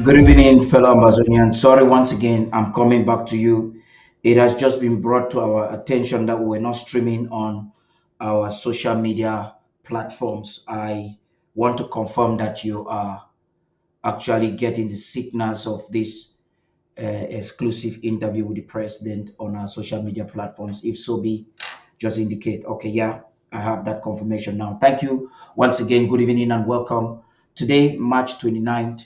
Good evening, fellow Amazonians. Sorry once again, I'm coming back to you. It has just been brought to our attention that we were not streaming on our social media platforms. I want to confirm that you are actually getting the signals of this exclusive interview with the president on our social media platforms. If so be, just indicate, okay, yeah, I have that confirmation now. Thank you once again. Good evening and welcome. Today, March 29th,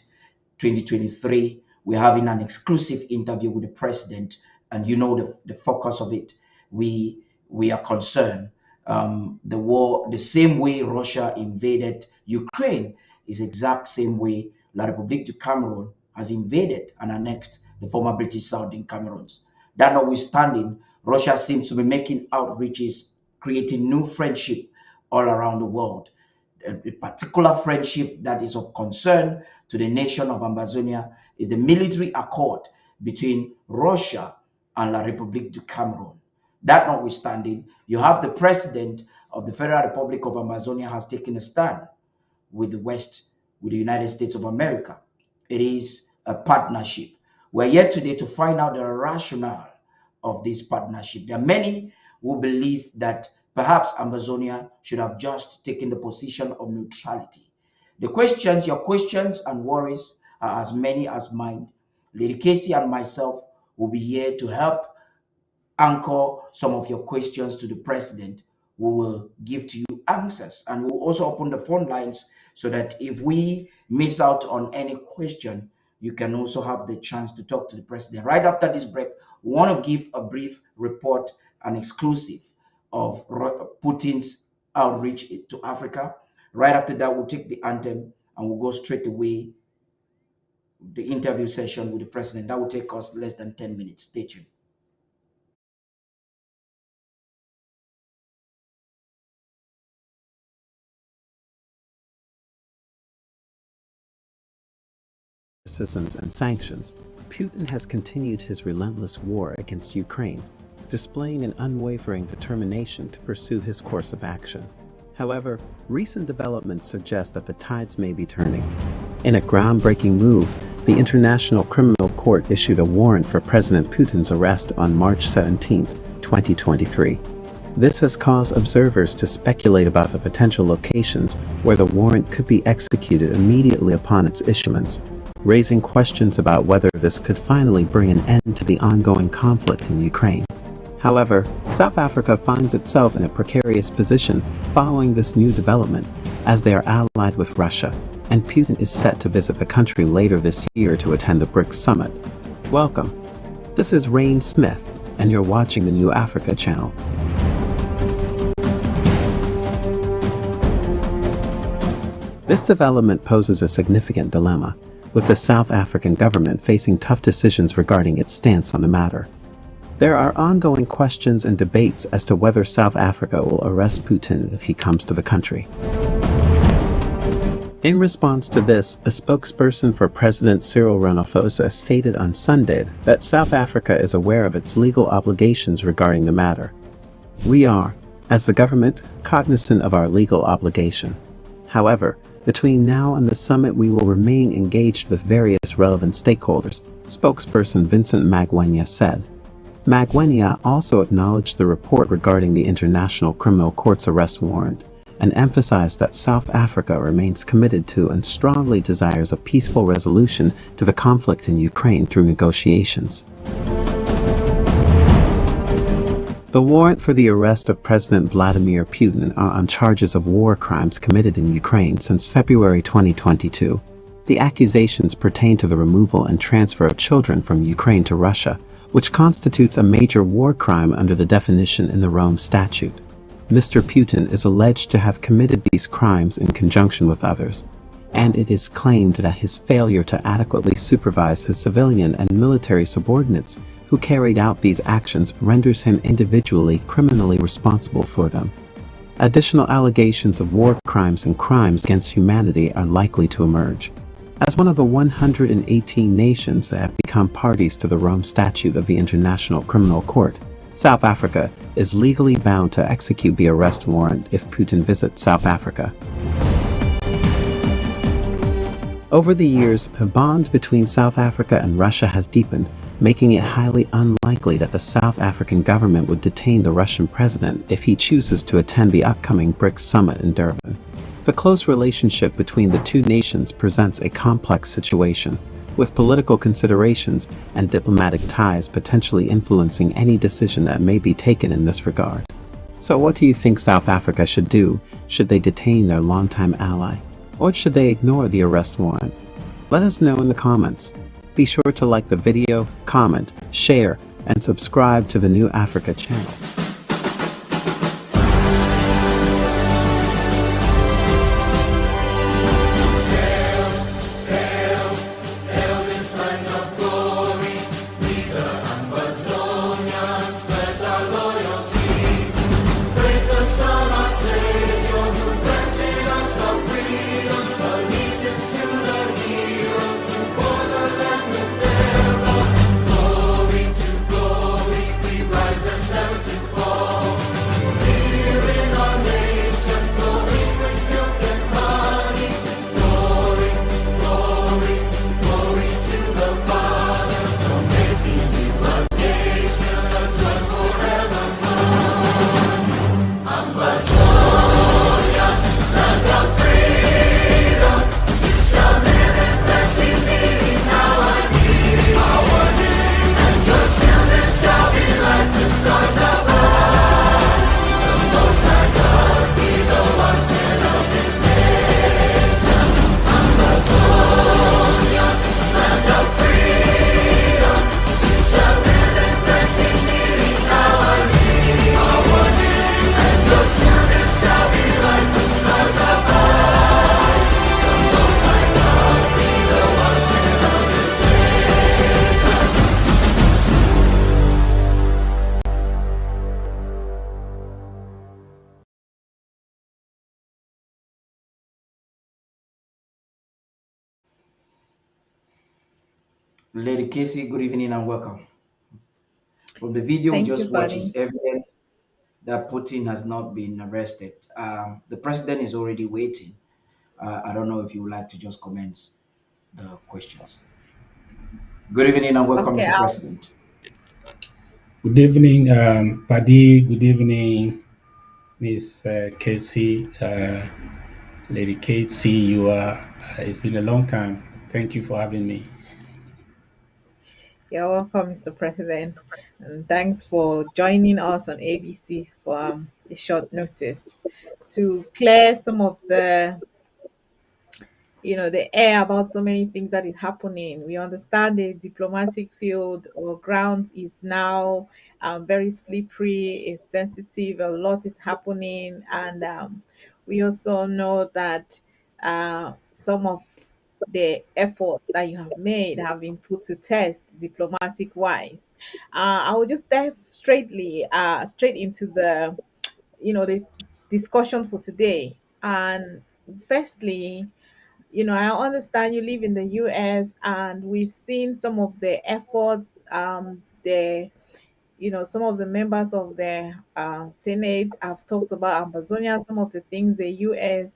2023, we're having an exclusive interview with the president, and you know the focus of it. We are concerned. The war, the same way Russia invaded Ukraine, is exact same way La République du Cameroon has invaded and annexed the former British Southern Cameroons. That notwithstanding, Russia seems to be making outreaches, creating new friendship all around the world. A particular friendship that is of concern to the nation of Amazonia is the military accord between Russia and La République du Cameroon. That notwithstanding, you have the president of the Federal Republic of Amazonia has taken a stand with the West, with the United States of America. It is a partnership. We're yet today to find out the rationale of this partnership. There are many who believe that perhaps Amazonia should have just taken the position of neutrality. Your questions and worries are as many as mine. Lady Casey and myself will be here to help anchor some of your questions to the president. We will give to you answers, and we'll also open the phone lines so that if we miss out on any question, you can also have the chance to talk to the president. Right after this break, we want to give a brief report, an exclusive of Putin's outreach to Africa. Right after that, we'll take the anthem and we'll go straight away the interview session with the president. That will take us less than 10 minutes. Stay tuned. Criticisms and sanctions, Putin has continued his relentless war against Ukraine, displaying an unwavering determination to pursue his course of action. However, recent developments suggest that the tides may be turning. In a groundbreaking move, the International Criminal Court issued a warrant for President Putin's arrest on March 17, 2023. This has caused observers to speculate about the potential locations where the warrant could be executed immediately upon its issuance, raising questions about whether this could finally bring an end to the ongoing conflict in Ukraine. However, South Africa finds itself in a precarious position following this new development, as they are allied with Russia, and Putin is set to visit the country later this year to attend the BRICS summit. Welcome. This is Rain Smith, and you're watching the New Africa channel. This development poses a significant dilemma, with the South African government facing tough decisions regarding its stance on the matter. There are ongoing questions and debates as to whether South Africa will arrest Putin if he comes to the country. In response to this, a spokesperson for President Cyril Ramaphosa stated on Sunday that South Africa is aware of its legal obligations regarding the matter. We are, as the government, cognizant of our legal obligation. However, between now and the summit, we will remain engaged with various relevant stakeholders, spokesperson Vincent Magwenya said. Magwenya also acknowledged the report regarding the International Criminal Court's arrest warrant and emphasized that South Africa remains committed to and strongly desires a peaceful resolution to the conflict in Ukraine through negotiations. The warrant for the arrest of President Vladimir Putin are on charges of war crimes committed in Ukraine since February 2022. The accusations pertain to the removal and transfer of children from Ukraine to Russia, which constitutes a major war crime under the definition in the Rome Statute. Mr. Putin is alleged to have committed these crimes in conjunction with others, and it is claimed that his failure to adequately supervise his civilian and military subordinates who carried out these actions renders him individually criminally responsible for them. Additional allegations of war crimes and crimes against humanity are likely to emerge. As one of the 118 nations that have become parties to the Rome Statute of the International Criminal Court, South Africa is legally bound to execute the arrest warrant if Putin visits South Africa. Over the years, the bond between South Africa and Russia has deepened, making it highly unlikely that the South African government would detain the Russian president if he chooses to attend the upcoming BRICS summit in Durban. The close relationship between the two nations presents a complex situation, with political considerations and diplomatic ties potentially influencing any decision that may be taken in this regard. So what do you think South Africa should do? Should they detain their longtime ally? Or should they ignore the arrest warrant? Let us know in the comments. Be sure to like the video, comment, share, and subscribe to the New Africa channel. Lady Casey, good evening and welcome. From the video we Thank you, just watched, it's buddy. evident that Putin has not been arrested. The president is already waiting. I don't know if you would like to just comment the questions. Good evening and welcome, Okay, Mr. President. Good evening, Paddy. Good evening, Miss Casey, Lady Casey. You are. It's been a long time. Thank you for having me. you're welcome, Mr. President. And thanks for joining us on ABC for the short notice to clear some of the air about so many things that is happening. We understand the diplomatic field or ground is now very slippery, it's sensitive, a lot is happening, and we also know that some of the efforts that you have made have been put to test diplomatic wise. I will just dive straight into the discussion for today. And firstly, I understand you live in the US, and we've seen some of the efforts, some of the members of the Senate have talked about Amazonia, some of the things the US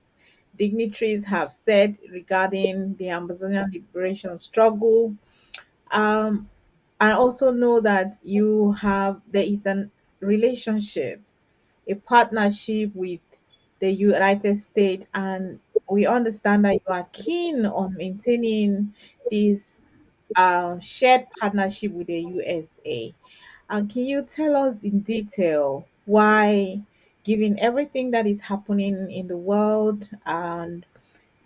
dignitaries have said regarding the Amazonian liberation struggle. Um, I also know that there is an relationship, a partnership with the United States, and we understand that you are keen on maintaining this shared partnership with the USA. And can you tell us in detail why, given everything that is happening in the world and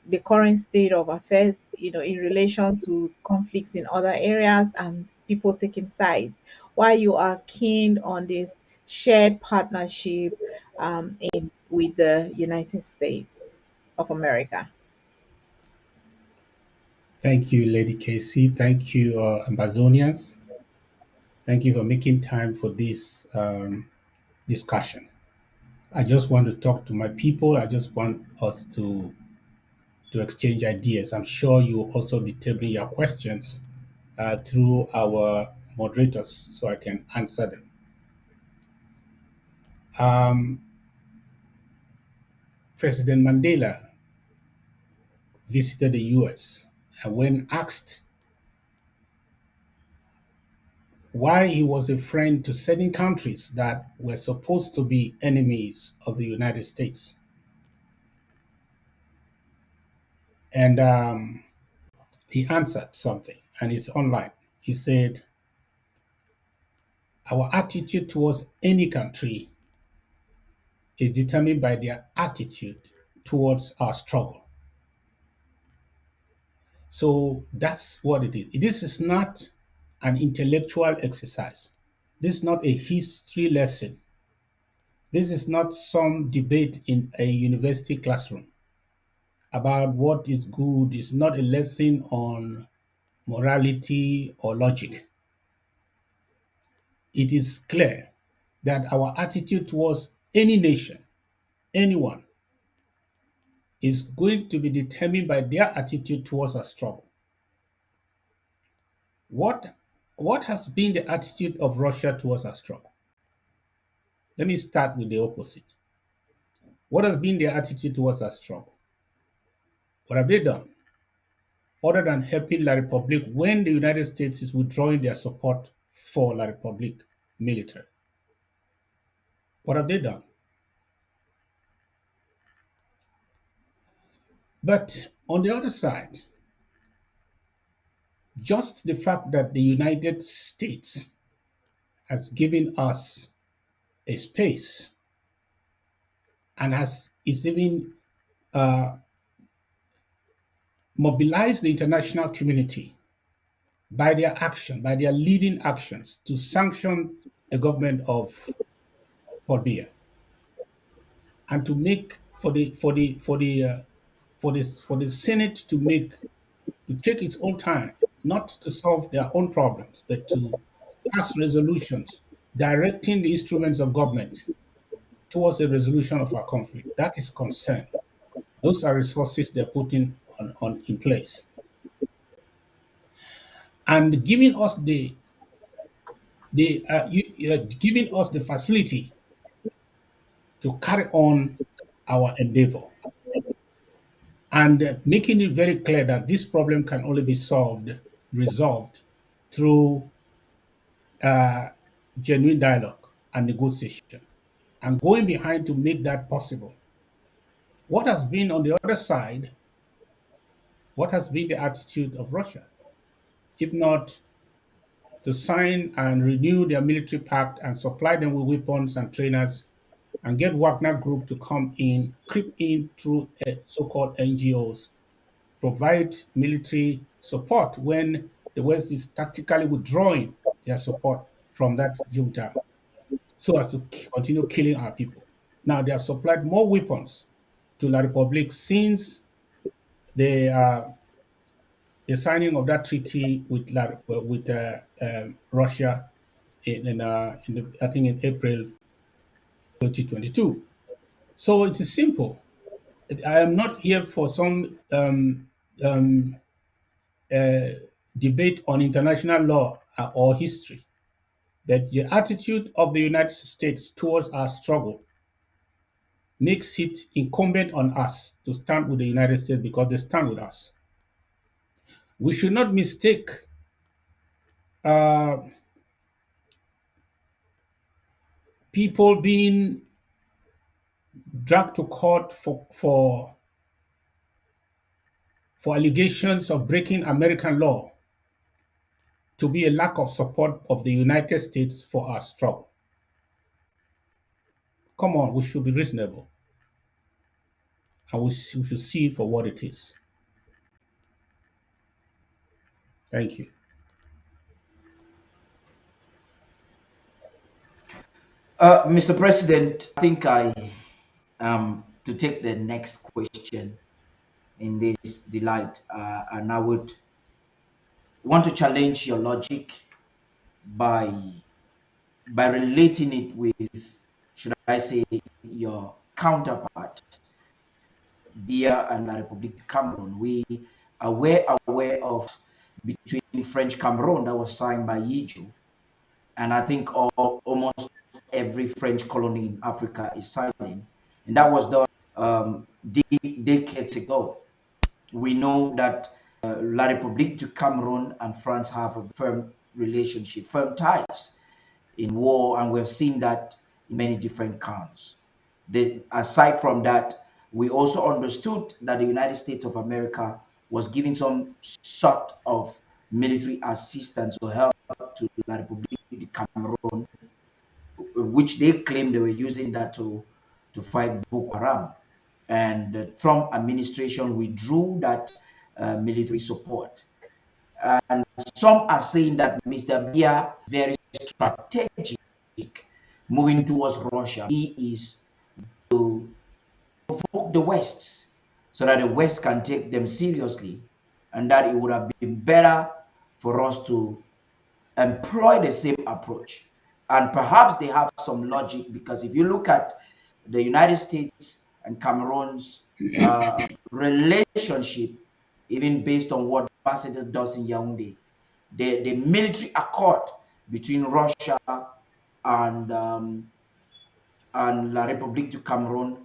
the current state of affairs, in relation to conflicts in other areas and people taking sides, why you are keen on this shared partnership with the United States of America? Thank you, Lady Casey. Thank you, Amazonians. Thank you for making time for this discussion. I just want to talk to my people. I just want us to exchange ideas. I'm sure you will also be tabling your questions through our moderators so I can answer them. Um, President Mandela visited the US And when asked why he was a friend to certain countries that were supposed to be enemies of the United States, and he answered something, and it's online. He said, "Our attitude towards any country is determined by their attitude towards our struggle." So that's what it is. This is not an intellectual exercise. This is not a history lesson. This is not some debate in a university classroom about what is good. It's not a lesson on morality or logic. It is clear that our attitude towards any nation, anyone, is going to be determined by their attitude towards our struggle. What, what has been the attitude of Russia towards our struggle? Let me start with the opposite. What has been their attitude towards our struggle? What have they done other than helping La Republique when the United States is withdrawing their support for La Republique military? What have they done? But on the other side, just the fact that the United States has given us a space and is even uh, mobilized the international community by their action, by their leading actions to sanction the government of Paul Biya and to make for the Senate to take its own time, not to solve their own problems, but to pass resolutions directing the instruments of government towards a resolution of our conflict. That is concern. Those are resources they're putting on in place. And giving us giving us the facility to carry on our endeavor and making it very clear that this problem can only be resolved through uh, genuine dialogue and negotiation, and going behind to make that possible. What has been on the other side? What has been the attitude of Russia? If not to sign and renew their military pact and supply them with weapons and trainers and get Wagner Group to come in, creep in through so-called NGOs, provide military support when the West is tactically withdrawing their support from that junta so as to continue killing our people. Now they have supplied more weapons to La Republique since the the signing of that treaty with Russia I think in April 2022. So it is simple. I am not here for some um, uh, debate on international law or history, but the attitude of the United States towards our struggle makes it incumbent on us to stand with the United States because they stand with us. We should not mistake uh, people being dragged to court for allegations of breaking American law to be a lack of support of the United States for our struggle. Come on, we should be reasonable and we should see it for what it is. Thank you. Mr. President, I think I am to take the next question in this delight, and I would want to challenge your logic by relating it with, should I say, your counterpart, Bia and La République Cameroon. We are aware of between French Cameroon that was signed by Yiju, and I think almost every French colony in Africa is signing, and that was done decades ago. We know that La République du Cameroon and France have a firm relationship, firm ties in war, and we've seen that in many different counts. Aside from that, we also understood that the United States of America was giving some sort of military assistance or help to La République du Cameroon, which they claimed they were using that to fight Boko Haram. And the Trump administration withdrew that military support. And some are saying that Mr. Biya is very strategic moving towards Russia. He is to provoke the West so that the West can take them seriously, and that it would have been better for us to employ the same approach. And perhaps they have some logic, because if you look at the United States and Cameroon's relationship, even based on what Ambassador does in Yaoundé, the military accord between Russia and La République du Cameroon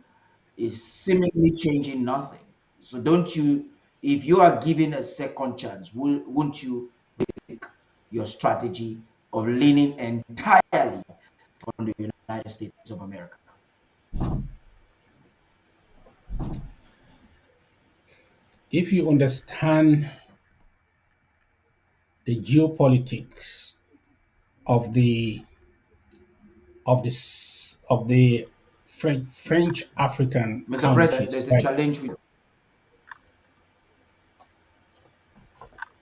is seemingly changing nothing. So don't you, if you are given a second chance, won't you pick your strategy of leaning entirely on the United States of America? If you understand the geopolitics of the French African Mr. President, countries, there's a right? challenge with.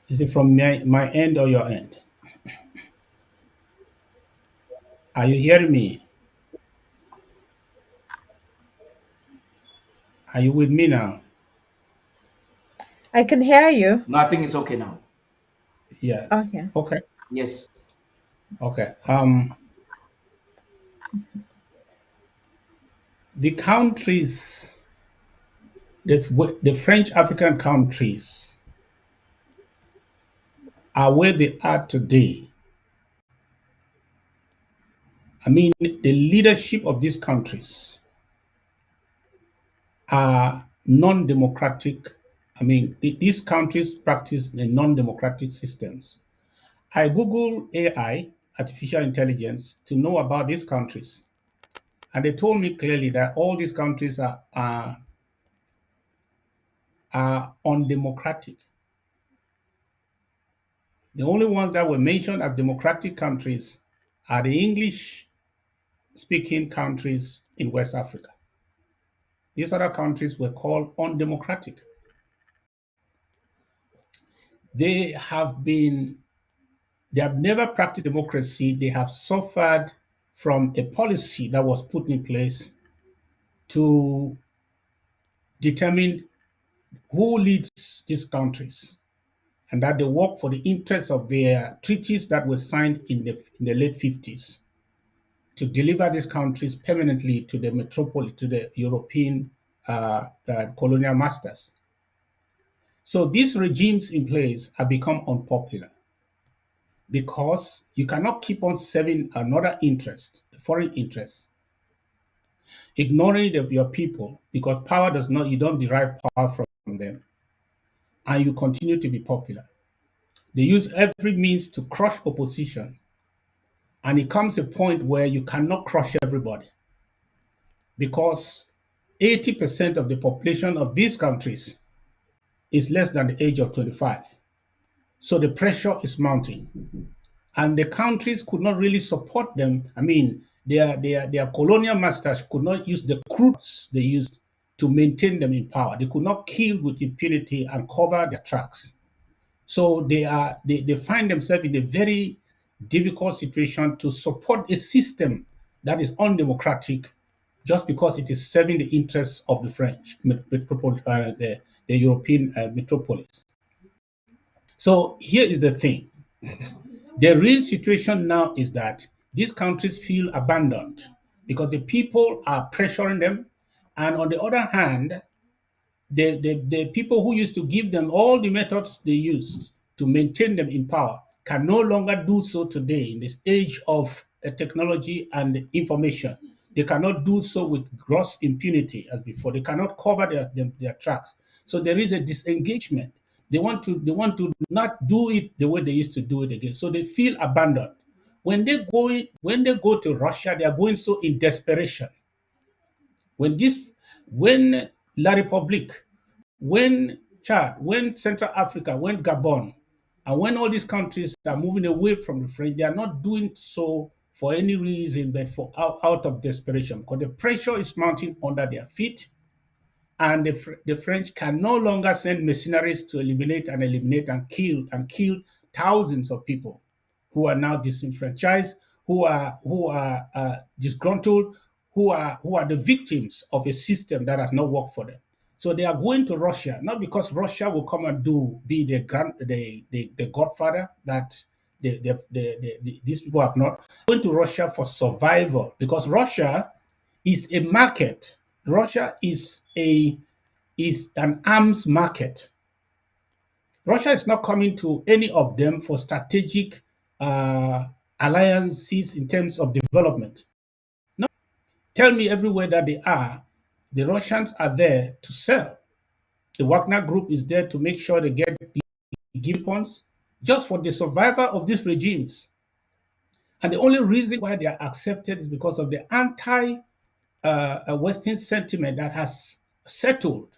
Is it from my end or your end? Are you hearing me? Are you with me now? I can hear you. No, I think it's okay now. Yes. Okay. Okay. Yes. Okay. The countries, the French African countries, are where they are today. I mean, the leadership of these countries are non-democratic. I mean, these countries practice the non-democratic systems. I Googled AI, artificial intelligence, to know about these countries. And they told me clearly that all these countries are undemocratic. The only ones that were mentioned as democratic countries are the English speaking countries in West Africa. These other countries were called undemocratic. They have been, they have never practiced democracy. They have suffered from a policy that was put in place to determine who leads these countries, and that they work for the interests of their treaties that were signed in the late 50s to deliver these countries permanently to the metropolis, to the European colonial masters. So these regimes in place have become unpopular because you cannot keep on serving another interest, a foreign interest, ignoring your people, because power does not, you don't derive power from them, and you continue to be popular. They use every means to crush opposition, and it comes a point where you cannot crush everybody because 80% of the population of these countries is less than the age of 25. So the pressure is mounting. And the countries could not really support them. I mean, their colonial masters could not use the recruits they used to maintain them in power. They could not kill with impunity and cover their tracks. So they find themselves in a very difficult situation to support a system that is undemocratic just because it is serving the interests of the French, the European metropolis. So here is the thing. The real situation now is that these countries feel abandoned because the people are pressuring them. And on the other hand, the people who used to give them all the methods they used to maintain them in power can no longer do so today in this age of technology and information. They cannot do so with gross impunity as before. They cannot cover their tracks. So there is a disengagement. They want to not do it the way they used to do it again. So they feel abandoned. When they go to Russia, they are going so in desperation. When this when La Republique, when Chad, when Central Africa, when Gabon, and when all these countries are moving away from the French, they are not doing so for any reason but for out of desperation, because the pressure is mounting under their feet, and the French can no longer send mercenaries to eliminate and kill thousands of people who are now disenfranchised, who are disgruntled, who are the victims of a system that has not worked for them. So they are going to Russia not because Russia will come and be the godfather that these people have not. Going to Russia for survival, because Russia is a market. Russia is an arms market. Russia is not coming to any of them for strategic uh, alliances in terms of development. No, tell me everywhere that they are, the Russians are there to sell. The Wagner Group is there to make sure they get weapons just for the survival of these regimes. And the only reason why they are accepted is because of the anti-Western sentiment that has settled.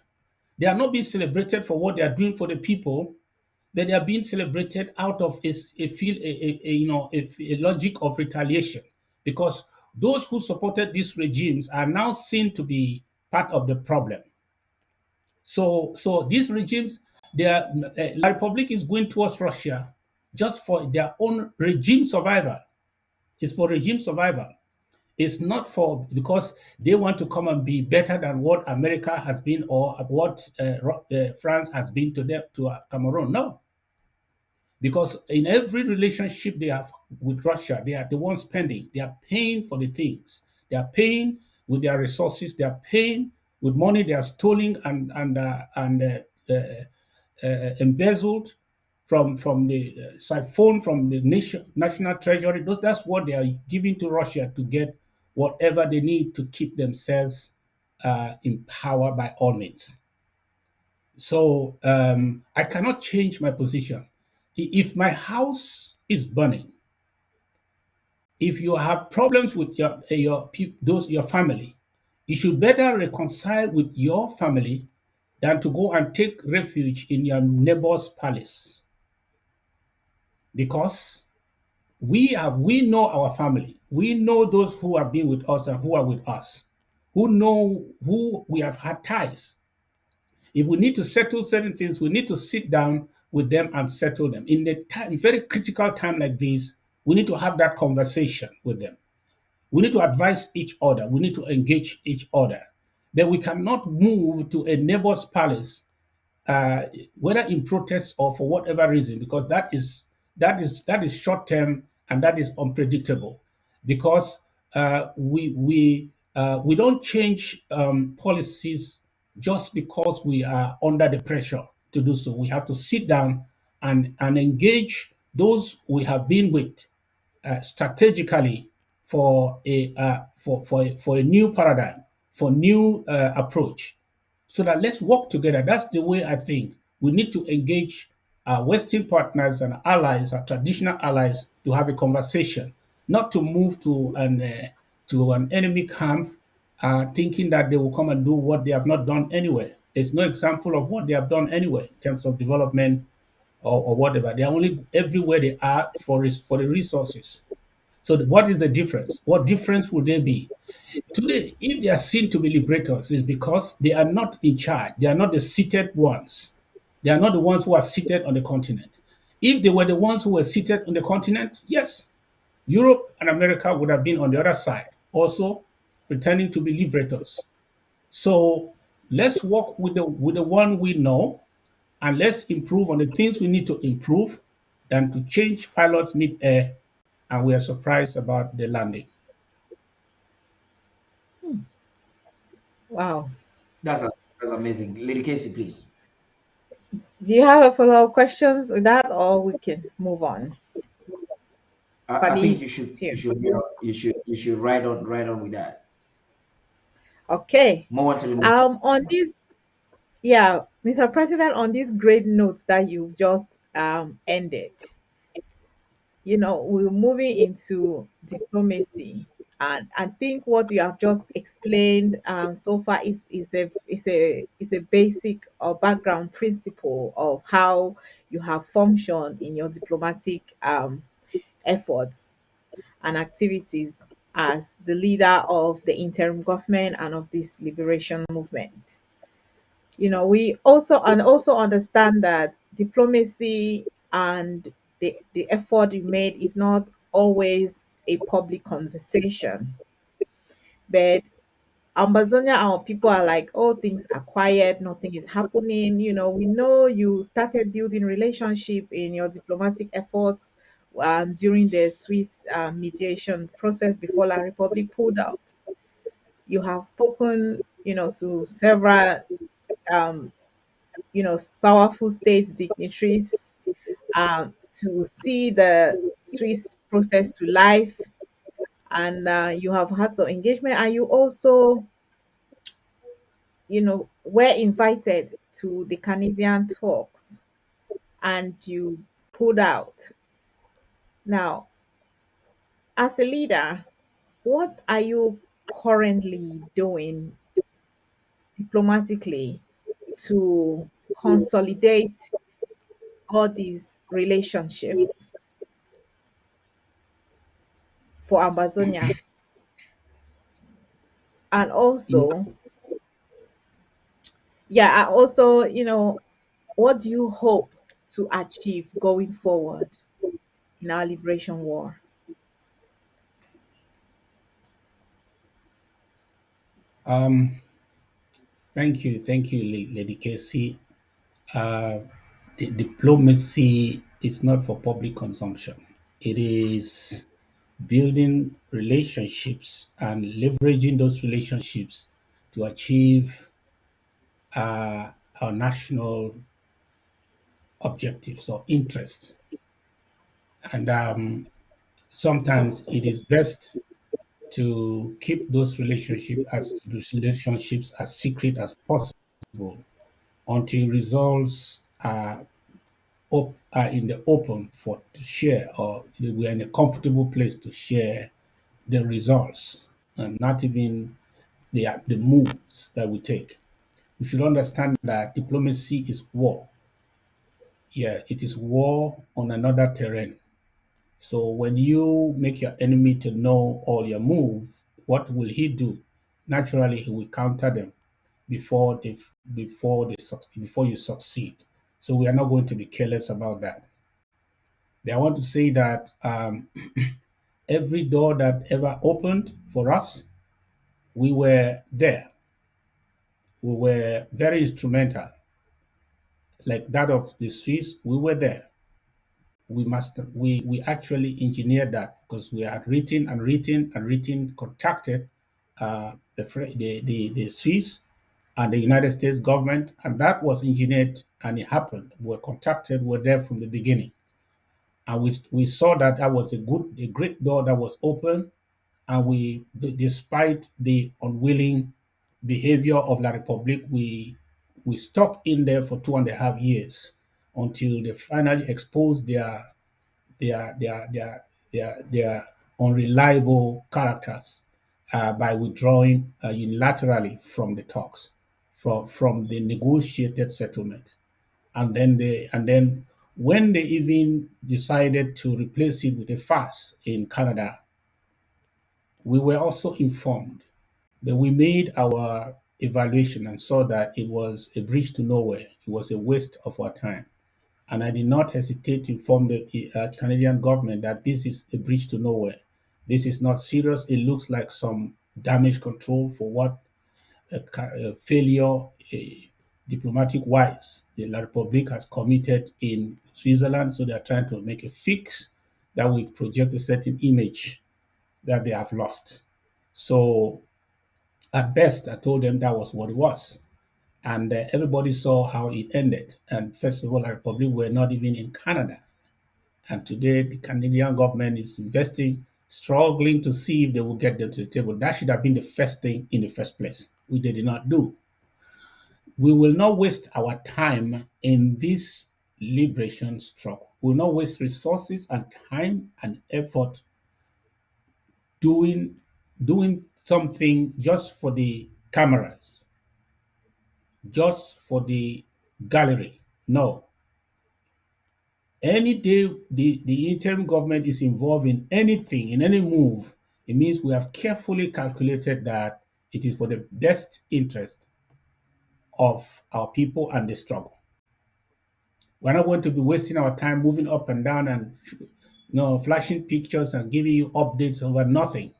They are not being celebrated for what they are doing for the people, but they are being celebrated out of a logic of retaliation, because those who supported these regimes are now seen to be part of the problem. So these regimes, La Republic is going towards Russia just for their own regime survival. It's for regime survival. It's not for because they want to come and be better than what America has been or what France has been to them to Cameroon. No, because in every relationship they have with Russia, they are the ones spending. They are paying for the things. They are paying with their resources. They are paying with money they are stealing and embezzled from the siphon from the national treasury. That's what they are giving to Russia to get whatever they need to keep themselves in power by all means. So I cannot change my position. If my house is burning, if you have problems with your family, you should better reconcile with your family than to go and take refuge in your neighbor's palace, because we know our family. We know those who have been with us and who are with us, who know who we have had ties. If we need to settle certain things, we need to sit down with them and settle them. In the time, very critical time like this, we need to have that conversation with them. We need to advise each other. We need to engage each other. Then we cannot move to a neighbor's palace, uh, whether in protest or for whatever reason, because that is short term and that is unpredictable. Because we don't change policies just because we are under the pressure to do so. We have to sit down and engage those we have been with strategically for a new paradigm, for new approach, so that let's work together. That's the way I think we need to engage our Western partners and allies, our traditional allies, to have a conversation, not to move to an enemy camp, thinking that they will come and do what they have not done anywhere. There's no example of what they have done anywhere in terms of development or whatever. They are only everywhere they are for the resources. So what is the difference? What difference would there be? Today, if they are seen to be liberators, is because they are not in charge. They are not the seated ones. They are not the ones who are seated on the continent. If they were the ones who were seated on the continent, yes, Europe and America would have been on the other side, also pretending to be liberators. So let's work with the one we know, and let's improve on the things we need to improve than to change pilots mid-air and we are surprised about the landing. Wow. That's that's amazing. Lady Casey, please. Do you have a follow-up questions with that, or we can move on? I think Buddy, you should to you. you should ride on with that. Okay. Move on to the next. On this, yeah, Mr. President, on this great note that you've just ended, we're moving into diplomacy. And I think what you have just explained so far is a basic or background principle of how you have functioned in your diplomatic efforts and activities as the leader of the interim government and of this liberation movement. We also understand that diplomacy and the effort you made is not always a public conversation, but Amazonia, our people are like, oh, things are quiet, nothing is happening. We know you started building relationship in your diplomatic efforts during the Swiss mediation process before La Republic pulled out. You have spoken, to several um, powerful state dignitaries to see the Swiss process to life, and you have had some engagement, and you also, were invited to the Canadian talks, and you pulled out. Now, as a leader, what are you currently doing diplomatically to consolidate all these relationships for Amazonia? And Yeah, also, yeah, and also, what do you hope to achieve going forward in our liberation war? um, thank you, Lady Casey. Uh, Diplomacy is not for public consumption. It is building relationships and leveraging those relationships to achieve uh, our national objectives or interests. And sometimes it is best to keep those relationships as secret as possible until results are in the open for to share, or we are in a comfortable place to share the results and not even the moves that we take. We should understand that diplomacy is war. Yeah, it is war on another terrain. So when you make your enemy to know all your moves, what will he do? Naturally, he will counter them before they before you succeed. So we are not going to be careless about that. I want to say that every door that ever opened for us, we were there. We were very instrumental, like that of the Swiss. We were there. We actually engineered that because we had written, contacted the Swiss and the United States government, and that was engineered, and it happened. We were contacted. We were there from the beginning, and we saw that that was a great door that was open, and despite the unwilling behavior of La Republique, we stuck in there for 2.5 years until they finally exposed their their their their unreliable characters by withdrawing unilaterally from the talks, from the negotiated settlement, and then when they even decided to replace it with a farce in Canada, we were also informed, but we made our evaluation and saw that it was a bridge to nowhere. It was a waste of our time. And I did not hesitate to inform the Canadian government that this is a bridge to nowhere. This is not serious. It looks like some damage control for what a failure, diplomatic wise, the La Republique has committed in Switzerland. So they are trying to make a fix that will project a certain image that they have lost. So at best, I told them that was what it was. And everybody saw how it ended. And first of all, La Republique were not even in Canada. And today, the Canadian government is investing, struggling to see if they will get them to the table. That should have been the first thing in the first place, which they did not do. we will not waste our time in this liberation struggle. We will not waste resources and time and effort doing something just for the cameras, just for the gallery. No. Any day the interim government is involved in anything, in any move, it means we have carefully calculated that it is for the best interest of our people and the struggle. We're not going to be wasting our time moving up and down and flashing pictures and giving you updates over nothing.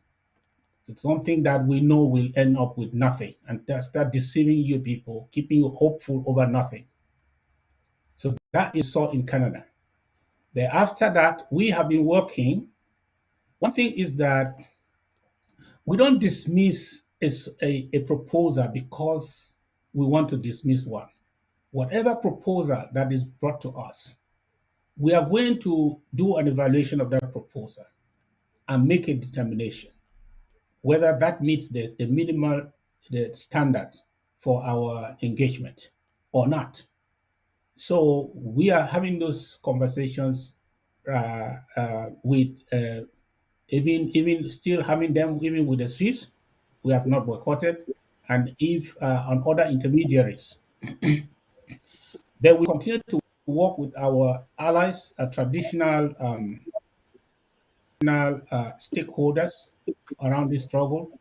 It's something that we know will end up with nothing and start deceiving you people, keeping you hopeful over nothing. So that is so in Canada. Then after that, we have been working. One thing is that we don't dismiss a proposal because we want to dismiss one. Whatever proposal that is brought to us, we are going to do an evaluation of that proposal and make a determination whether that meets the minimal the standard for our engagement or not. So we are having those conversations with even still having them even with the Swiss. We have not boycotted, and if on other intermediaries, then we continue to work with our allies, traditional stakeholders around this struggle,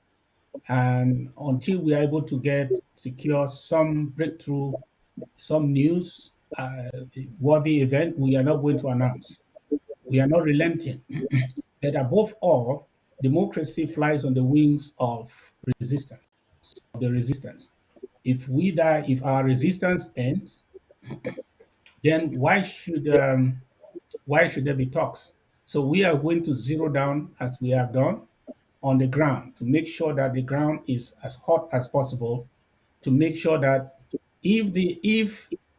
and until we are able to secure some breakthrough, some news, worthy event, we are not going to announce. We are not relenting. But above all, democracy flies on the wings of resistance, of the resistance. If we die, if our resistance ends, then why should there be talks? So we are going to zero down as we have done on the ground to make sure that the ground is as hot as possible, to make sure that if the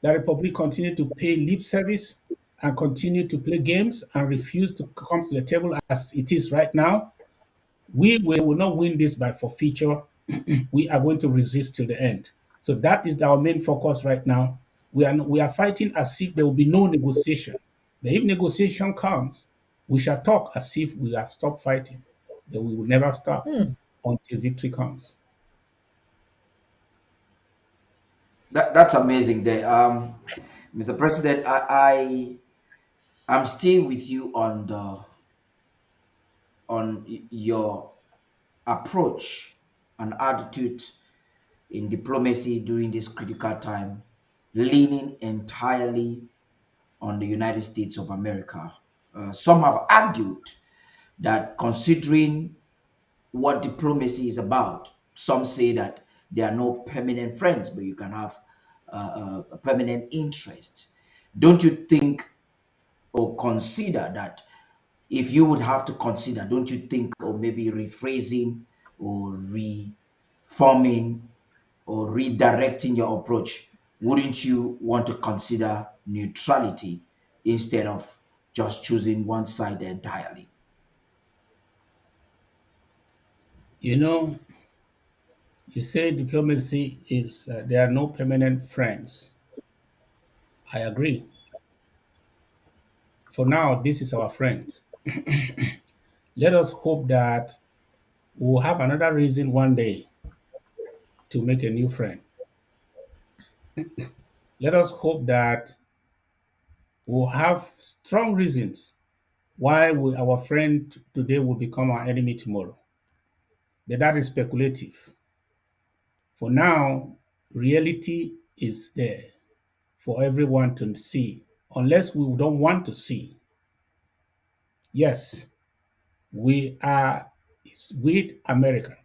Republic continue to pay lip service and continue to play games and refuse to come to the table as it is right now, we will not win this by forfeiture. We are going to resist till the end. So that is our main focus right now. We are fighting as if there will be no negotiation. But if negotiation comes, we shall talk as if we have stopped fighting. But we will never stop Hmm. until victory comes. That's amazing there. Mr. President, I'm still with you on your approach and attitude in diplomacy during this critical time, leaning entirely on the United States of America. Some have argued that considering what diplomacy is about, some say that there are no permanent friends, but you can have a permanent interest. Don't you think or consider that if you would have to consider, don't you think, or maybe rephrasing or reforming or redirecting your approach, wouldn't you want to consider neutrality instead of just choosing one side entirely? You know, you say diplomacy is there are no permanent friends. I agree. For now, this is our friend. Let us hope that we'll have another reason one day to make a new friend. Let us hope that we'll have strong reasons why our friend today will become our enemy tomorrow. But that is speculative. For now, reality is there for everyone to see, unless we don't want to see. Yes, we are with America.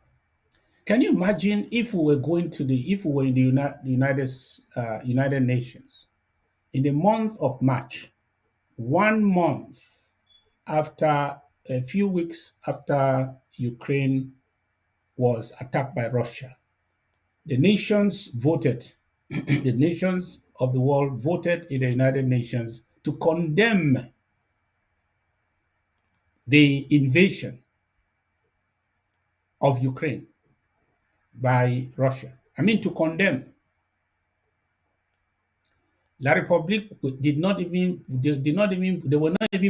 Can you imagine if we were if we were in the United Nations in the month of March, 1 month after a few weeks after Ukraine was attacked by Russia, the nations voted, the nations of the world voted in the United Nations to condemn the invasion of Ukraine by Russia. I mean, to condemn. La Republic they were not even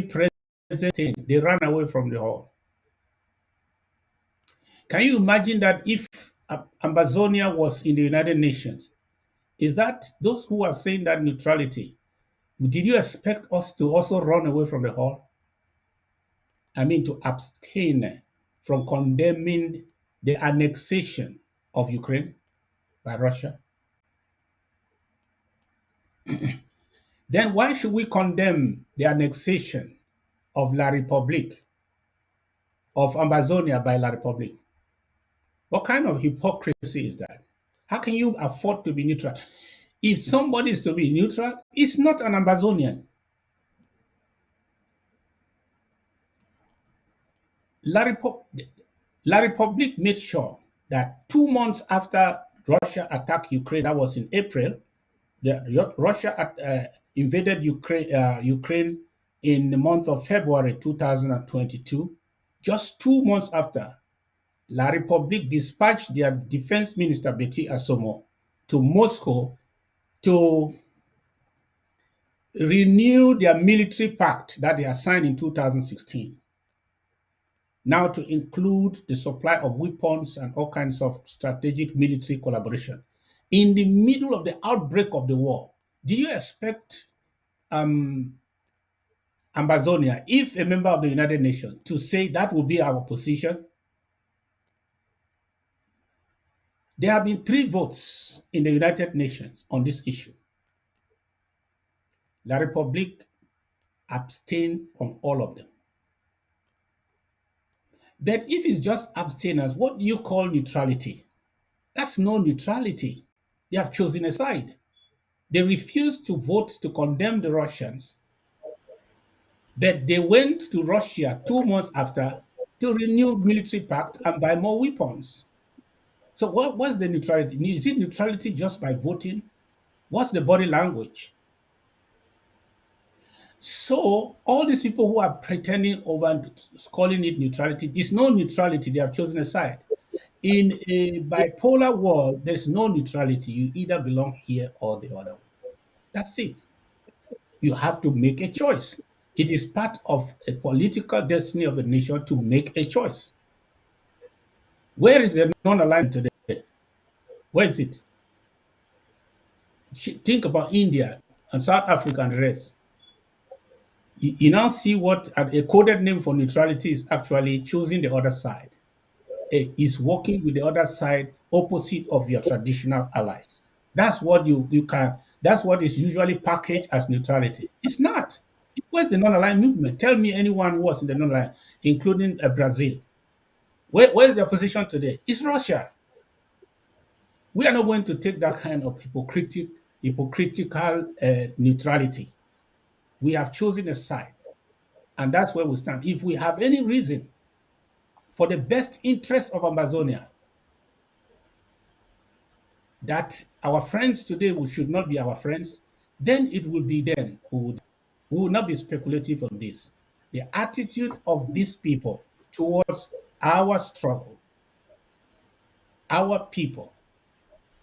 present. They ran away from the hall. Can you imagine that if Ambazonia was in the United Nations? Is that those who are saying that neutrality? Did you expect us to also run away from the hall? I mean, to abstain from condemning the annexation of Ukraine by Russia? Then why should we condemn the annexation of La Republique, of Amazonia by La Republique? What kind of hypocrisy is that? How can you afford to be neutral? If somebody is to be neutral, it's not an Amazonian. La, Repo- La Republique made sure that 2 months after Russia attacked Ukraine, that was in April, Russia invaded Ukraine in the month of February 2022. Just 2 months after, La Republique dispatched their defense minister Betty Asomo to Moscow to renew their military pact that they had signed in 2016, now to include the supply of weapons and all kinds of strategic military collaboration. In the middle of the outbreak of the war, do you expect um, Amazonia, if a member of the United Nations, to say that will be our position? There have been 3 votes in the United Nations on this issue. La République abstained from all of them. But if it's just abstinence, what do you call neutrality? That's no neutrality. They have chosen a side. They refused to vote to condemn the Russians, but they went to Russia 2 months after to renew military pact and buy more weapons. So what's the neutrality? Is it neutrality just by voting? What's the body language? So all these people who are pretending over calling it neutrality, it's no neutrality. They have chosen a side. In a bipolar world, there's no neutrality. You either belong here or the other. That's it. You have to make a choice. It is part of a political destiny of a nation to make a choice. Where is the non-alignment today? Where is it? Think about India and South Africa and the rest. You now see what a coded name for neutrality is actually choosing the other side. Is working with the other side opposite of your traditional allies. That's what that's what is usually packaged as neutrality. It's not. Where's the non-aligned movement? Tell me anyone who was in the non-aligned, including Brazil. Where's their position today? It's Russia. We are not going to take that kind of hypocritical neutrality. We have chosen a side, and that's where we stand. If we have any reason for the best interest of Amazonia, that our friends today should not be our friends, then it will be then we will not be speculative on this. The attitude of these people towards our struggle, our people,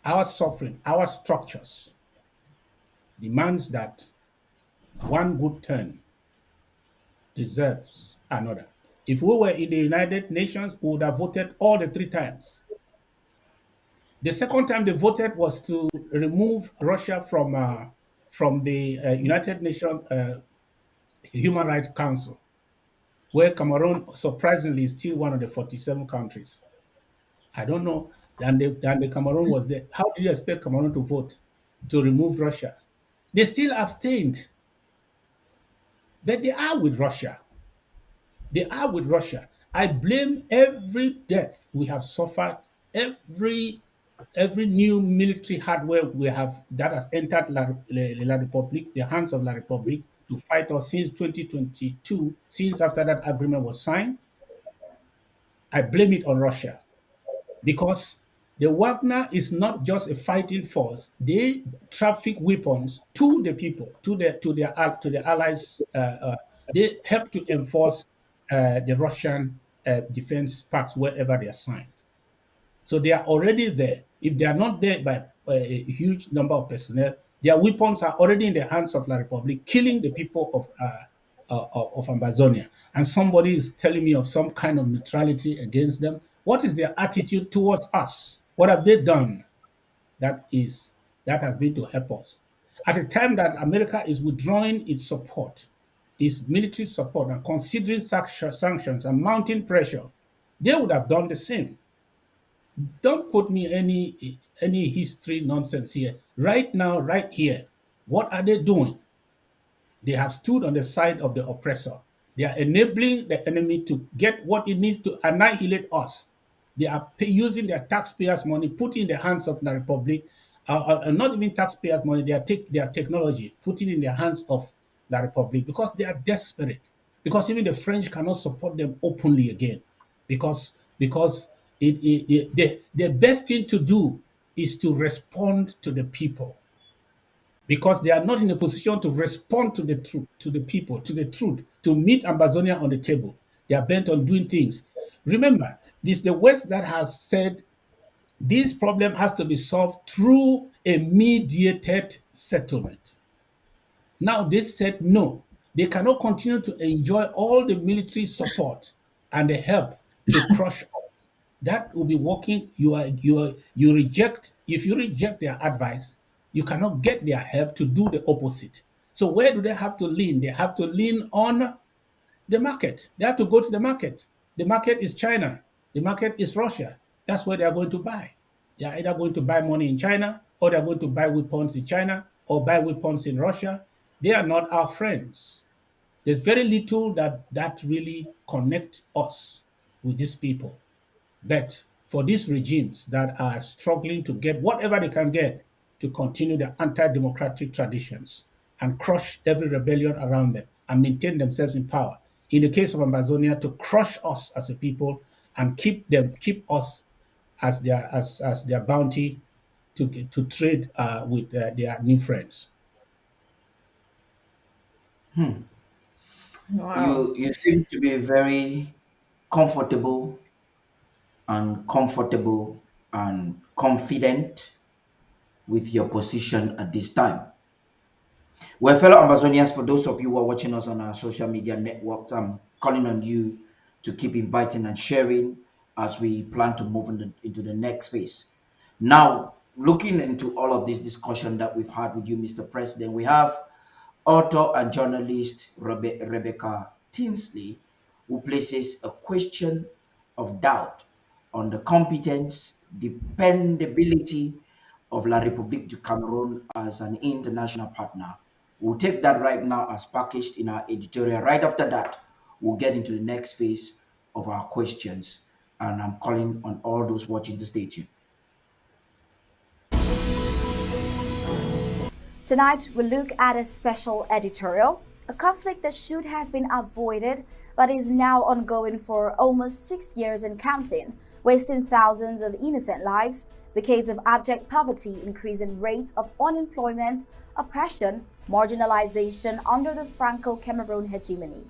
our suffering, our structures demands that one good turn deserves another. If we were in the United Nations, we would have voted all the 3 times. The second time they voted was to remove Russia from the United Nations Human Rights Council, where Cameroon surprisingly is still one of the 47 countries. I don't know. And the Cameroon was there. How do you expect Cameroon to vote to remove Russia? They still abstained. But they are with Russia. They are with Russia. I blame every death we have suffered, every new military hardware we have that has entered La Republique, the hands of La Republique, to fight us since 2022, since after that agreement was signed. I blame it on Russia because the Wagner is not just a fighting force. They traffic weapons to the people, to the allies. They help to enforce the Russian defense pacts wherever they are signed. So they are already there. If they are not there by a huge number of personnel, Their weapons are already in the hands of La Republic, killing the people of Ambazonia. And somebody is telling me of some kind of neutrality against them. What is their attitude towards us? What have they done that has been to help us? At a time that America is withdrawing its support, its military support, and considering sanctions and mounting pressure, they would have done the same. Don't put me any history nonsense here. Right now, right here, what are they doing? They have stood on the side of the oppressor. They are enabling the enemy to get what it needs to annihilate us. They are using their taxpayers' money, putting in the hands of the republic, not even taxpayers' money. They are take their technology, putting in the hands of the republic because they are desperate. Because even the French cannot support them openly again, because the best thing to do is to respond to the people because they are not in a position to respond to the truth, to the people, to the truth, to meet Ambazonia on the table. They are bent on doing things. Remember, this is the West that has said this problem has to be solved through a mediated settlement. Now they said no, they cannot continue to enjoy all the military support and the help to crush us. That will be working. You reject if you reject their advice, you cannot get their help to do the opposite. So where do they have to lean? They have to lean on the market. They have to go to the market. The market is China. The market is Russia. That's where they are going to buy. They are either going to buy money in China or they're going to buy weapons in China or buy weapons in Russia. They are not our friends. There's very little that really connects us with these people. But for these regimes that are struggling to get whatever they can get to continue their anti-democratic traditions and crush every rebellion around them and maintain themselves in power. In the case of Amazonia, to crush us as a people and keep us as their bounty to trade with their new friends. Wow. You seem to be very comfortable and comfortable and confident with your position at this time. Well, fellow Amazonians, for those of you who are watching us on our social media networks, I'm calling on you to keep inviting and sharing as we plan to move into the next phase. Now, looking into all of this discussion that we've had with you, Mr. President, we have author and journalist Rebecca Tinsley, who places a question of doubt on the competence, dependability of La République du Cameroon as an international partner. We'll take that right now as packaged in our editorial. Right after that, we'll get into the next phase of our questions. And I'm calling on all those watching to stay tuned. Tonight, we'll look at a special editorial, a conflict that should have been avoided but is now ongoing for almost 6 years and counting, wasting thousands of innocent lives, decades of abject poverty, increasing rates of unemployment, oppression, marginalization under the Franco-Cameroon hegemony.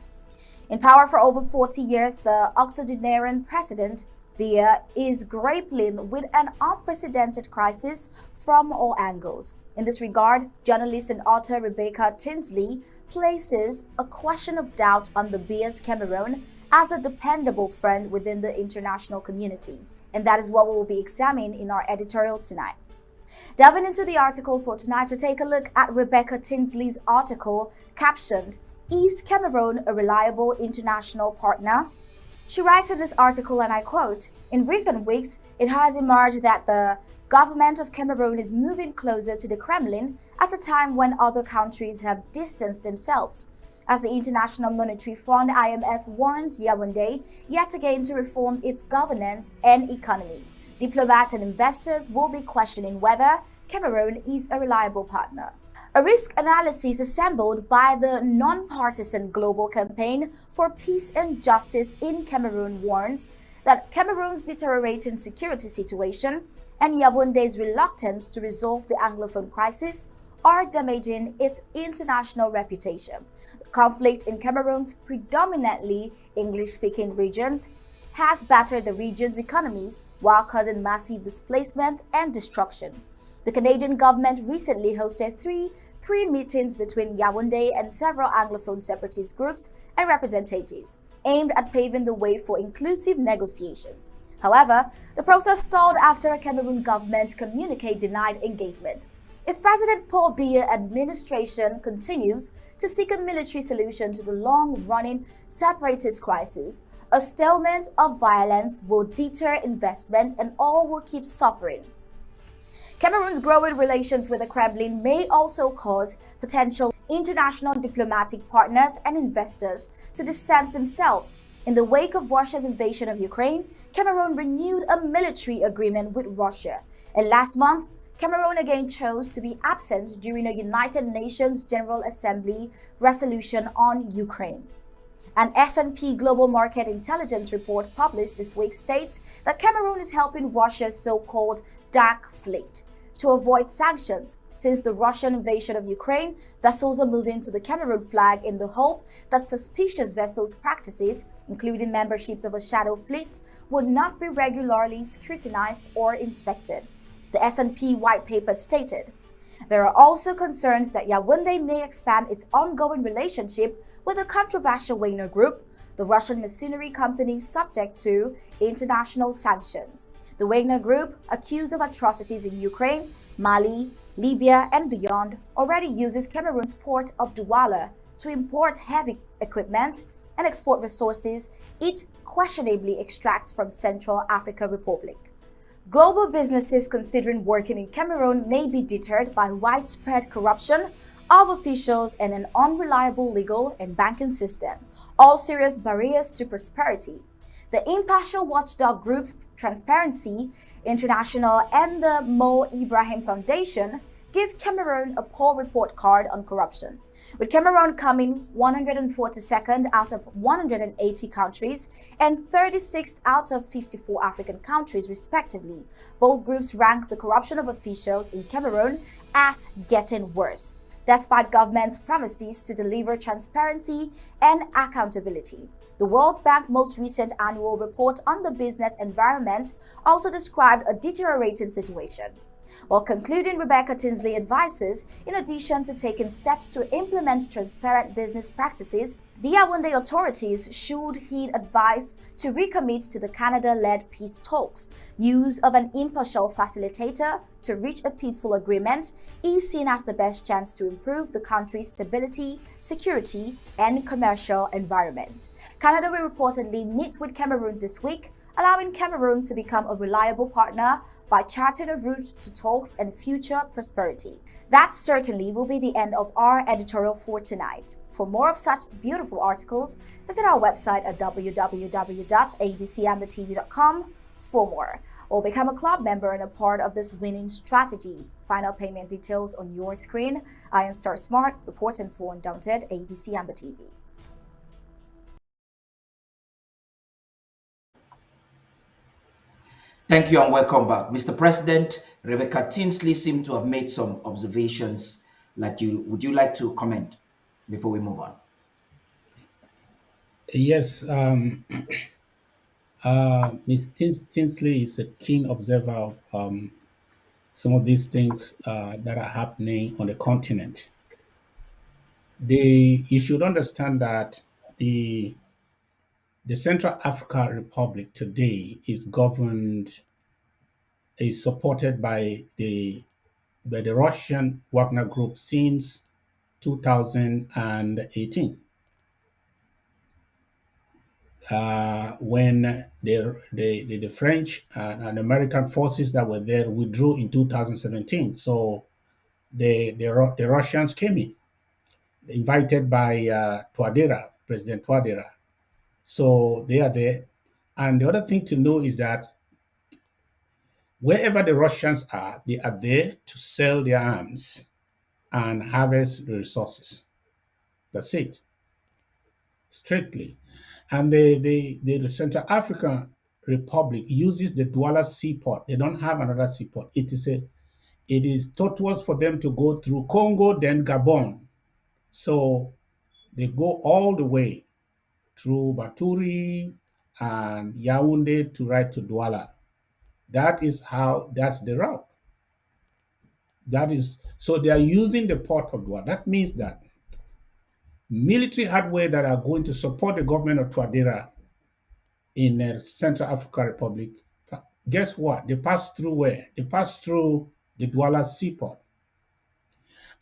In power for over 40 years, the octogenarian president Biya is grappling with an unprecedented crisis from all angles. In this regard, journalist and author Rebecca Tinsley places a question of doubt on the Biya's Cameroon as a dependable friend within the international community. And that is what we will be examining in our editorial tonight. Delving into the article for tonight, we take a look at Rebecca Tinsley's article captioned, "Is Cameroon a reliable international partner?" She writes in this article, and I quote, "In recent weeks, it has emerged that the government of Cameroon is moving closer to the Kremlin at a time when other countries have distanced themselves. As the International Monetary Fund (IMF) warns Yaoundé yet again to reform its governance and economy, diplomats and investors will be questioning whether Cameroon is a reliable partner." A risk analysis assembled by the non-partisan Global Campaign for Peace and Justice in Cameroon warns that Cameroon's deteriorating security situation and Yaoundé's reluctance to resolve the Anglophone crisis are damaging its international reputation. The conflict in Cameroon's predominantly English-speaking regions has battered the region's economies while causing massive displacement and destruction. The Canadian government recently hosted 3 pre-meetings between Yaoundé and several Anglophone separatist groups and representatives, aimed at paving the way for inclusive negotiations. However, the process stalled after a Cameroon government communique denied engagement. If President Paul Biya administration continues to seek a military solution to the long-running separatist crisis, a stalemate of violence will deter investment and all will keep suffering. Cameroon's growing relations with the Kremlin may also cause potential international diplomatic partners and investors to distance themselves. In the wake of Russia's invasion of Ukraine, Cameroon renewed a military agreement with Russia. And last month, Cameroon again chose to be absent during a United Nations General Assembly resolution on Ukraine. An S&P Global Market Intelligence report published this week states that Cameroon is helping Russia's so-called dark fleet to avoid sanctions. Since the Russian invasion of Ukraine, vessels are moving to the Cameroon flag in the hope that suspicious vessels' practices, including memberships of a shadow fleet, would not be regularly scrutinized or inspected. The S&P white paper stated. There are also concerns that Yaoundé may expand its ongoing relationship with the controversial Wagner Group, the Russian mercenary company subject to international sanctions. The Wagner Group, accused of atrocities in Ukraine, Mali, Libya, and beyond, already uses Cameroon's port of Douala to import heavy equipment and export resources it questionably extracts from Central African Republic. Global businesses considering working in Cameroon may be deterred by widespread corruption of officials and an unreliable legal and banking system, all serious barriers to prosperity. The impartial watchdog groups Transparency International and the Mo Ibrahim Foundation give Cameroon a poor report card on corruption, with Cameroon coming 142nd out of 180 countries and 36th out of 54 African countries, respectively. Both groups rank the corruption of officials in Cameroon as getting worse, despite government's promises to deliver transparency and accountability. The World Bank's most recent annual report on the business environment also described a deteriorating situation. While concluding, Rebecca Tinsley advises, in addition to taking steps to implement transparent business practices, the Yaoundé authorities should heed advice to recommit to the Canada-led peace talks. Use of an impartial facilitator to reach a peaceful agreement is seen as the best chance to improve the country's stability, security, and commercial environment. Canada will reportedly meet with Cameroon this week, allowing Cameroon to become a reliable partner by charting a route to talks and future prosperity. That certainly will be the end of our editorial for tonight. For more of such beautiful articles, visit our website at www.abcambertv.com for more, or become a club member and a part of this winning strategy. Final payment details on your screen. I am Star Smart, reporting for Undaunted ABC Amber TV. Thank you and welcome back. Mr. President, Rebecca Tinsley seemed to have made some observations like you. Would you like to comment before we move on? Yes, Ms. Tinsley is a keen observer of some of these things that are happening on the continent. You should understand that the Central African Republic today is supported by the Russian Wagner Group since 2018. When the French and American forces that were there withdrew in 2017. So the Russians came in, invited by President Touadéra. So they are there. And the other thing to know is that wherever the Russians are, they are there to sell their arms and harvest the resources. That's it, strictly. And the Central African Republic uses the Douala seaport. They don't have another seaport. It is tortuous for them to go through Congo, then Gabon. So they go all the way through Baturi and Yaoundé to right to Douala. That's the route. That is, so they are using the port of Douala. That means that military hardware that are going to support the government of Twadera in Central African Republic, guess what? They pass through where? They pass through the Douala seaport.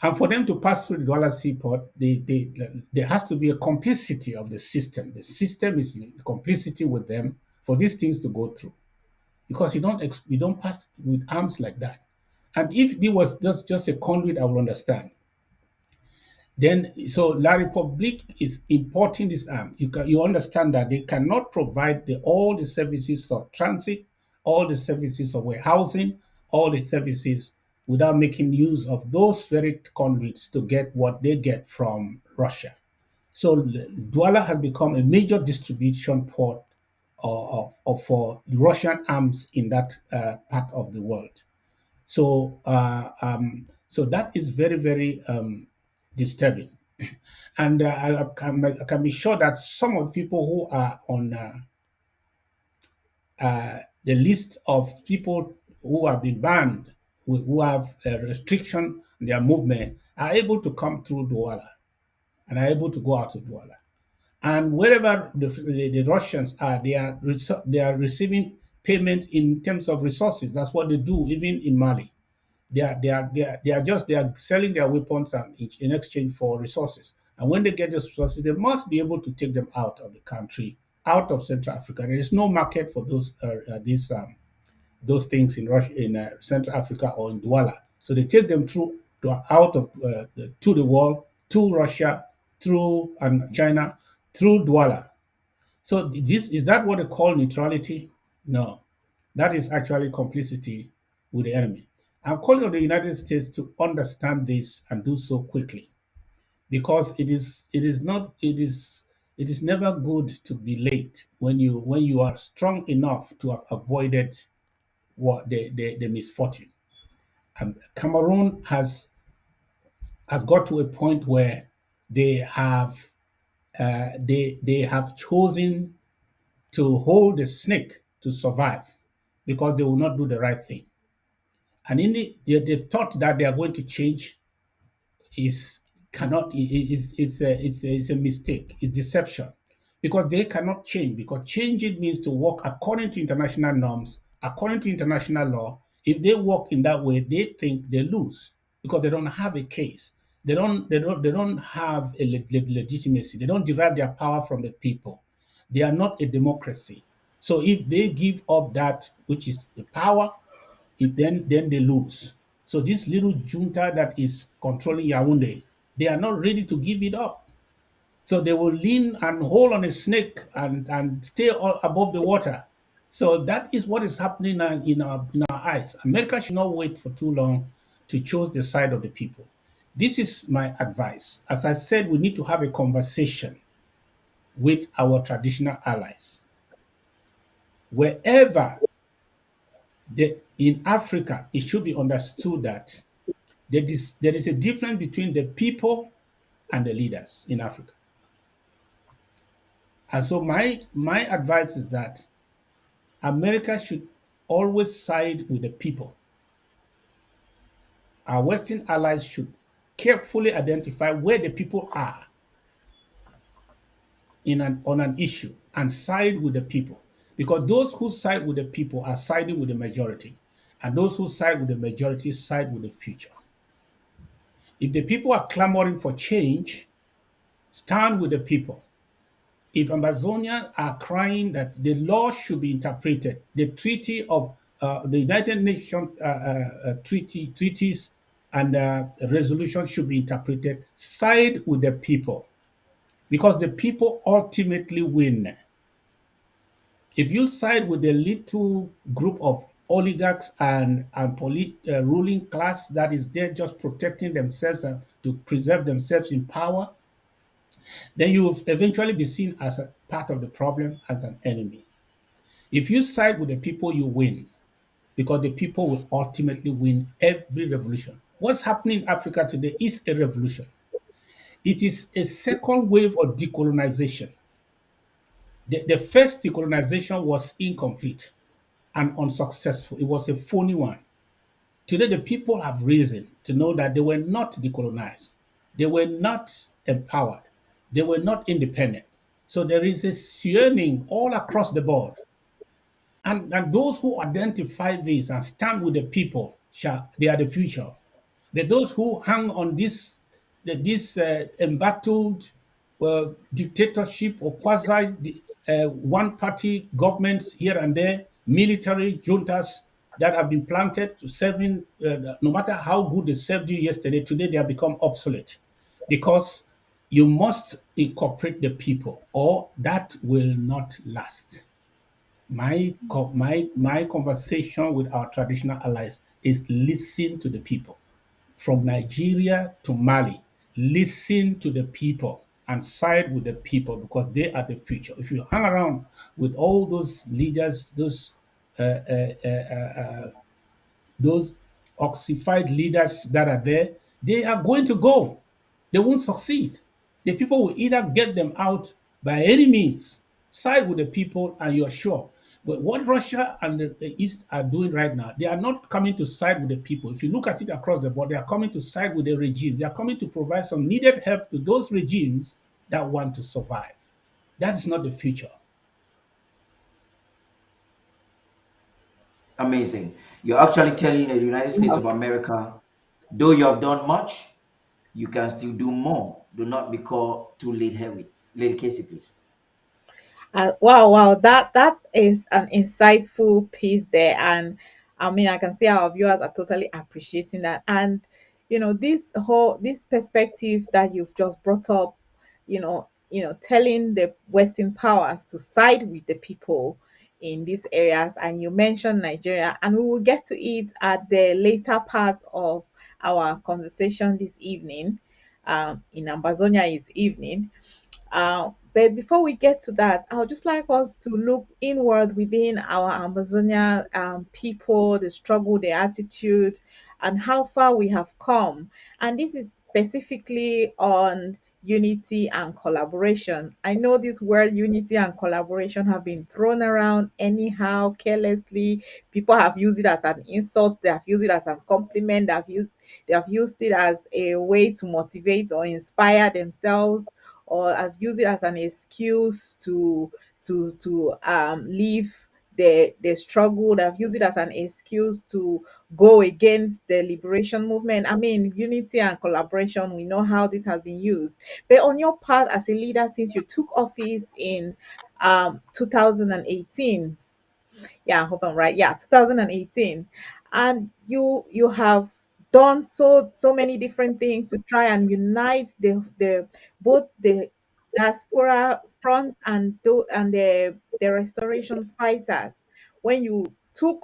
And for them to pass through the Douala seaport, there has to be a complicity of the system. The system is in complicity with them for these things to go through. Because you don't pass with arms like that. And if it was just a conduit, I would understand. Then, so La Republique is importing these arms. You understand that they cannot provide all the services of transit, all the services of warehousing, all the services without making use of those very conduits to get what they get from Russia. So Douala has become a major distribution port for Russian arms in that part of the world. So, so that is very, very disturbing. And I can be sure that some of the people who are on the list of people who have been banned, who have a restriction on their movement, are able to come through Douala and are able to go out of Douala. And wherever the Russians are, they are receiving payments in terms of resources. That's what they do, even in Mali. They are selling their weapons in exchange for resources. And when they get those resources, they must be able to take them out of the country, out of Central Africa. There is no market for those things in Russia, in Central Africa or in Douala. So they take them to the world, to Russia, through China, through Douala. So is that what they call neutrality? No, that is actually complicity with the enemy. I'm calling on the United States to understand this and do so quickly, because it is never good to be late when you are strong enough to have avoided what the misfortune. Cameroon has got to a point where they have chosen to hold the snake to survive, because they will not do the right thing. And the thought that they are going to change is cannot it's a mistake. It's deception, because they cannot change. Because changing means to work according to international norms, according to international law. If they work in that way, they think they lose, because they don't have a case. They don't have a legitimacy. They don't derive their power from the people. They are not a democracy. So if they give up that which is the power, then they lose. So this little junta that is controlling Yaoundé, they are not ready to give it up. So they will lean and hold on a snake and stay above the water. So that is what is happening in our eyes. America should not wait for too long to choose the side of the people. This is my advice. As I said, we need to have a conversation with our traditional allies. Wherever in Africa, it should be understood that there is a difference between the people and the leaders in Africa. And so my advice is that America should always side with the people. Our Western allies should carefully identify where the people are on an issue and side with the people. Because those who side with the people are siding with the majority. And those who side with the majority side with the future. If the people are clamoring for change, stand with the people. If Amazonians are crying that the law should be interpreted, the treaty of the United Nations treaties and resolutions should be interpreted, side with the people, because the people ultimately win. If you side with the little group of oligarchs and ruling class that is there just protecting themselves and to preserve themselves in power, then you will eventually be seen as a part of the problem, as an enemy. If you side with the people, you win, because the people will ultimately win every revolution. What's happening in Africa today is a revolution. It is a second wave of decolonization. The first decolonization was incomplete and unsuccessful. It was a phony one. Today, the people have reason to know that they were not decolonized, they were not empowered, they were not independent. So there is a yearning all across the board. And those who identify this and stand with the people, they are the future. Those who hang on this embattled dictatorship or quasi one party governments here and there, military juntas that have been planted to serving, no matter how good they served you yesterday, today they have become obsolete because you must incorporate the people or that will not last. My conversation with our traditional allies is listen to the people from Nigeria to Mali. Listen to the people and side with the people because they are the future. If you hang around with all those leaders, uh, uh, uh, uh, those ossified leaders that are there, they are going to go. They won't succeed. The people will either get them out by any means, side with the people, and you're sure. But what Russia and the East are doing right now, they are not coming to side with the people. If you look at it across the board, they are coming to side with the regime. They are coming to provide some needed help to those regimes that want to survive. That is not the future. Amazing. You're actually telling the United States of America, though you have done much, you can still do more. Do not be caught too late heavy. Lady Casey, please. Wow, wow, that is an insightful piece there, and I mean, I can see our viewers are totally appreciating that. And this perspective that you've just brought up, telling the Western powers to side with the people in these areas, and you mentioned Nigeria, and we will get to it at the later part of our conversation this evening. In Ambazonia is evening. But before we get to that, I would just like us to look inward within our Amazonia people, the struggle, the attitude, and how far we have come. And this is specifically on unity and collaboration. I know this word unity and collaboration have been thrown around anyhow, carelessly. People have used it as an insult, they have used it as a compliment, they have used it as a way to motivate or inspire themselves, or I've used it as an excuse to leave the struggle. I've used it as an excuse to go against the liberation movement. I mean, unity and collaboration, we know how this has been used. But on your part as a leader, since you took office in 2018, yeah, I hope I'm right. Yeah, 2018. And you have done so many different things to try and unite the both the diaspora front and the restoration fighters. When you took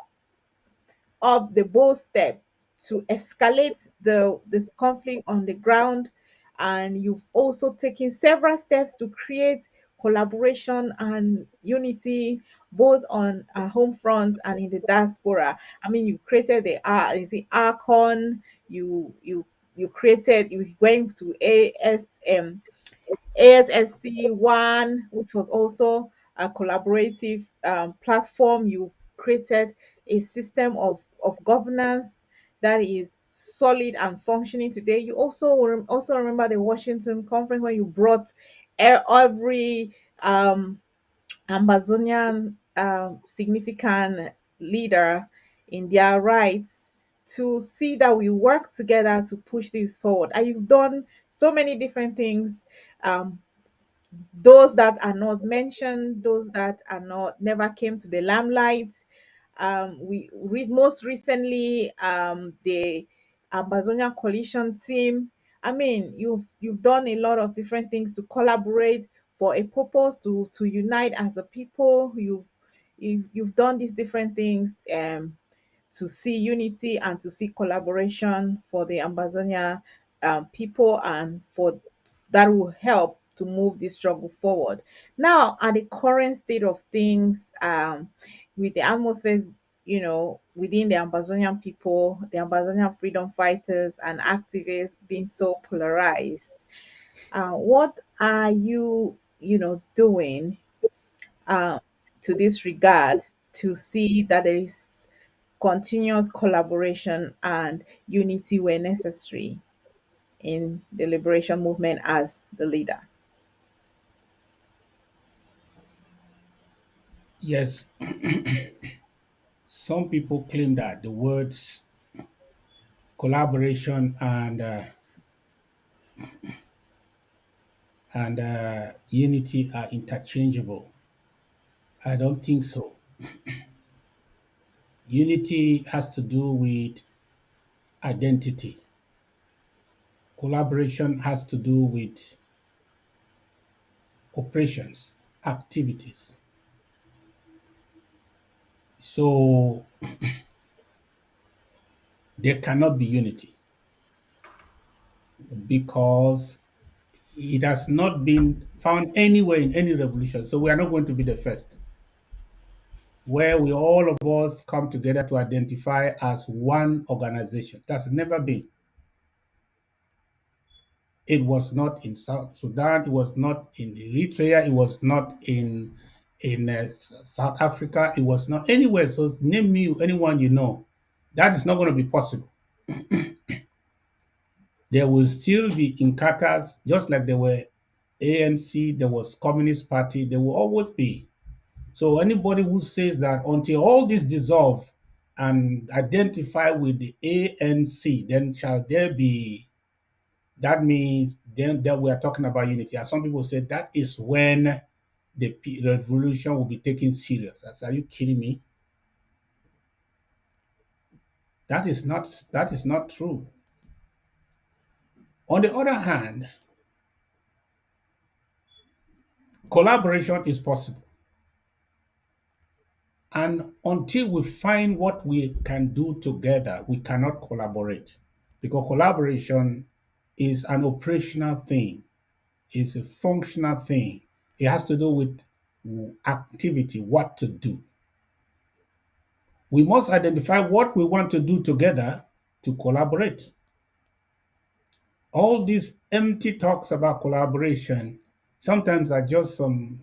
up the bold step to escalate this conflict on the ground, and you've also taken several steps to create collaboration and unity both on our home front and in the diaspora. I mean, you created the is it Arcon, you created, you was going to ASSC1, which was also a collaborative platform. You created a system of governance that is solid and functioning today. You also remember the Washington conference when you brought every Amazonian significant leader in their rights to see that we work together to push this forward. And you've done so many different things, um, those that are not mentioned, those that are not never came to the limelight. We read most recently the Amazonia Coalition team. I mean, you've done a lot of different things to collaborate for a purpose to unite as a people. You've done these different things to see unity and to see collaboration for the Amazonia people, and for that will help to move this struggle forward. Now, at the current state of things, with the atmosphere, within the Amazonian people, the Amazonian freedom fighters and activists being so polarized, what are doing uh, to this regard to see that there is continuous collaboration and unity were necessary in the liberation movement as the leader. Yes, some people claim that the words collaboration and unity are interchangeable. I don't think so. Unity has to do with identity. Collaboration has to do with operations, activities. So there cannot be unity because it has not been found anywhere in any revolution. So we are not going to be the first, where we all of us come together to identify as one organization. That's never been. It was not in South Sudan. It was not in Eritrea. It was not in South Africa. It was not anywhere. So name me anyone you know. That is not going to be possible. There will still be incatas, just like there were ANC, there was Communist Party. There will always be. So anybody who says that until all this dissolve and identify with the ANC, then shall there be, that means then that we are talking about unity. And some people say that is when the revolution will be taken serious. I said, are you kidding me? That is not true. On the other hand, collaboration is possible. And until we find what we can do together, we cannot collaborate. Because collaboration is an operational thing, it's a functional thing. It has to do with activity, what to do. We must identify what we want to do together to collaborate. All these empty talks about collaboration sometimes are just some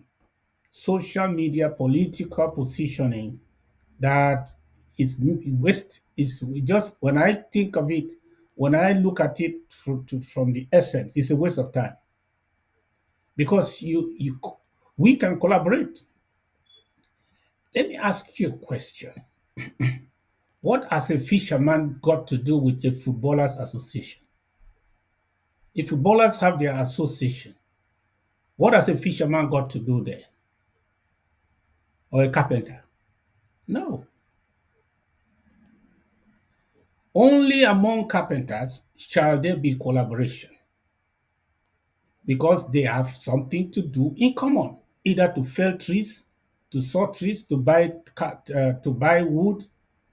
social media political positioning that is waste. Is just, when I think of it, when I look at it from the essence, it's a waste of time because we can collaborate. Let me ask you a question. What has a fisherman got to do with a footballers association? If footballers have their association, what has a fisherman got to do there? Or a carpenter? No. Only among carpenters shall there be collaboration because they have something to do in common, either to fell trees, to saw trees, to buy wood,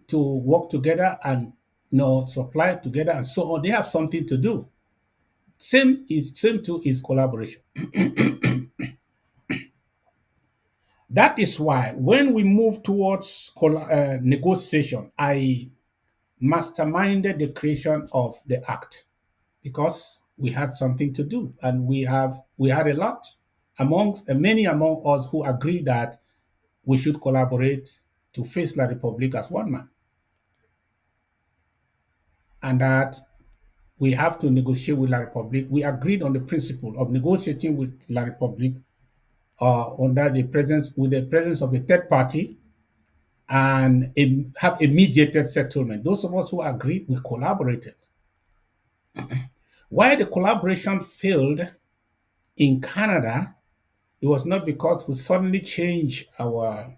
to work together and supply together and so on. They have something to do. Same too is collaboration. That is why when we move towards negotiation, I masterminded the creation of the act because we had something to do, and we had a lot amongst many among us who agreed that we should collaborate to face La Republique as one man, and that we have to negotiate with La Republique. We agreed on the principle of negotiating with La Republique under the presence of a third party and have a mediated settlement. Those of us who agreed, we collaborated. Why the collaboration failed in Canada, it was not because we suddenly changed our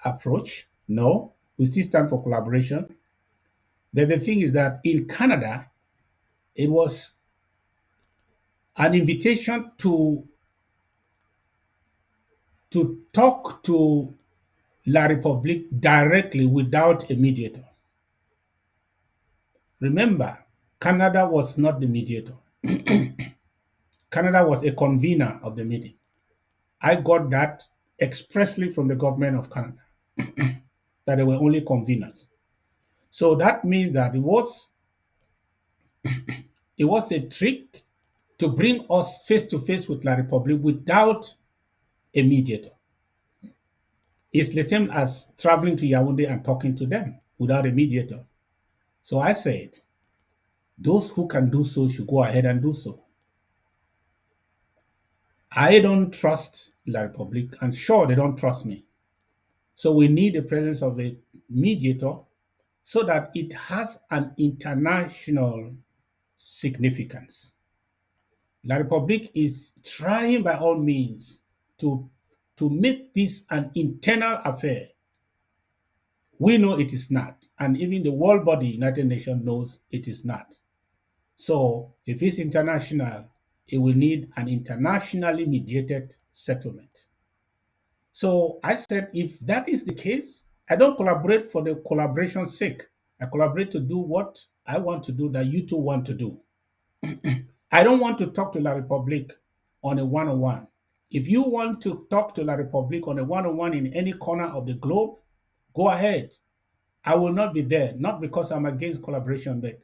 approach. No, we still stand for collaboration. But the thing is that in Canada, it was an invitation to talk to La République directly without a mediator. Remember, Canada was not the mediator. Canada was a convener of the meeting. I got that expressly from the government of Canada, that they were only conveners. So that means that it was a trick to bring us face to face with La République without a mediator. It's the same as traveling to Yaoundé and talking to them without a mediator. So I said, those who can do so should go ahead and do so. I don't trust La Republic, and sure, they don't trust me. So we need the presence of a mediator so that it has an international significance. La Republic is trying by all means to, to make this an internal affair. We know it is not, and even the world body, United Nations, knows it is not. So if it's international, it will need an internationally mediated settlement. So I said, if that is the case, I don't collaborate for the collaboration's sake. I collaborate to do what I want to do that you two want to do. I don't want to talk to La Republic on a one-on-one. If you want to talk to La Republic on a one-on-one in any corner of the globe, go ahead. I will not be there, not because I'm against collaboration, but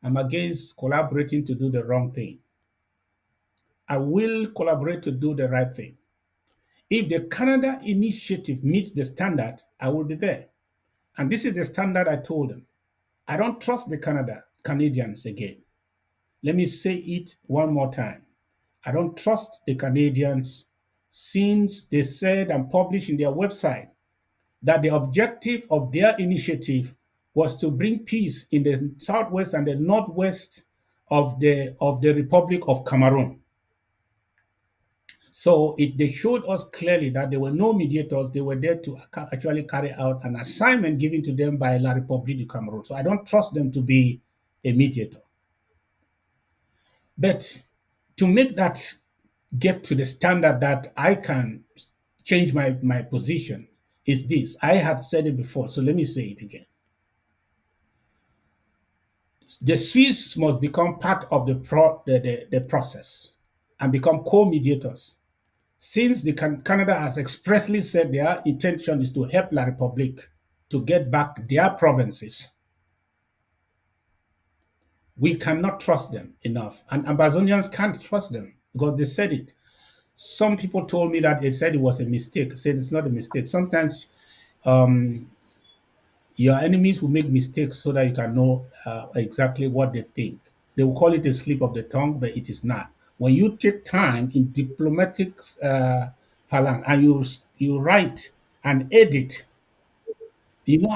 I'm against collaborating to do the wrong thing. I will collaborate to do the right thing. If the Canada initiative meets the standard, I will be there. And this is the standard I told them. I don't trust the Canadians again. Let me say it one more time. I don't trust the Canadians since they said and published in their website that the objective of their initiative was to bring peace in the southwest and the northwest of the Republic of Cameroon. So they showed us clearly that there were no mediators. They were there to actually carry out an assignment given to them by La République du Cameroun. So I don't trust them to be a mediator. But to make that get to the standard that I can change my position is this. I had said it before, so let me say it again. The Swiss must become part of the process and become co-mediators. Since Canada has expressly said their intention is to help La République to get back their provinces, we cannot trust them enough. And Amazonians can't trust them because they said it. Some people told me that they said it was a mistake. I said it's not a mistake. Sometimes your enemies will make mistakes so that you can know exactly what they think. They will call it a slip of the tongue, but it is not. When you take time in diplomatic parlance and you write and edit, you know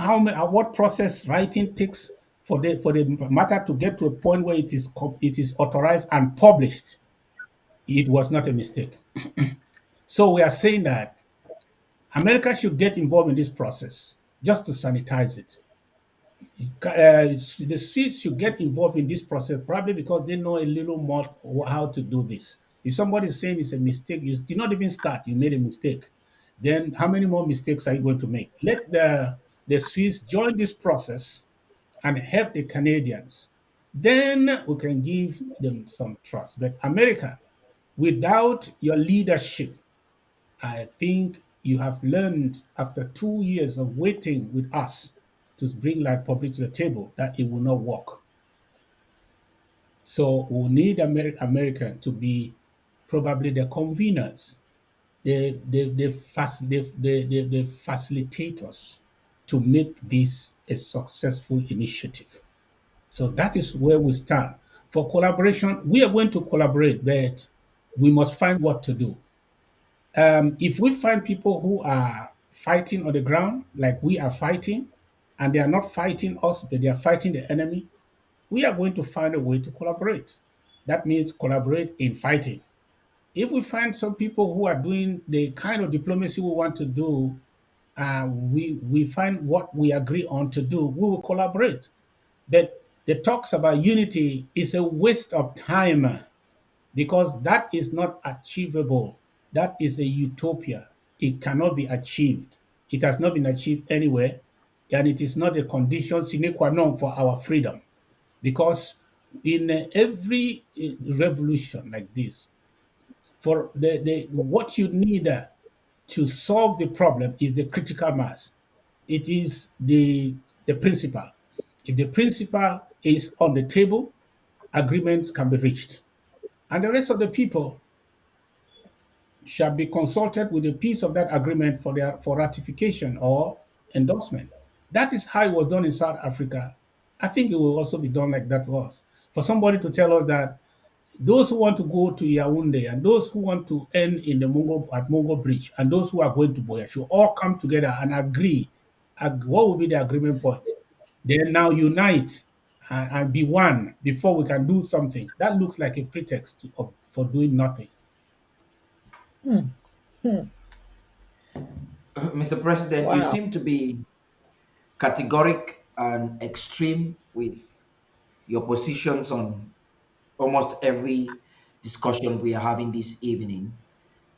what process writing takes for the matter to get to a point where it is authorized and published. It was not a mistake. So we are saying that America should get involved in this process just to sanitize it. The Swiss should get involved in this process probably because they know a little more how to do this. If somebody is saying it's a mistake, you did not even start, you made a mistake. Then how many more mistakes are you going to make? Let the Swiss join this process and help the Canadians. Then we can give them some trust. But America, without your leadership, I think you have learned after 2 years of waiting with us to bring La Republic to the table that it will not work. So we need America to be probably the conveners, the facilitators to make this a successful initiative. So that is where we stand. For collaboration, we are going to collaborate, but we must find what to do. If we find people who are fighting on the ground, like we are fighting, and they are not fighting us, but they are fighting the enemy, we are going to find a way to collaborate. That means collaborate in fighting. If we find some people who are doing the kind of diplomacy we want to do, we find what we agree on to do, we will collaborate. But the talks about unity is a waste of time because that is not achievable. That is a utopia. It cannot be achieved. It has not been achieved anywhere, and it is not a condition sine qua non for our freedom. Because in every revolution like this, for what you need to solve the problem is the critical mass. It is the principle. If the principle is on the table, agreements can be reached. And the rest of the people shall be consulted with a piece of that agreement for ratification or endorsement. That is how it was done in South Africa. I think it will also be done like that for us. For somebody to tell us that those who want to go to Yaoundé and those who want to end in the Mongo Bridge and those who are going to Boya should all come together and agree. What will be the agreement point? Then now unite and be one before we can do something. That looks like a pretext for doing nothing. Hmm. Hmm. Mr. President, you Wow. seem to be categoric and extreme with your positions on almost every discussion we are having this evening.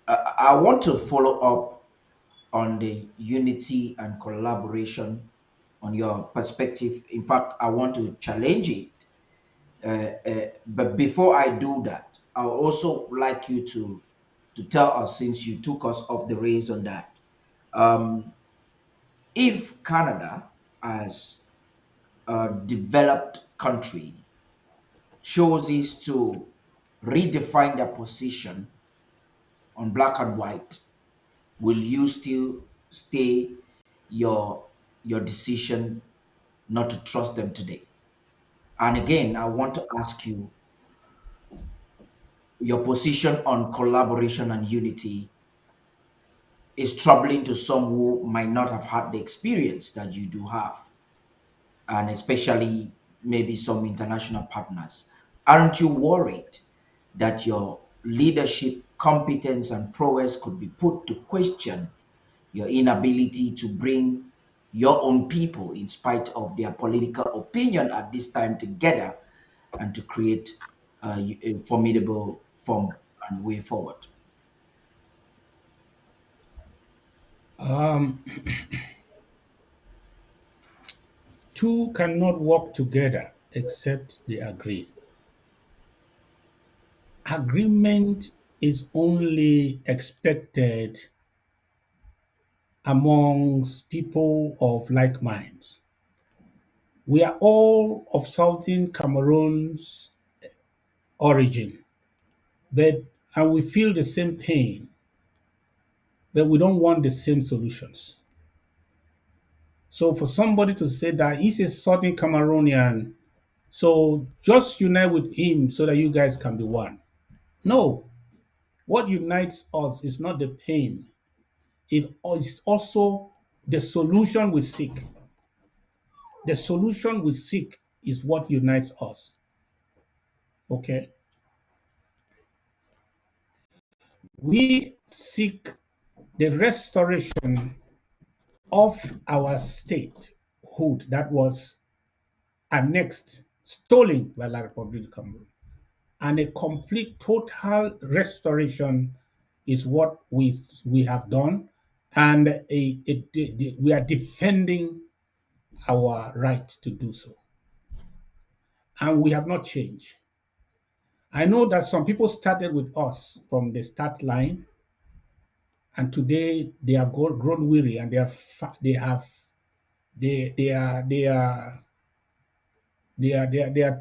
I want to follow up on the unity and collaboration on your perspective. In fact, I want to challenge it. But before I do that, I would also like you to tell us, since you took us off the rails on that, um, if Canada, as a developed country, chooses to redefine their position on black and white, will you still stay your decision not to trust them today? And again, I want to ask you your position on collaboration and unity is troubling to some who might not have had the experience that you do have, and especially maybe some international partners. Aren't you worried that your leadership competence and prowess could be put to question, your inability to bring your own people, in spite of their political opinion at this time, together and to create a formidable form and way forward? Um, Two cannot work together except they agree. Agreement is only expected amongst people of like minds. We are all of Southern Cameroon's origin, but and we feel the same pain, but we don't want the same solutions. So for somebody to say that he's a Southern Cameroonian, so just unite with him so that you guys can be one. No, what unites us is not the pain. It is also the solution we seek. The solution we seek is what unites us. Okay? We seek the restoration of our statehood that was annexed, stolen by La République du Cameroun. And a complete, total restoration is what we have done. And we are defending our right to do so. And we have not changed. I know that some people started with us from the start line, and today they have grown weary and they are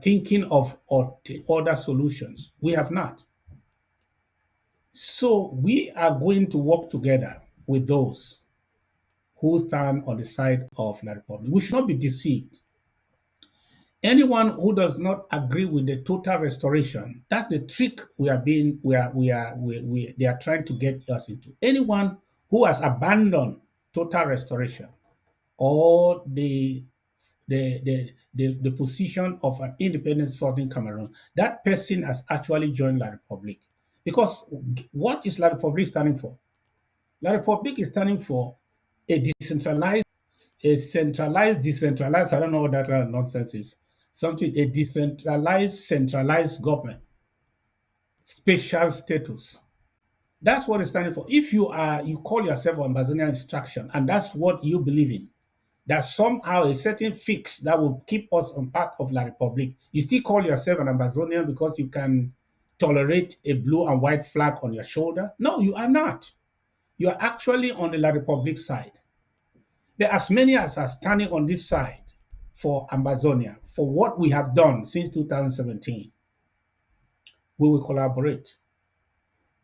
thinking of other solutions. We have not. So we are going to work together with those who stand on the side of the Republic. We should not be deceived. Anyone who does not agree with the total restoration, that's the trick they are trying to get us into. Anyone who has abandoned total restoration or the position of an independent Southern Cameroon, that person has actually joined La Republic. Because what is La Republic standing for? La Republic is standing for a decentralized, decentralized. I don't know what that nonsense is. Something a decentralized, centralized government, special status. That's what it's standing for. If you call yourself Ambazonian instruction, and that's what you believe in, that somehow a certain fix that will keep us on part of La Republic, you still call yourself an Ambazonian because you can tolerate a blue and white flag on your shoulder? No, you are not. You are actually on the La Republic side. There are as many as are standing on this side for Ambazonia, for what we have done since 2017. We will collaborate.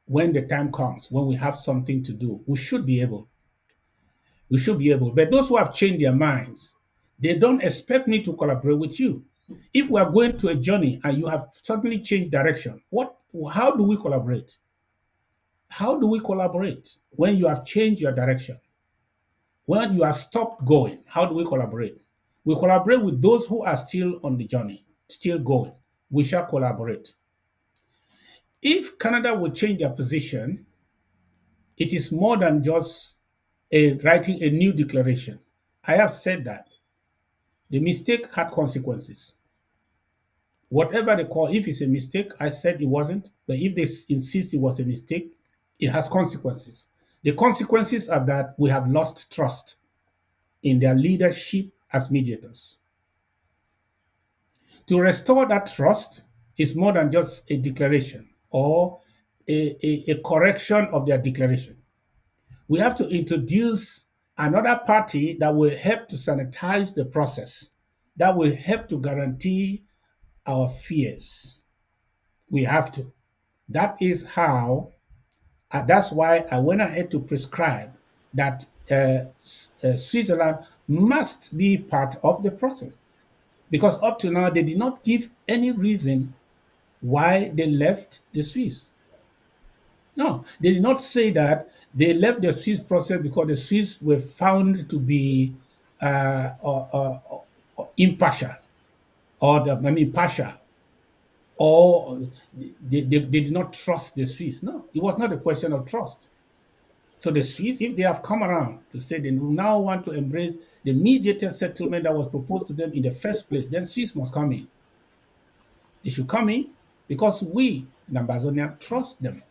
when the time comes, when we have something to do. We should be able. We should be able. But those who have changed their minds, they don't expect me to collaborate with you. If we are going to a journey and you have suddenly changed direction, how do we collaborate? How do we collaborate when you have changed your direction? When you have stopped going, how do we collaborate? We collaborate with those who are still on the journey, still going. We shall collaborate. If Canada will change their position, it is more than just writing a new declaration. I have said that. The mistake had consequences. Whatever they call, if it's a mistake, I said it wasn't, but if they insist it was a mistake, it has consequences. The consequences are that we have lost trust in their leadership as mediators. To restore that trust is more than just a declaration or a correction of their declaration. We have to introduce another party that will help to sanitize the process, that will help to guarantee our fears. We have to. That is how, that's why I went ahead to prescribe that Switzerland must be part of the process. Because up to now, they did not give any reason why they left the Swiss. No, they did not say that they left the Swiss process because the Swiss were found to be impartial, partial, or they did not trust the Swiss. No, it was not a question of trust. So the Swiss, if they have come around to say they now want to embrace the mediated settlement that was proposed to them in the first place, then Swiss must come in. They should come in because we in Ambazonia trust them.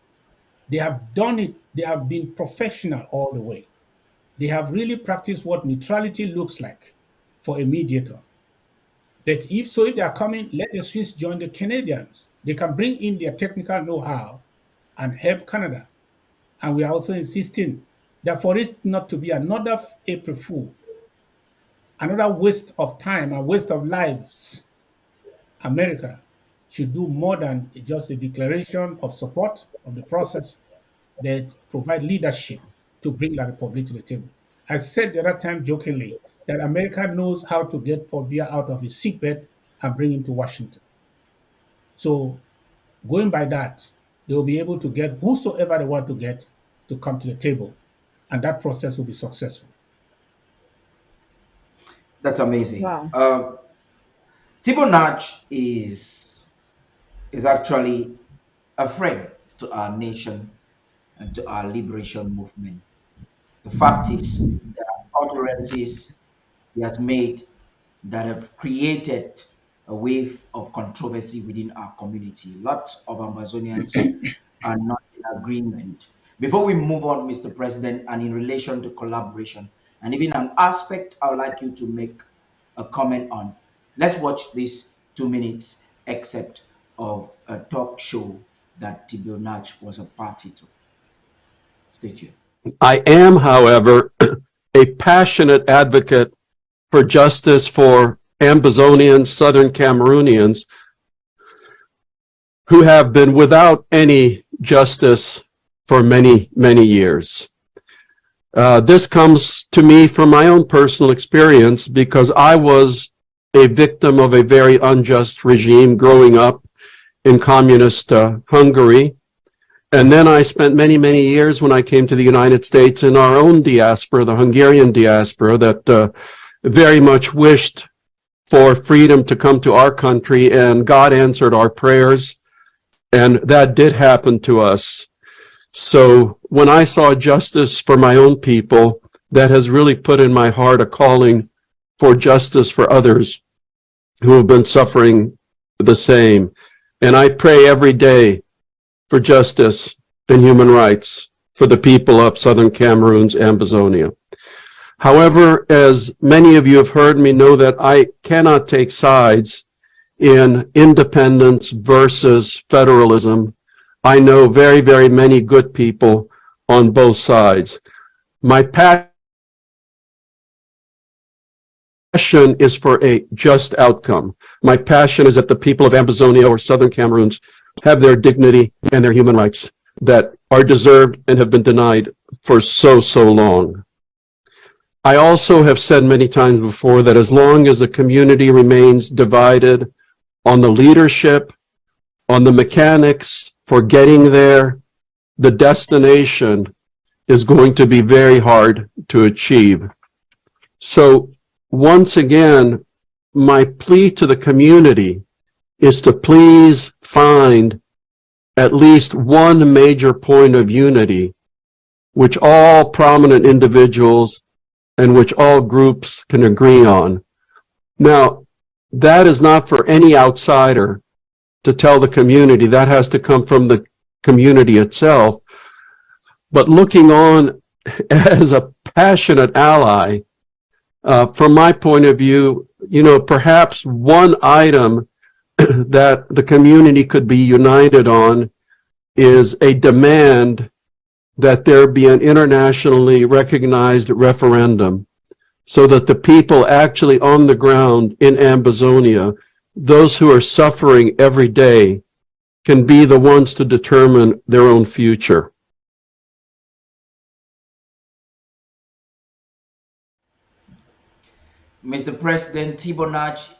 They have done it. They have been professional all the way. They have really practiced what neutrality looks like for a mediator. That if they are coming, let the Swiss join the Canadians. They can bring in their technical know-how and help Canada. And we are also insisting that for it not to be another April Fool, another waste of time and waste of lives, America should do more than just a declaration of support of the process, that provide leadership to bring La Republic to the table. I said the other time jokingly that America knows how to get Paul Biya out of his sickbed and bring him to Washington. So going by that, they will be able to get whosoever they want to get to come to the table, and that process will be successful. That's amazing. Wow. Thibault Nach is actually a friend to our nation and to our liberation movement. The fact is, there are utterances he has made that have created a wave of controversy within our community. Lots of Amazonians are not in agreement. Before we move on, Mr. President, and in relation to collaboration, and even an aspect I would like you to make a comment on, let's watch this 2 minutes excerpt of a talk show that Thibault Nach was a party to. Stay tuned. I am, however, a passionate advocate for justice for Ambazonians, Southern Cameroonians, who have been without any justice for many, many years. This comes to me from my own personal experience because I was a victim of a very unjust regime growing up in communist Hungary. And then I spent many, many years when I came to the United States in our own diaspora, the Hungarian diaspora, that very much wished for freedom to come to our country, and God answered our prayers, and that did happen to us. So when I saw justice for my own people, that has really put in my heart a calling for justice for others who have been suffering the same. And I pray every day for justice and human rights for the people of Southern Cameroon's Ambazonia. However, as many of you have heard me know, that I cannot take sides in independence versus federalism. I know very, very many good people on both sides. My passion is for a just outcome. My passion is that the people of Ambazonia or Southern Cameroons have their dignity and their human rights that are deserved and have been denied for so, so long. I also have said many times before that as long as the community remains divided on the leadership, on the mechanics for getting there, the destination is going to be very hard to achieve. So once again, my plea to the community is to please find at least one major point of unity, which all prominent individuals and which all groups can agree on. Now, that is not for any outsider to tell the community. That has to come from the community itself. But looking on as a passionate ally, from my point of view, perhaps one item that the community could be united on is a demand that there be an internationally recognized referendum so that the people actually on the ground in Ambazonia, those who are suffering every day, can be the ones to determine their own future. Mr. President Tibonaj,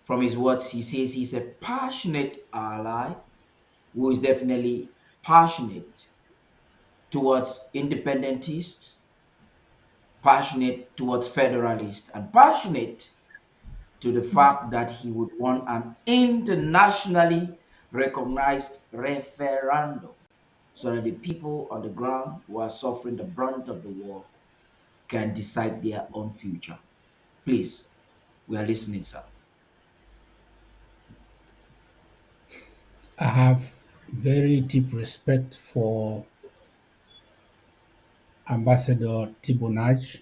from his words, he says he's a passionate ally who is definitely passionate towards independentists, passionate towards federalists, and passionate to the fact that he would want an internationally recognized referendum so that the people on the ground who are suffering the brunt of the war can decide their own future. Please, we are listening, sir. I have very deep respect for Ambassador Tibonaj.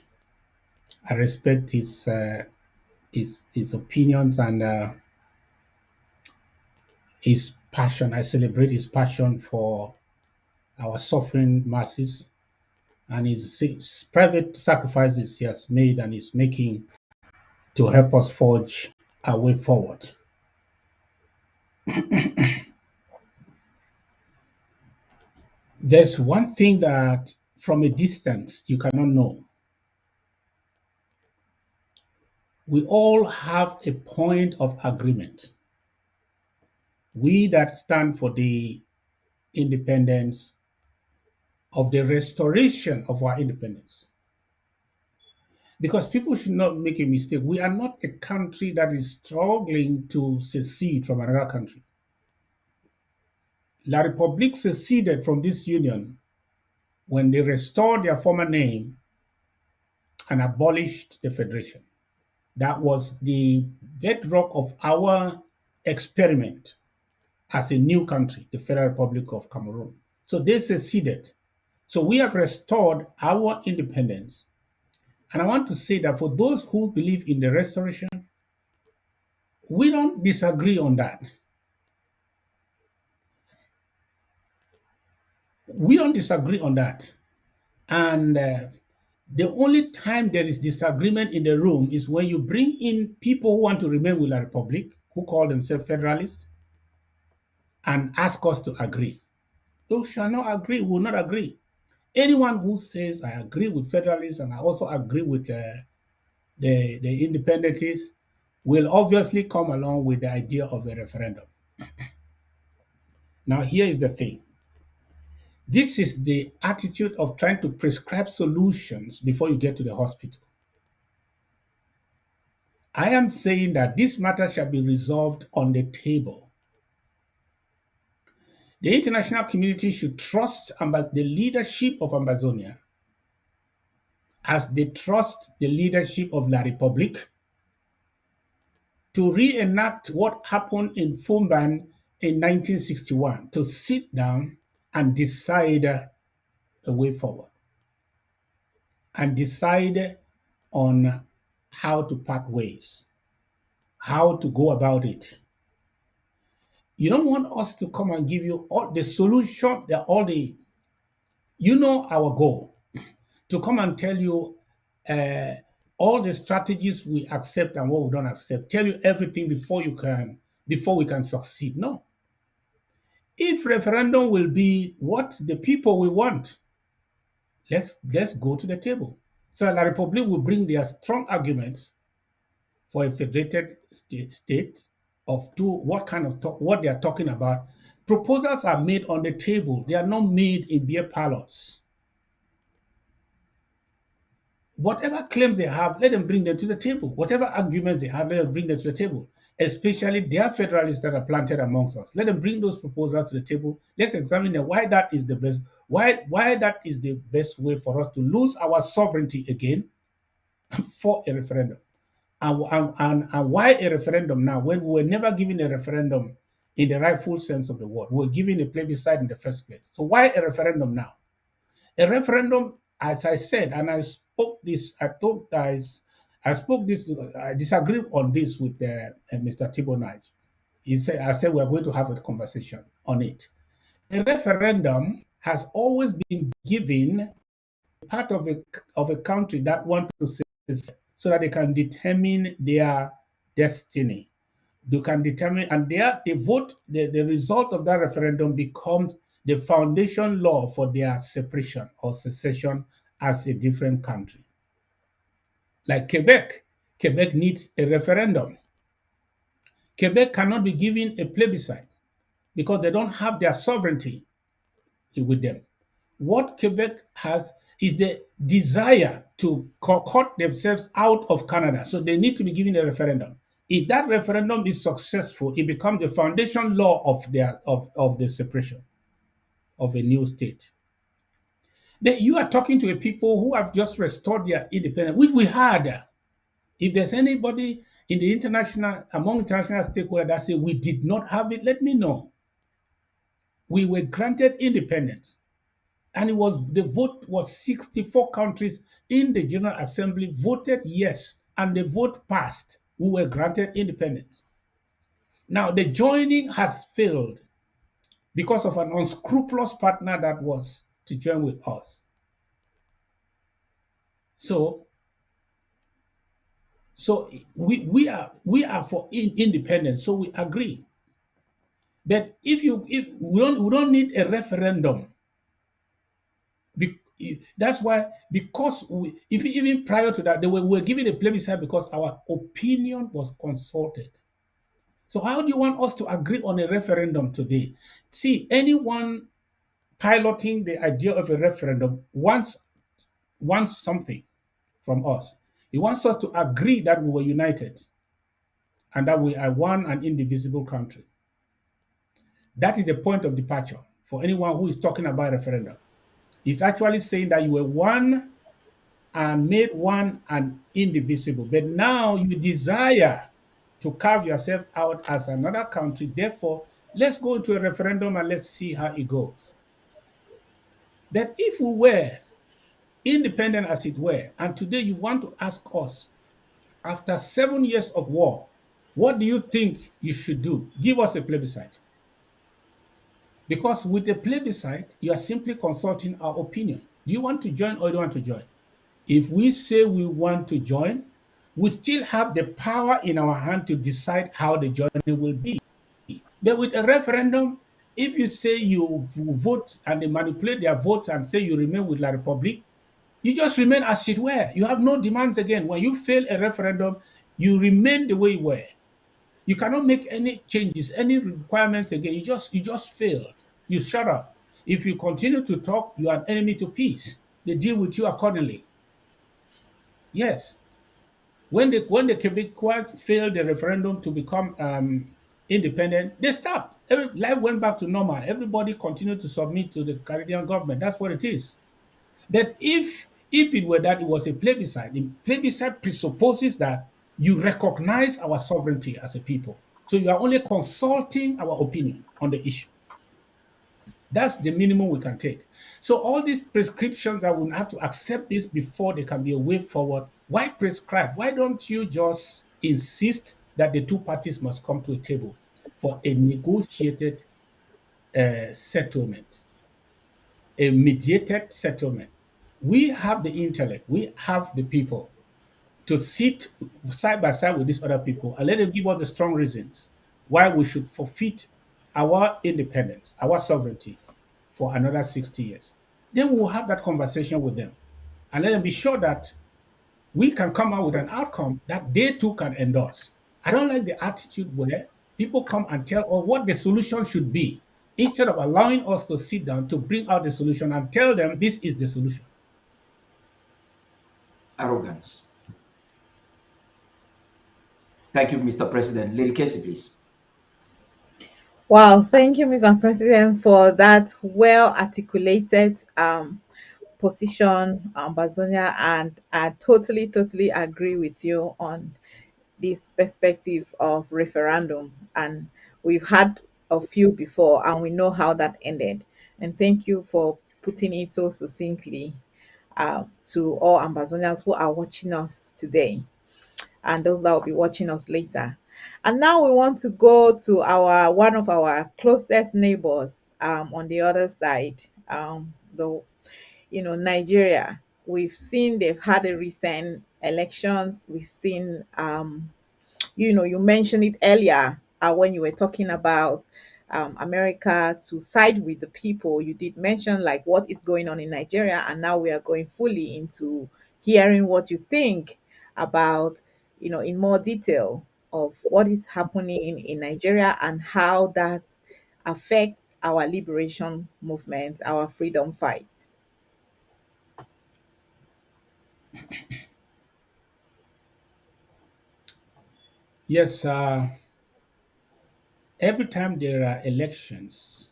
I respect his opinions and his passion. I celebrate his passion for our suffering masses and his private sacrifices he has made and is making to help us forge our way forward. There's one thing that from a distance you cannot know. We all have a point of agreement. We that stand for the independence, of the restoration of our independence. Because people should not make a mistake. We are not a country that is struggling to secede from another country. La République seceded from this union when they restored their former name and abolished the federation. That was the bedrock of our experiment as a new country, the Federal Republic of Cameroon. So they seceded. So we have restored our independence. And I want to say that for those who believe in the restoration, we don't disagree on that. We don't disagree on that. And the only time there is disagreement in the room is when you bring in people who want to remain with the Republic, who call themselves federalists, and ask us to agree. Those shall not agree, will not agree. Anyone who says, I agree with federalists and I also agree with the independentists, will obviously come along with the idea of a referendum. Now, here is the thing. This is the attitude of trying to prescribe solutions before you get to the hospital. I am saying that this matter shall be resolved on the table. The international community should trust the leadership of Ambazonia as they trust the leadership of La République to reenact what happened in Fumban in 1961, to sit down and decide a way forward and decide on how to part ways, how to go about it. You don't want us to come and give you all the solution, our goal, to come and tell you all the strategies we accept and what we don't accept, tell you everything before we can succeed. No. If referendum will be what the people will want, let's go to the table. So La Republic will bring their strong arguments for a federated state of what kind of what they are talking about. Proposals are made on the table. They are not made in beer parlors. Whatever claims they have, let them bring them to the table. Whatever arguments they have, let them bring them to the table. Especially their federalists that are planted amongst us. Let them bring those proposals to the table. Let's examine why that is the best. Why that is the best way for us to lose our sovereignty again for a referendum. And why a referendum now when we were never given a referendum in the rightful sense of the word? We were given a plebiscite in the first place. So why a referendum now? A referendum, as I said, and I spoke this, I spoke this, I disagreed on this with Mr. Thibault Knight. I said we're going to have a conversation on it. A referendum has always been given part of a country that wants to say so that they can determine their destiny. They can determine, and they vote. The result of that referendum becomes the foundation law for their separation or secession as a different country. Like Quebec needs a referendum. Quebec cannot be given a plebiscite because they don't have their sovereignty with them. What Quebec has is the desire to cut themselves out of Canada. So they need to be given a referendum. If that referendum is successful, it becomes the foundation law of the separation of a new state. Then you are talking to a people who have just restored their independence, which we had. If there's anybody in the among international stakeholders that say we did not have it, let me know. We were granted independence. And the vote was 64 countries in the General Assembly voted yes, and the vote passed. We were granted independence. Now, the joining has failed because of an unscrupulous partner that was to join with us. So we are for independence, so we agree. But if we don't need a referendum. That's why, because even prior to that, we were given a plebiscite because our opinion was consulted. So how do you want us to agree on a referendum today? See, anyone piloting the idea of a referendum wants something from us. He wants us to agree that we were united and that we are one and indivisible country. That is the point of departure for anyone who is talking about referendum. It's actually saying that you were one and made one and indivisible. But now you desire to carve yourself out as another country. Therefore, let's go to a referendum and let's see how it goes. That if we were independent as it were, and today you want to ask us, after 7 years of war, what do you think you should do? Give us a plebiscite. Because with the plebiscite, you are simply consulting our opinion. Do you want to join or do you want to join? If we say we want to join, we still have the power in our hand to decide how the joining will be. But with a referendum, if you say you vote and they manipulate their votes and say you remain with La Republique, you just remain as it were. You have no demands again. When you fail a referendum, you remain the way you were. You cannot make any changes, any requirements again. You just failed. You shut up. If you continue to talk, you are an enemy to peace. They deal with you accordingly. Yes. When the Quebecois failed the referendum to become independent, they stopped. Life went back to normal. Everybody continued to submit to the Canadian government. That's what it is. That if it were that it was a plebiscite, the plebiscite presupposes that you recognize our sovereignty as a people. So you are only consulting our opinion on the issue. That's the minimum we can take. So all these prescriptions that we have to accept this before there can be a way forward. Why prescribe? Why don't you just insist that the two parties must come to a table for a negotiated settlement, a mediated settlement? We have the intellect, we have the people to sit side by side with these other people and let them give us the strong reasons why we should forfeit our independence, our sovereignty for another 60 years, then we'll have that conversation with them and let them be sure that we can come out with an outcome that they too can endorse. I don't like the attitude where people come and tell us what the solution should be instead of allowing us to sit down to bring out the solution and tell them this is the solution. Arrogance. Thank you, Mr. President. Lady Casey, please. Wow, thank you, Mr. President, for that well articulated position, Bazonia, and I totally agree with you on this perspective of referendum. And we've had a few before, and we know how that ended. And thank you for putting it so succinctly to all Ambazonians who are watching us today and those that will be watching us later. And now we want to go to our one of our closest neighbors on the other side, the Nigeria. We've seen they've had a recent elections. We've seen you mentioned it earlier when you were talking about America to side with the people. You did mention like what is going on in Nigeria, and now we are going fully into hearing what you think about, in more detail of what is happening in Nigeria and how that affects our liberation movement, our freedom fight. Yes, every time there are elections,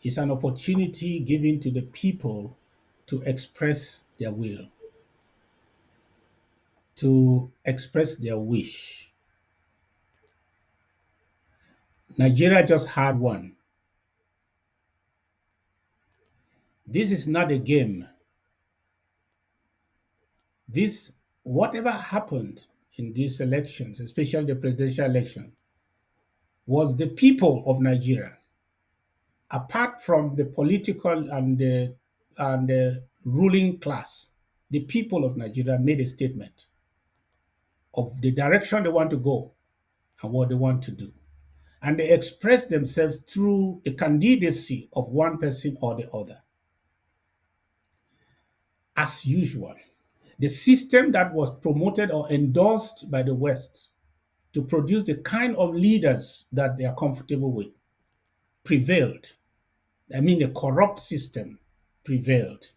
it's an opportunity given to the people to express their will, to express their wish. Nigeria just had one. This is not a game. This, whatever happened in these elections, especially the presidential election, was the people of Nigeria, apart from the political and the ruling class. The people of Nigeria made a statement of the direction they want to go and what they want to do. And they expressed themselves through the candidacy of one person or the other. As usual, the system that was promoted or endorsed by the West to produce the kind of leaders that they are comfortable with prevailed. I mean, the corrupt system prevailed.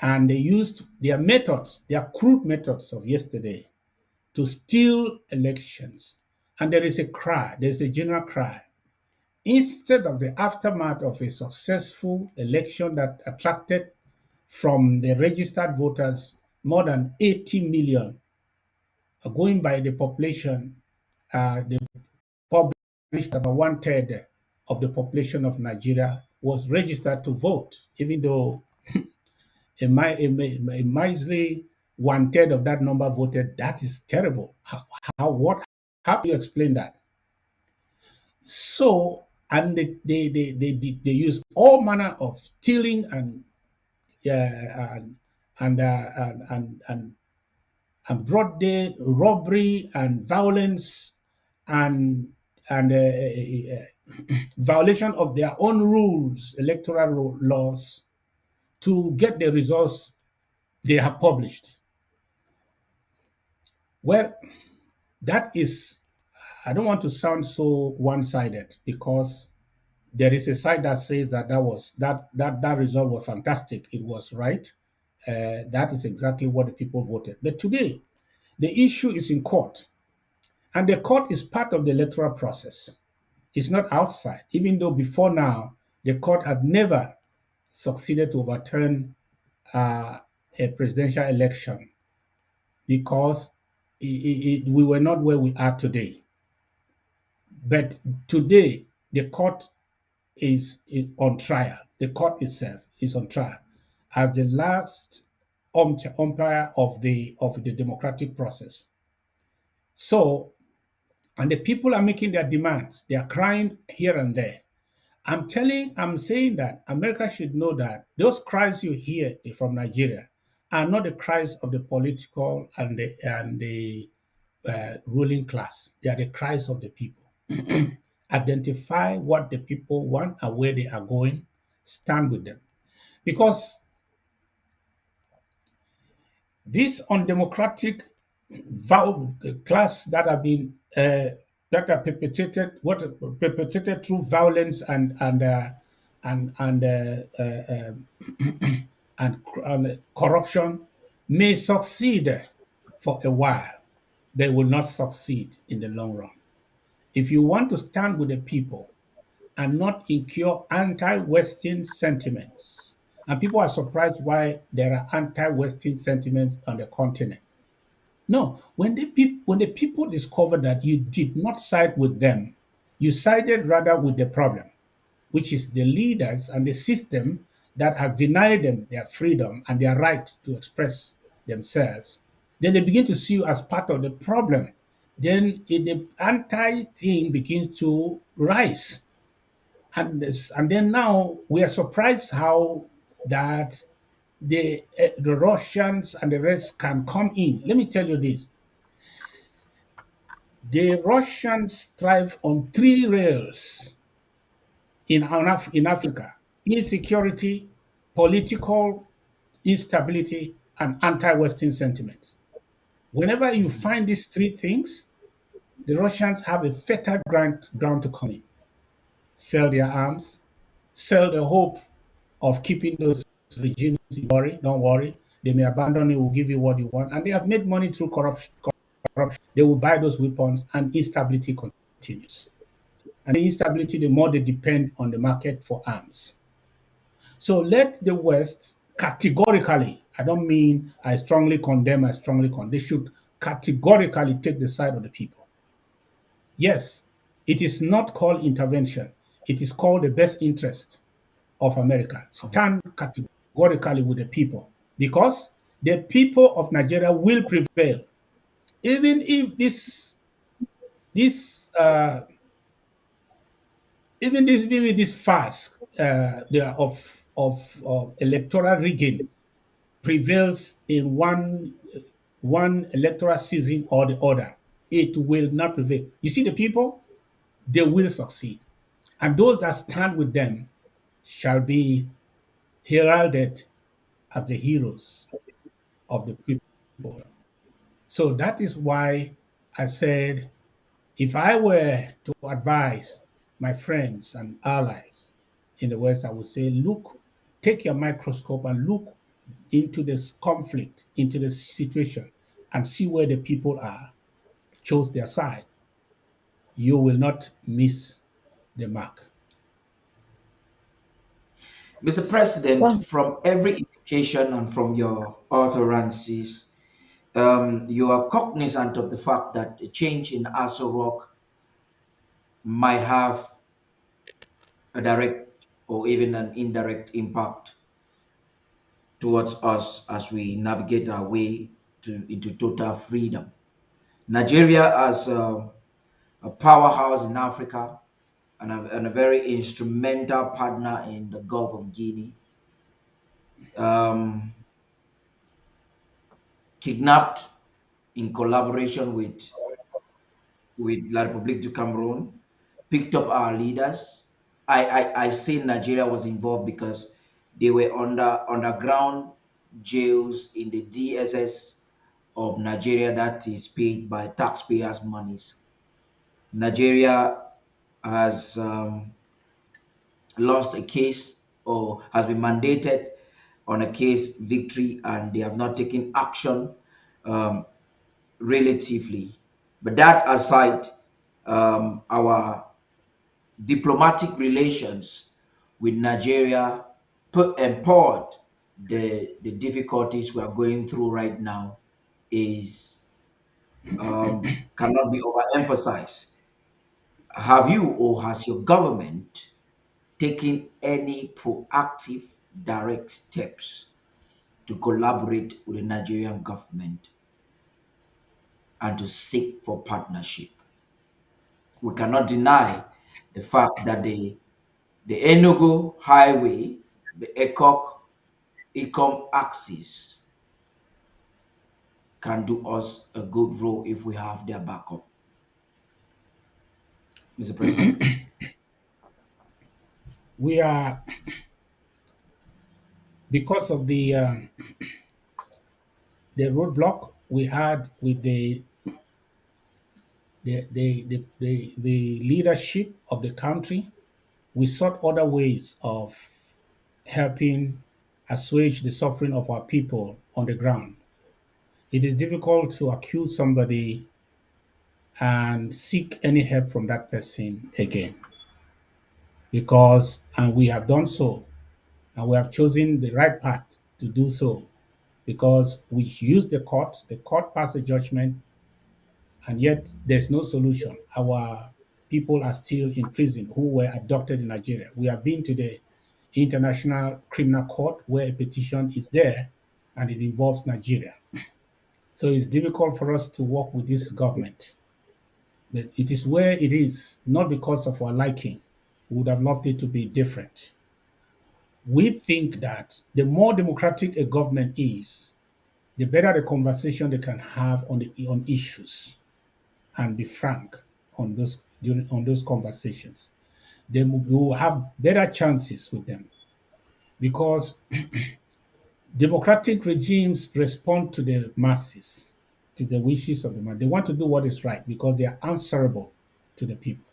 And they used their methods, their crude methods of yesterday to steal elections. And there is a cry, there is a general cry. Instead of the aftermath of a successful election that attracted from the registered voters more than 80 million, going by the population, the published about one third of the population of Nigeria was registered to vote, even though a measly one third of that number voted. That is terrible. How do you explain that? So, and they use all manner of stealing and and, uh, and, and, and and broad day robbery and violence and violation of their own rules, electoral laws, to get the results they have published. Well, that is, I don't want to sound so one-sided because there is a side that says that result was fantastic. It was right. That is exactly what the people voted. But today, the issue is in court, and the court is part of the electoral process. It's not outside, even though before now the court had never succeeded to overturn a presidential election because we were not where we are today. But today, the court is on trial. The court itself is on trial as the last umpire of the democratic process. So, and the people are making their demands. They are crying here and there. I'm saying that America should know that those cries you hear from Nigeria are not the cries of the political and the ruling class. They are the cries of the people. identify what the people want and where they are going, stand with them. Because this undemocratic class that have been that are perpetrated through violence and and corruption may succeed for a while. They will not succeed in the long run. If you want to stand with the people and not incur anti-Western sentiments, and people are surprised why there are anti-Western sentiments on the continent. No, when the people discover that you did not side with them, you sided rather with the problem, which is the leaders and the system that has denied them their freedom and their right to express themselves, then they begin to see you as part of the problem. Then the anti thing begins to rise. And then now we are surprised how that the Russians and the rest can come in. Let me tell you this: the Russians thrive on three rails in Africa: insecurity, political instability, and anti-Western sentiments. Whenever you find these three things, the Russians have a fertile ground to come in, sell their arms, sell the hope of keeping those regimes. Don't worry, they may abandon you, will give you what you want, and they have made money through corruption. They will buy those weapons, and instability continues. And the instability, the more they depend on the market for arms. So let the West categorically, I don't mean I strongly condemn, they should categorically take the side of the people. Yes, it is not called intervention, it is called the best interest of America. Stand categorically with the people because the people of Nigeria will prevail. Even if this even this farce of electoral rigging prevails in one electoral season or the other, it will not prevail. You see, the people, they will succeed, and those that stand with them shall be heralded as the heroes of the people. So that is why I said, if I were to advise my friends and allies in the West, I would say, look, take your microscope and look into this conflict, into the situation, and see where the people are. Chose their side. You will not miss the mark. Mr. President, Wow. from every indication and from your utterances, you are cognizant of the fact that a change in Aso Rock might have a direct or even an indirect impact towards us as we navigate our way into total freedom. Nigeria, as a powerhouse in Africa and a very instrumental partner in the Gulf of Guinea, um, kidnapped in collaboration with La République du Cameroon, picked up our leaders. I say Nigeria was involved because they were underground jails in the DSS of Nigeria that is paid by taxpayers' monies. Nigeria has lost a case or has been mandated on a case victory, and they have not taken action um, relatively. But that aside, our diplomatic relations with Nigeria empowered the difficulties we are going through right now is cannot be overemphasized. Have you or has your government taken any proactive direct steps to collaborate with the Nigerian government and to seek for partnership? We cannot deny the fact that the Enugu Highway, the ECOM axis can do us a good role if we have their backup. Mr. President, please. We are, because of the roadblock we had with the leadership of the country, we sought other ways of helping assuage the suffering of our people on the ground. It is difficult to accuse somebody and seek any help from that person again because, and we have done so, and we have chosen the right path to do so because we use the court passed a judgment, and yet there's no solution. Our people are still in prison who were abducted in Nigeria. We have been to the International Criminal Court where a petition is there and it involves Nigeria. So it's difficult for us to work with this government. But it is where it is, not because of our liking. We would have loved it to be different. We think that the more democratic a government is, the better the conversation they can have on issues and be frank on those conversations. They will have better chances with them because democratic regimes respond to the masses, to the wishes of the man. They want to do what is right because they are answerable to the people.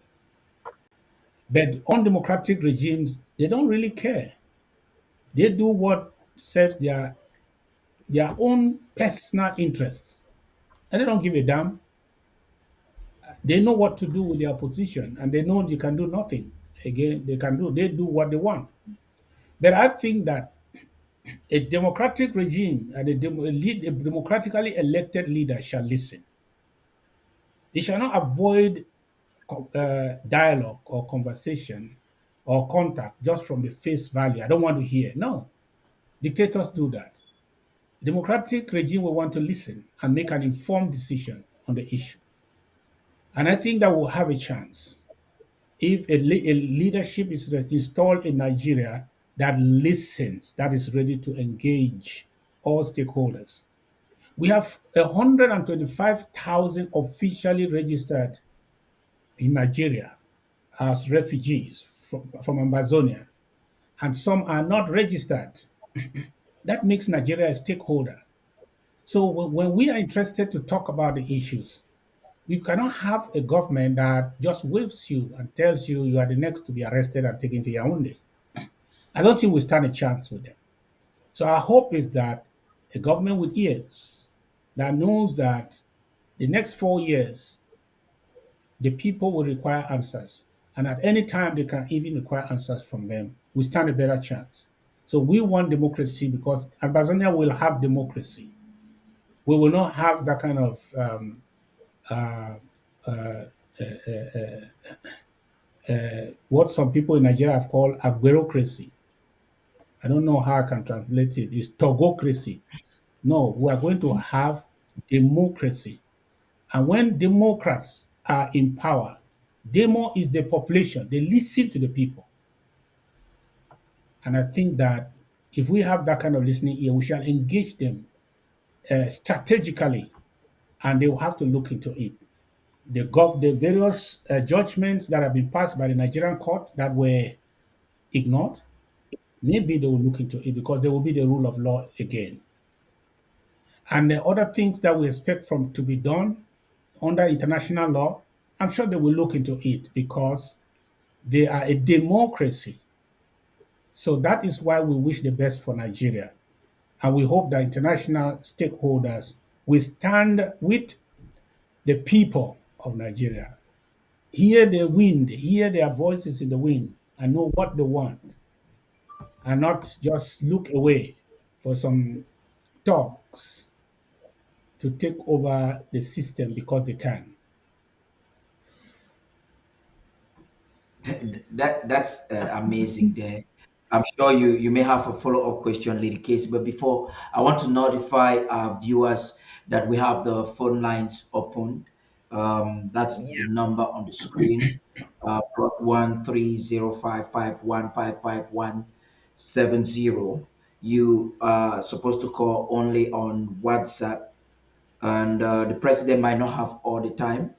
But undemocratic regimes, they don't really care. They do what serves their own personal interests, and they don't give a damn. They know what to do with their opposition, and they know they can do nothing. Again, they do what they want. But I think that a democratic regime and a democratically elected leader shall listen. They shall not avoid dialogue or conversation or contact just from the face value. I don't want to hear. No, dictators do that. Democratic regime will want to listen and make an informed decision on the issue. And I think that we'll have a chance if a leadership is installed in Nigeria that listens, that is ready to engage all stakeholders. We have 125,000 officially registered in Nigeria as refugees from Amazonia, and some are not registered. That makes Nigeria a stakeholder. So when we are interested to talk about the issues, we cannot have a government that just waves you and tells you you are the next to be arrested and taken to Yaoundé. I don't think we stand a chance with them. So our hope is that a government with ears that knows that the next 4 years, the people will require answers. And at any time, they can even require answers from them. We stand a better chance. So we want democracy because Amazonia will have democracy. We will not have that kind of uh, uh, what some people in Nigeria have called aguerocracy. I don't know how I can translate it. It's togocracy. No, we are going to have democracy. And when Democrats are in power, demo is the population. They listen to the people. And I think that if we have that kind of listening ear, we shall engage them strategically, and they will have to look into it. The various judgments that have been passed by the Nigerian court that were ignored, maybe they will look into it because there will be the rule of law again. And the other things that we expect from to be done under international law, I'm sure they will look into it because they are a democracy. So that is why we wish the best for Nigeria. And we hope that international stakeholders will stand with the people of Nigeria, hear the wind, hear their voices in the wind, and know what they want, and not just look away for some talks to take over the system because they can. That's amazing there. I'm sure you may have a follow-up question, Lady Casey, but before, I want to notify our viewers that we have the phone lines open. That's the number on the screen, +1305551557170. You are supposed to call only on WhatsApp, and the president might not have all the time.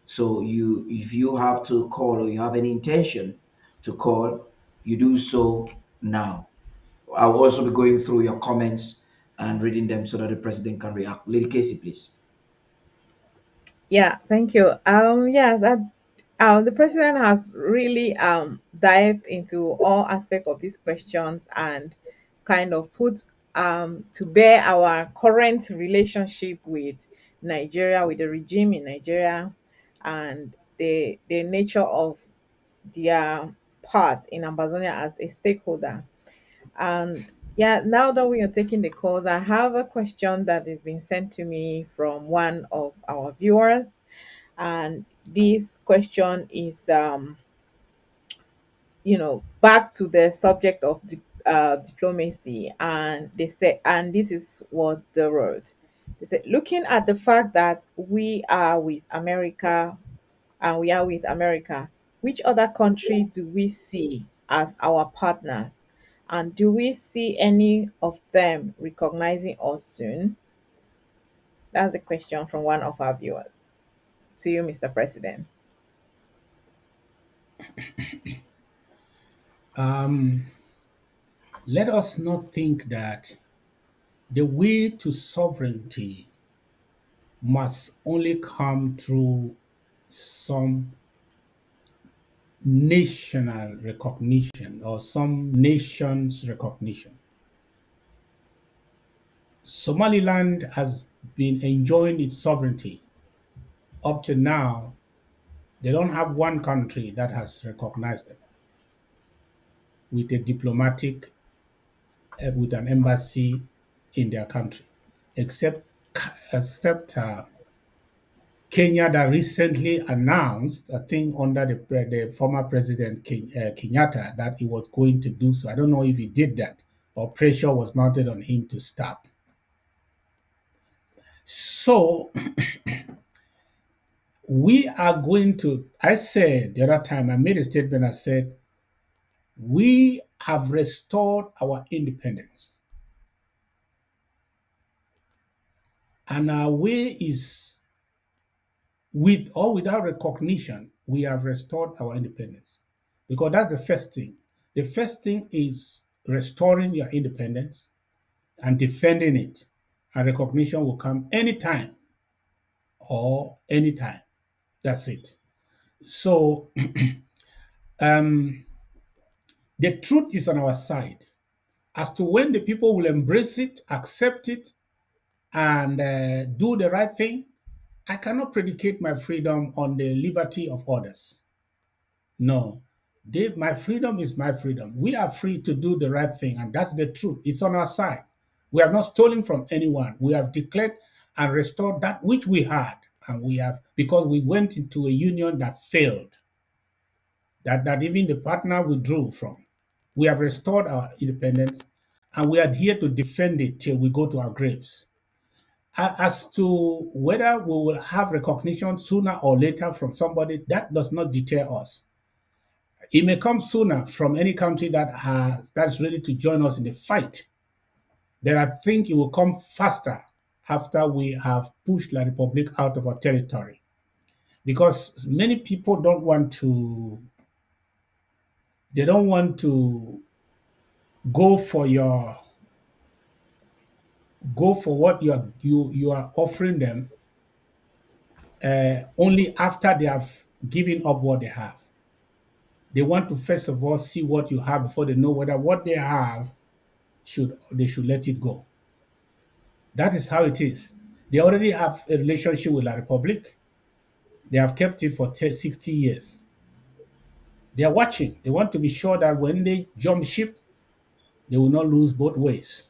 So if you have to call or you have any intention to call, you do so now. I'll also be going through your comments and reading them so that the president can react. Lady Casey, please. Yeah, thank you. Yeah, that the president has really dived into all aspects of these questions and kind of put to bear our current relationship with Nigeria, with the regime in Nigeria, and the nature of their part in Amazonia as a stakeholder. And yeah, now that we are taking the calls, I have a question that is being sent to me from one of our viewers. And this question is back to the subject of diplomacy. And they say, and this is what they wrote. They said, looking at the fact that we are with America and we are with America, which other country do we see as our partners? And do we see any of them recognizing us soon? That's a question from one of our viewers to you, Mr. President. Um, Let us not think that the way to sovereignty must only come through some national recognition or some nation's recognition. Somaliland has been enjoying its sovereignty up to now. They don't have one country that has recognized them with a diplomatic, with an embassy in their country, except except Kenya that recently announced, I think under the former president Kenyatta, that he was going to do so. I don't know if he did that, but pressure was mounted on him to stop. So we are going to, I said the other time, I made a statement, I said, we have restored our independence. And our way is, with or without recognition, we have restored our independence. Because that's the first thing. The first thing is restoring your independence and defending it. And recognition will come anytime or anytime. That's it. So um, the truth is on our side. As to when the people will embrace it, accept it, and do the right thing, I cannot predicate my freedom on the liberty of others. No, my freedom is my freedom. We are free to do the right thing, and that's the truth. It's on our side. We have not stolen from anyone. We have declared and restored that which we had, and we have, because we went into a union that failed, that even the partner withdrew from. We have restored our independence, and we are here to defend it till we go to our graves. As to whether we will have recognition sooner or later from somebody, that does not deter us. It may come sooner from any country that's ready to join us in the fight. Then I think it will come faster after we have pushed La Republic out of our territory. Because many people they don't want to go for your go for what you are offering them only after they have given up what they have. They want to first of all see what you have before they know whether what they have they should let it go. That is how it is. They already have a relationship with La Republic. They have kept it for 60 years. They are watching. They want to be sure that when they jump ship, they will not lose both ways.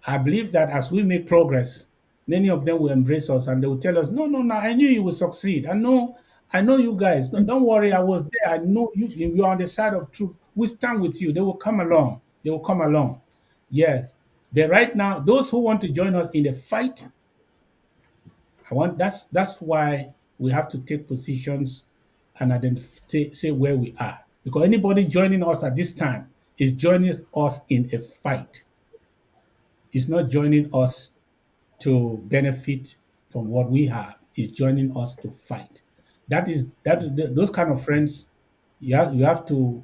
I believe that as we make progress, many of them will embrace us and they will tell us, no, no, no, I knew you will succeed. I know you guys. Don't worry, I was there. I know you are on the side of truth. We stand with you. They will come along. They will come along. Yes. But right now, those who want to join us in the fight, that's why we have to take positions and identify say where we are. Because anybody joining us at this time is joining us in a fight. It's not joining us to benefit from what we have. It's joining us to fight. Those kind of friends. You have to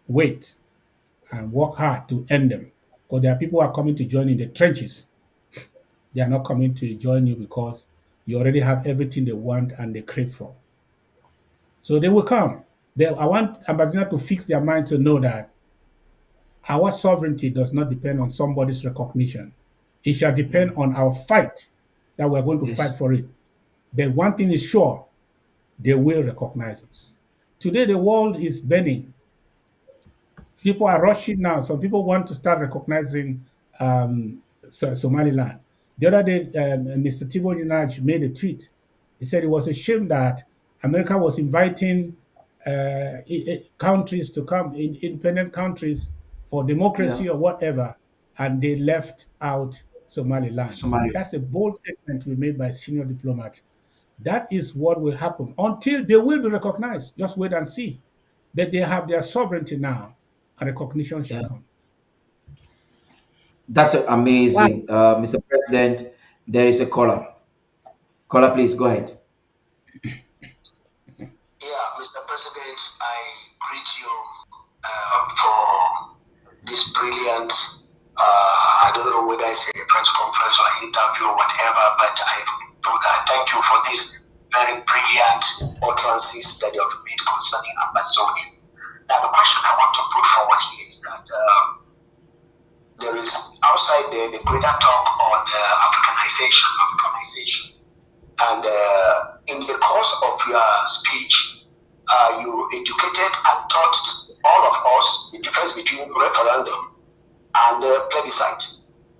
wait and work hard to end them, because there are people who are coming to join in the trenches. They are not coming to join you because you already have everything they want and they crave for. So they will come. I want Ambassador to fix their mind to know that our sovereignty does not depend on somebody's recognition. It shall depend on our fight, that we're going to Yes. fight for it. But one thing is sure, they will recognize us. Today, the world is burning. People are rushing now. Some people want to start recognizing Somaliland. The other day, Mr. Tibo Ninaj made a tweet. He said it was a shame that America was inviting countries to come, independent countries, for Yeah. democracy or whatever, and they left out Somaliland. Somalia. That's a bold statement we made by senior diplomats. That is what will happen until they will be recognized. Just wait and see. But they have their sovereignty now, and recognition shall Yeah. come. That's Wow. amazing. Mr. President, there is a caller. Caller, please go ahead. Yeah, Mr. President, I greet you for this brilliant, I don't know whether it's a press conference or interview or whatever, but I thank you for this very brilliant utterances that you have made concerning Amazonia. Now, the question I want to put forward here is that there is outside there the greater talk on Africanization. And in the course of your speech, you educated and taught all of us the difference between referendum and plebiscite.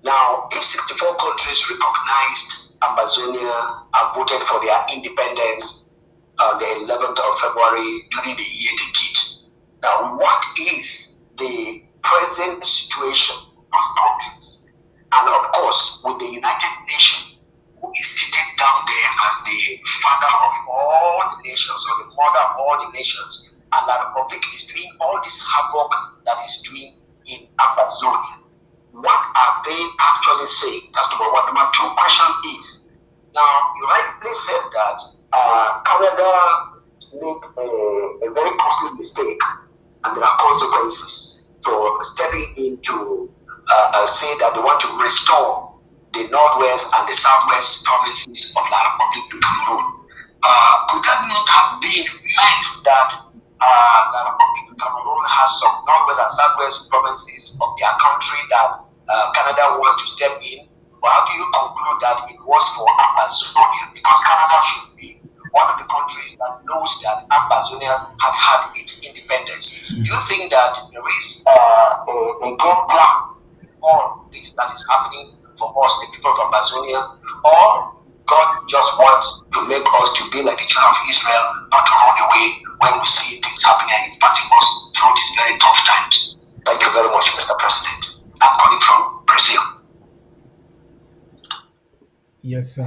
Now, if 64 countries recognized Amazonia and voted for their independence on the 11th of February during the year they did, now what is the present situation of countries? And of course, with the United Nations, who is seated down there as the father of all the nations or the mother of all the nations, and La Republic is doing all this havoc that is doing in Amazonia. What are they actually saying? That's number one. Number two question is, now you rightly said that Canada made a very costly mistake, and there are consequences for stepping in to say that they want to restore the northwest and the southwest provinces of La Republic to Cameroon. Could that not have been meant that La Republic of Cameroon has some northwest and southwest provinces of their country that Canada wants to step in? Or how do you conclude that it was for Amazonia? Because Canada should be one of the countries that knows that Amazonia had had its independence. Do you think that there is a game plan in all this that is happening for us, the people of Amazonia, or God just wants to make us to be like the children of Israel, not to run away when we see things happening and impacting us through these very tough times? Thank you very much, Mr. President. I'm calling from Brazil. Yes,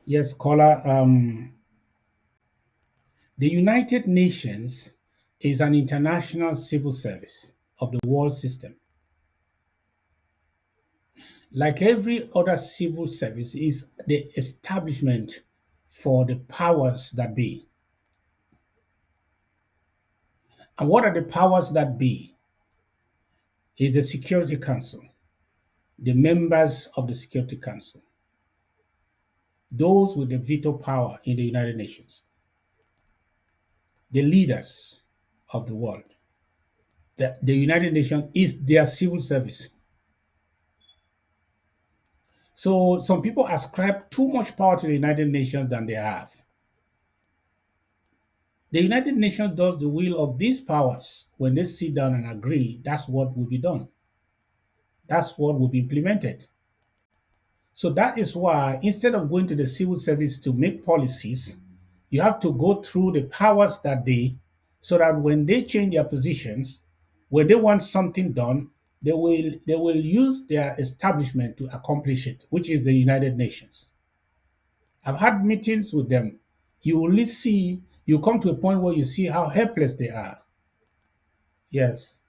yes, caller. The United Nations is an international civil service of the world system. Like every other civil service, is the establishment for the powers that be. And what are the powers that be? Is the Security Council, the members of the Security Council, those with the veto power in the United Nations, the leaders of the world. The United Nations is their civil service. So some people ascribe too much power to the United Nations than they have. The United Nations does the will of these powers. When they sit down and agree, that's what will be done. That's what will be implemented. So that is why instead of going to the civil service to make policies, you have to go through the powers that be, so that when they change their positions, when they want something done, they will use their establishment to accomplish it, which is the United Nations. I've had meetings with them. You come to a point where you see how helpless they are. Yes.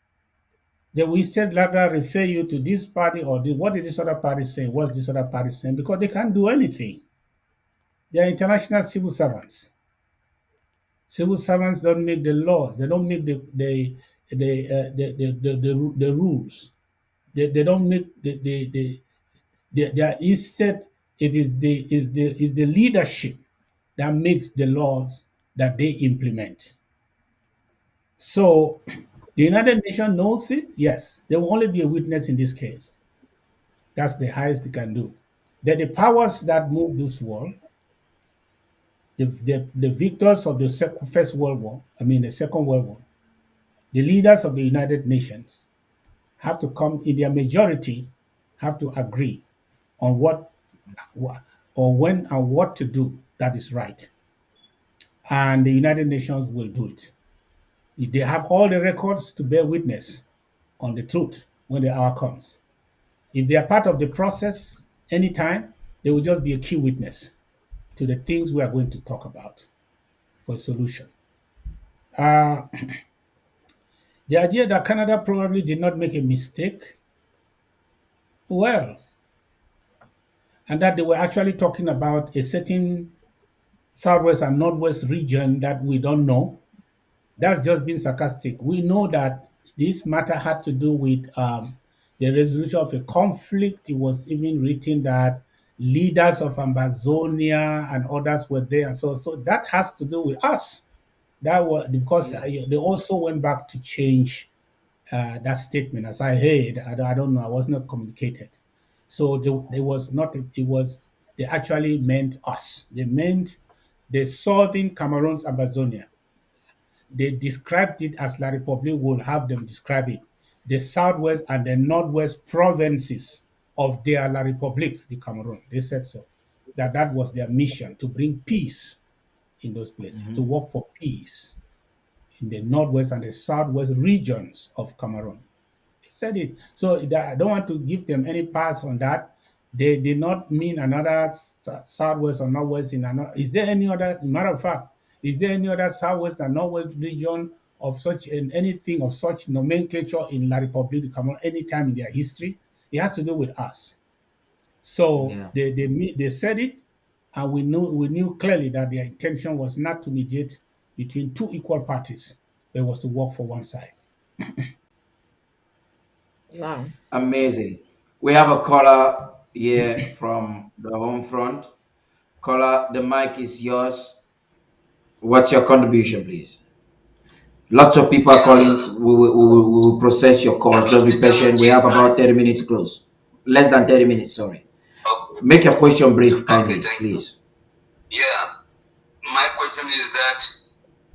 They will instead rather refer you to this party or what is this other party saying? What's this other party saying? Because they can't do anything. They are international civil servants. Civil servants don't make the laws. They don't make the rules. They don't make they are instead it is the leadership that makes the laws that they implement. So the United Nations knows it. Yes, there will only be a witness in this case. That's the highest they can do. They're the powers that move this world. The victors of the First World War, I mean the Second World War, the leaders of the United Nations have to come in their majority, have to agree on what or when and what to do that is right. And the United Nations will do it. They have all the records to bear witness on the truth when the hour comes. If they are part of the process anytime, they will just be a key witness to the things we are going to talk about for a solution. The idea that Canada probably did not make a mistake, well, and that they were actually talking about a certain southwest and northwest region that we don't know, that's just being sarcastic. We know that this matter had to do with the resolution of a conflict. It was even written that leaders of Ambazonia and others were there. So that has to do with us. That was because they also went back to change that statement. As I heard, I don't know, I was not communicated. So they was not. It was they actually meant us. They meant the southern Cameroon's Ambazonia. They described it as La Republique would have them describe it. The southwest and the northwest provinces of their La Republique, the Cameroon. They said so. That was their mission, to bring peace in those places, to work for peace in the northwest and the southwest regions of Cameroon. They said it. So I don't want to give them any pass on that. They did not mean another southwest or northwest in another. Is there any other, matter of fact, is there any other southwest and northwest region of such and anything of such nomenclature in La République du Cameroon any time in their history? It has to do with us. So they said it, and we knew clearly that their intention was not to mediate between two equal parties, but it was to work for one side. Wow. Amazing. We have a caller here from the home front. Caller, the mic is yours. What's your contribution, please? Lots of people are calling. We will process your calls. Just be patient. We have about 30 minutes close. Less than 30 minutes, sorry. Make your question brief, kindly, please. Yeah. My question is that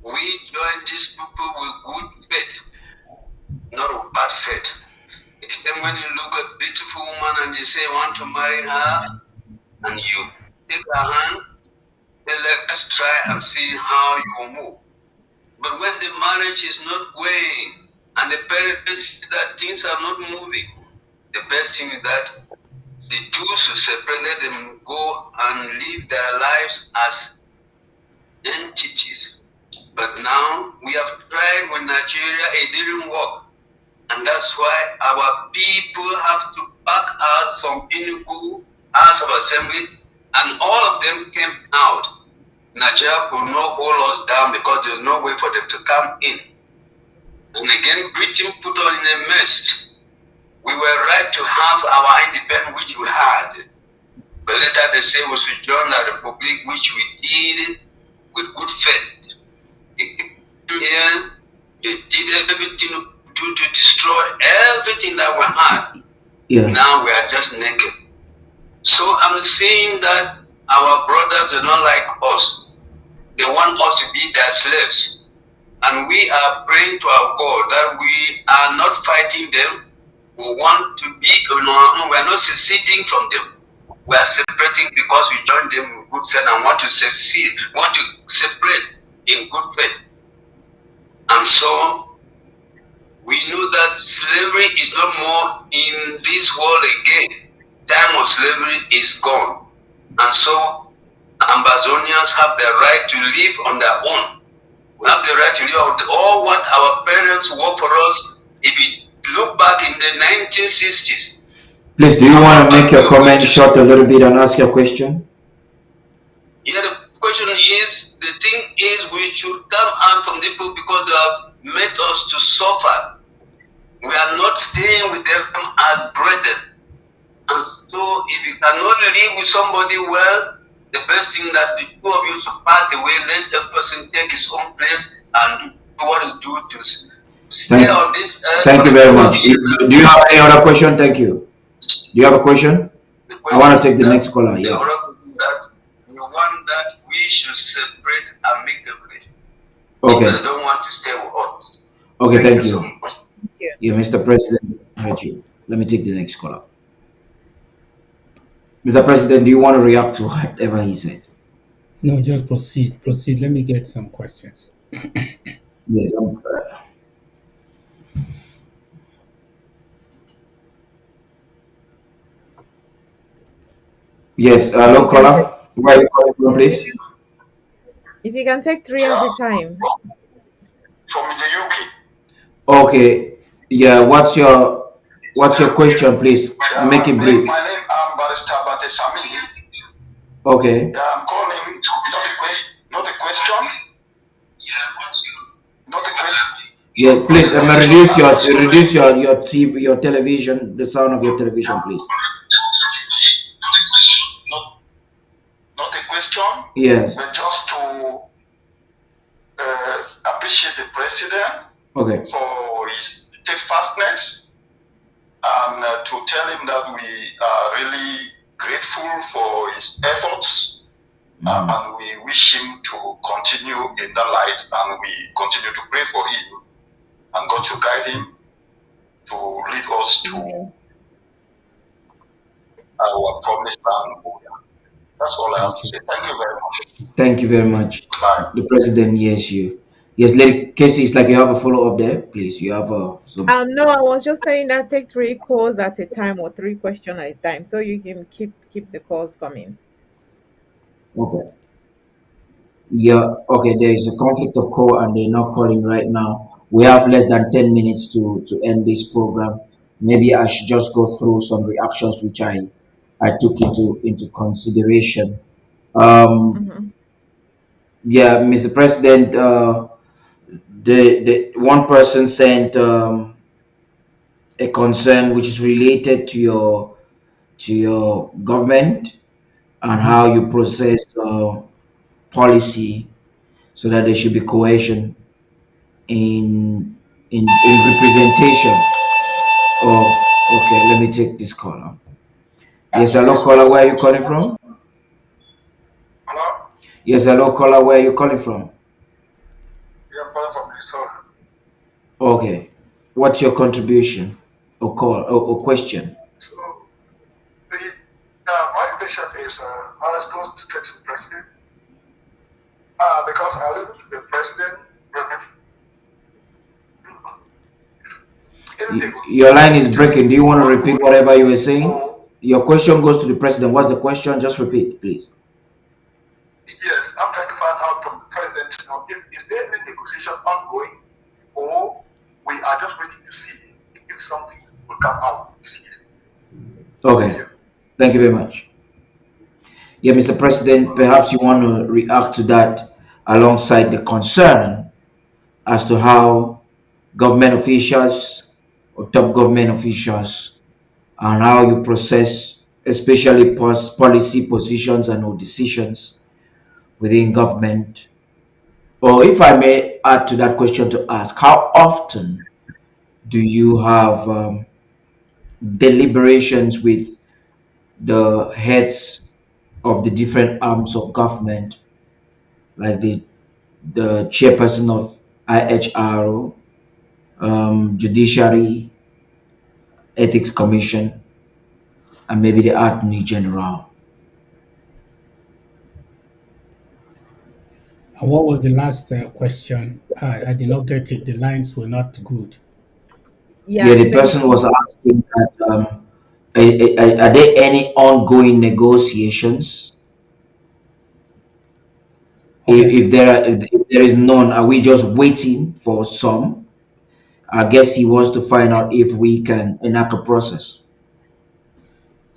we join these people with good faith, not with bad faith. It's then when you look at a beautiful woman and you say you want to marry her, and you take her hand, then let's try and see how you will move. But when the marriage is not going and the parents see that things are not moving, the best thing is that the two should separate, let them go and live their lives as entities. But now we have tried with Nigeria, it didn't work. And that's why our people have to back out from Enugu House of Assembly, and all of them came out. Nigeria could not hold us down because there's no way for them to come in. And again, Britain put us in a mess. We were right to have our independence, which we had. But later they say we should join the Republic, which we did with good faith. They came here, they did everything to destroy everything that we had. Yeah. Now we are just naked. So I'm saying that our brothers are not like us. They want us to be their slaves. And we are praying to our God that we are not fighting them. We want to be, we are not seceding from them. We are separating because we joined them in good faith and want to secede, want to separate in good faith. And so we know that slavery is no more in this world again. Time of slavery is gone. And so Ambazonians have the right to live on their own. We have the right to live on all what our parents work for us. If you look back in the 1960s. Please, do you want to make your comment short a little bit and ask your question? Yeah, the question is, the thing is, we should come out from the people because they have made us to suffer. We are not staying with them as brethren. And so, if you cannot live with somebody well, the best thing that the two of you should part away, let a person take his own place and do what is due to stay Thank, on this earth. thank you very much. Do you have any other question? Thank you. Do you have a question? I want to take the next caller. The Yeah. other question that we want that we should separate amicably. Okay. People don't want to stay with us. Okay. Thank you. Thank you. Yeah, Mr. President, I heard you. Let me take the next caller. Mr. President, do you want to react to whatever he said? No, just proceed. Proceed. Let me get some questions. Yes. Yes. Hello, caller. Where are you calling from, please? If you can take three at a time. From the UK. Okay. Yeah. What's your question, please? Make it brief. My name is Barrister Bate Samili. Okay. Yeah, I'm calling not a question. Not a question. Yeah. Please reduce your TV, your television, the sound of your television, please. Not a question. Yes. But just to appreciate the president Okay. for his steadfastness and to tell him that we are really grateful for his efforts and we wish him to continue in that light and we continue to pray for him and God to guide him to lead us to our promised land. That's all I have to say. Thank you very much. Thank you very much. Bye. The president, yes, you. Yes, Lady Casey, it's like you have a follow up there, please. You have some. No, I was just saying that take three calls at a time or three questions at a time, so you can keep the calls coming. Okay. Yeah. Okay. There is a conflict of call, and they're not calling right now. We have less than 10 minutes to end this program. Maybe I should just go through some reactions which I took into consideration. Mm-hmm. Yeah, Mr. President. The one person sent a concern which is related to your government and how you process policy so that there should be cohesion in representation. Oh, okay. Let me take this caller. Yes, hello, caller. Where are you calling from? Hello? Yes, hello, caller. Where are you calling from? Yeah, I'm calling from Minnesota. Okay. What's your contribution or call or question? So, my question is, I was going to text the president because I listened to the president. Your line is breaking. Do you want to repeat whatever you were saying? Your question goes to the president. What's the question? Just repeat, please. Yes, I'm trying to find out from the president, if is there any negotiation ongoing, or we are just waiting to see if something will come out this year. Okay. Thank you very much. Yeah, Mr. President, perhaps you want to react to that alongside the concern as to how government officials or top government officials and how you process, especially policy positions and or decisions within government. Or if I may add to that question to ask, how often do you have deliberations with the heads of the different arms of government, like the chairperson of IHR, judiciary, ethics commission, and maybe the attorney general? What was the last question? I did not get it. The lines were not good. Yeah, the person was asking that are there any ongoing negotiations? Okay. If there is none, are we just waiting for some? I guess he wants to find out if we can enact a process.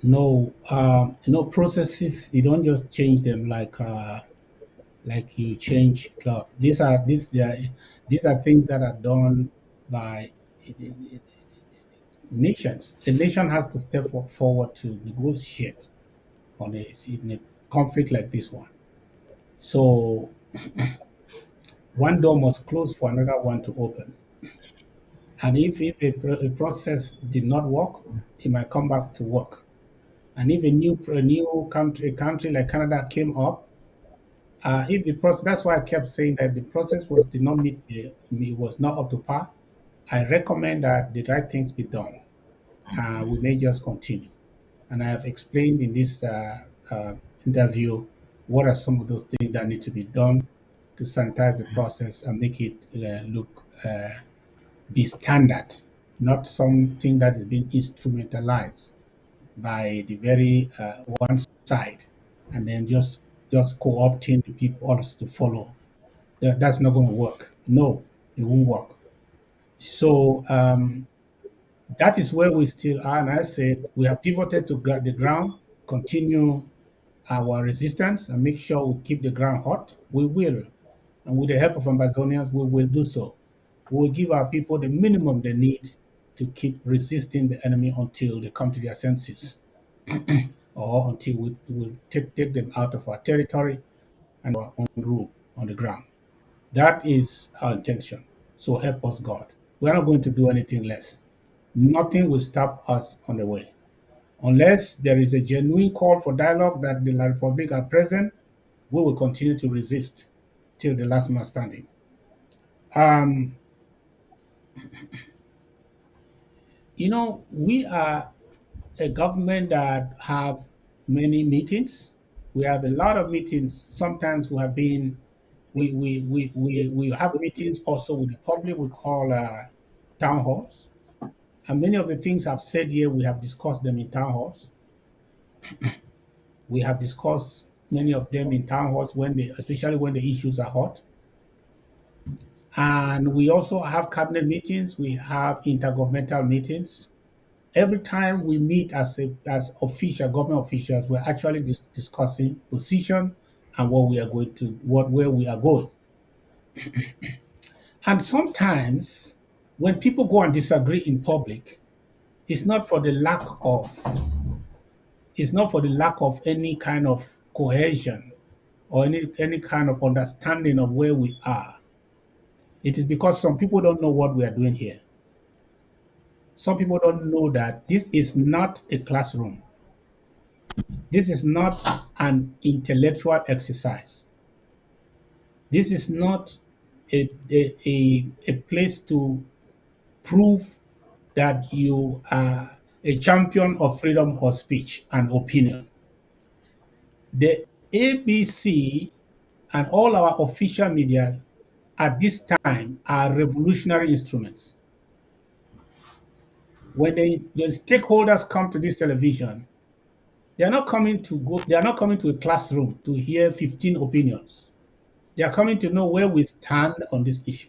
No, no processes. You don't just change them like you change cloth. These are things that are done by nations. A nation has to step forward to negotiate on in a conflict like this one. So one door must close for another one to open. And if a process did not work, it might come back to work. And if a new country, a country like Canada came up, if the process, that's why I kept saying that the process did not it was not up to par. I recommend that the right things be done. We may just continue. And I have explained in this interview what are some of those things that need to be done to sanitize the process and make it be standard, not something that is being instrumentalized by the very one side, and then just co-opting the people others to follow. That's not going to work. No, it won't work. So that is where we still are. And I said we have pivoted to the ground, continue our resistance, and make sure we keep the ground hot. We will, and with the help of Amazonians, we will do so. We will give our people the minimum they need to keep resisting the enemy until they come to their senses, or until we will take them out of our territory and our own rule on the ground. That is our intention. So help us, God. We are not going to do anything less. Nothing will stop us on the way. Unless there is a genuine call for dialogue that the La Republic are present, we will continue to resist till the last man standing. Um, we are a government that have many meetings. We have a lot of meetings. Sometimes we have meetings also with the public. We call town halls. And many of the things I've said here, we have discussed them in town halls. We have discussed many of them in town halls especially when the issues are hot. And we also have cabinet meetings. We have intergovernmental meetings. Every time we meet as official government officials, we're actually discussing position and where we are going. And sometimes when people go and disagree in public, it's not for the lack of any kind of cohesion or any kind of understanding of where we are. It is because some people don't know what we are doing here. Some people don't know that this is not a classroom. This is not an intellectual exercise. This is not a place to prove that you are a champion of freedom of speech and opinion. The ABC and all our official media at this time are revolutionary instruments. When the stakeholders come to this television, they are not coming to a classroom to hear 15 opinions. They are coming to know where we stand on this issue.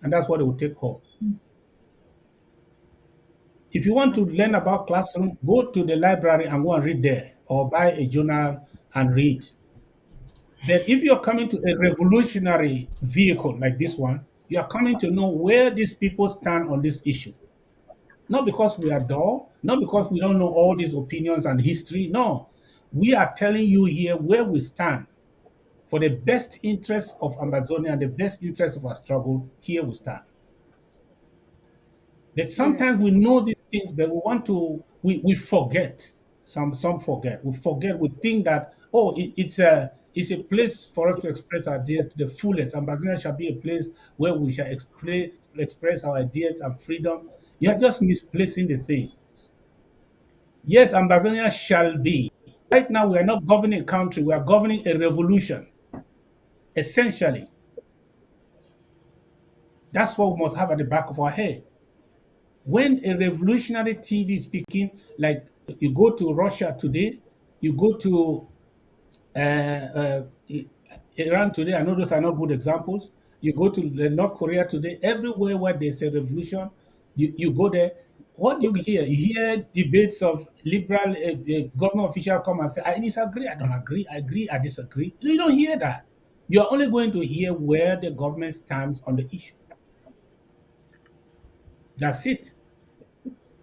And that's what they will take home. If you want to learn about classroom, go to the library and go and read there, or buy a journal and read. But if you're coming to a revolutionary vehicle like this one, you are coming to know where these people stand on this issue. Not because we are dull, not because we don't know all these opinions and history. No, we are telling you here where we stand for the best interests of Amazonia and the best interests of our struggle. Here we stand. That sometimes we know these things, but we forget. Some forget. We forget. We think that it's a place for us to express our ideas to the fullest. Ambazonia shall be a place where we shall express our ideas and freedom. You are just misplacing the things. Yes, Ambazonia shall be. Right now, we are not governing a country. We are governing a revolution. Essentially, that's what we must have at the back of our head. When a revolutionary TV is speaking, like you go to Russia today, you go to Iran today, I know those are not good examples. You go to North Korea today, everywhere where there's a revolution, you go there, What do you hear? You hear debates of liberal government official come and say, I disagree, I don't agree, I agree, I disagree. You don't hear that. You're only going to hear where the government stands on the issue. That's it.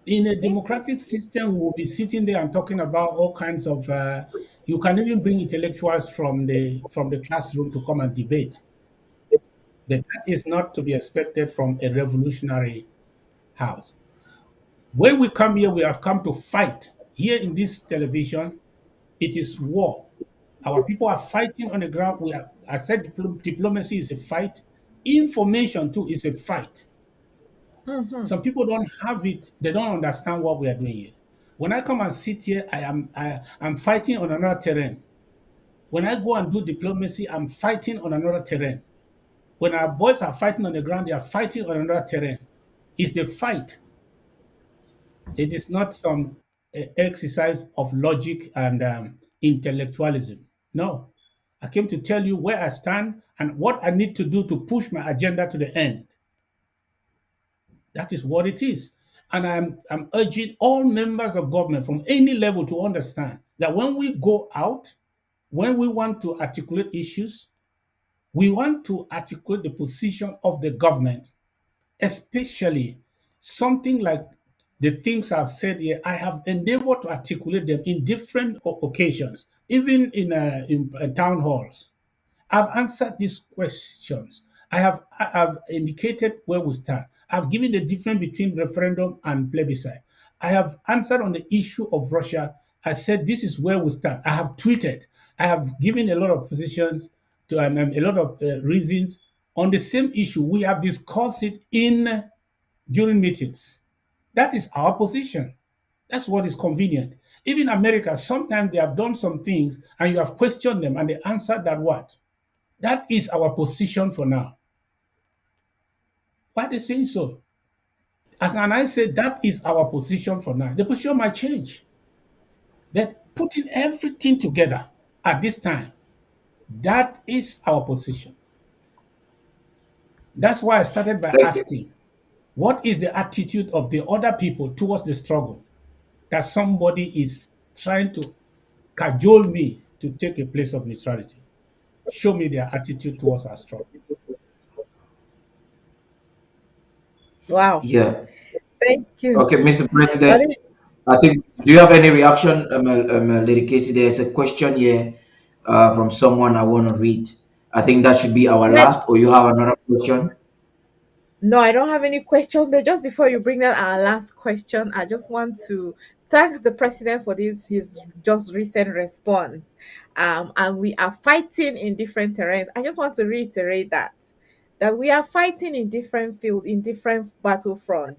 In a Simple. democratic system, we will be sitting there and talking about all kinds of. You can even bring intellectuals from the classroom to come and debate, but that is not to be expected from a revolutionary house. When we come here, we have come to fight. Here in this television, it is war. Our people are fighting on the ground. I said diplomacy is a fight. Information too is a fight. Mm-hmm. Some people don't have it. They don't understand what we are doing here. When I come and sit here, I'm fighting on another terrain. When I go and do diplomacy, I'm fighting on another terrain. When our boys are fighting on the ground, they are fighting on another terrain. It's the fight. It is not some exercise of logic and intellectualism. No. I came to tell you where I stand and what I need to do to push my agenda to the end. That is what it is. And I'm urging all members of government from any level to understand that when we go out, when we want to articulate issues, we want to articulate the position of the government, especially something like the things I've said here. I have endeavored to articulate them in different occasions, even in town halls. I've answered these questions. I have indicated where we stand. I've given the difference between referendum and plebiscite. I have answered on the issue of Russia. I said this is where we stand. I have tweeted. I have given a lot of positions to a lot of reasons on the same issue. We have discussed it in during meetings. That is our position. That's what is convenient. Even America, sometimes they have done some things and you have questioned them and they answered that what? That is our position for now. Why are they saying so? And I said that is our position for now. The position might change. But putting everything together at this time, that is our position. That's why I started by Thank you. asking, what is the attitude of the other people towards the struggle? That somebody is trying to cajole me to take a place of neutrality. Show me their attitude towards our struggle. Wow. Yeah. Thank you. Okay, Mr. But President, I think, do you have any reaction, Lady Casey? There's a question here from someone I want to read. I think that should be our let last, or you have another question? No, I don't have any questions, but just before you bring that our last question, I just want to thank the president for this his just recent response. And we are fighting in different terrains. I just want to reiterate that we are fighting in different fields, in different battlefronts.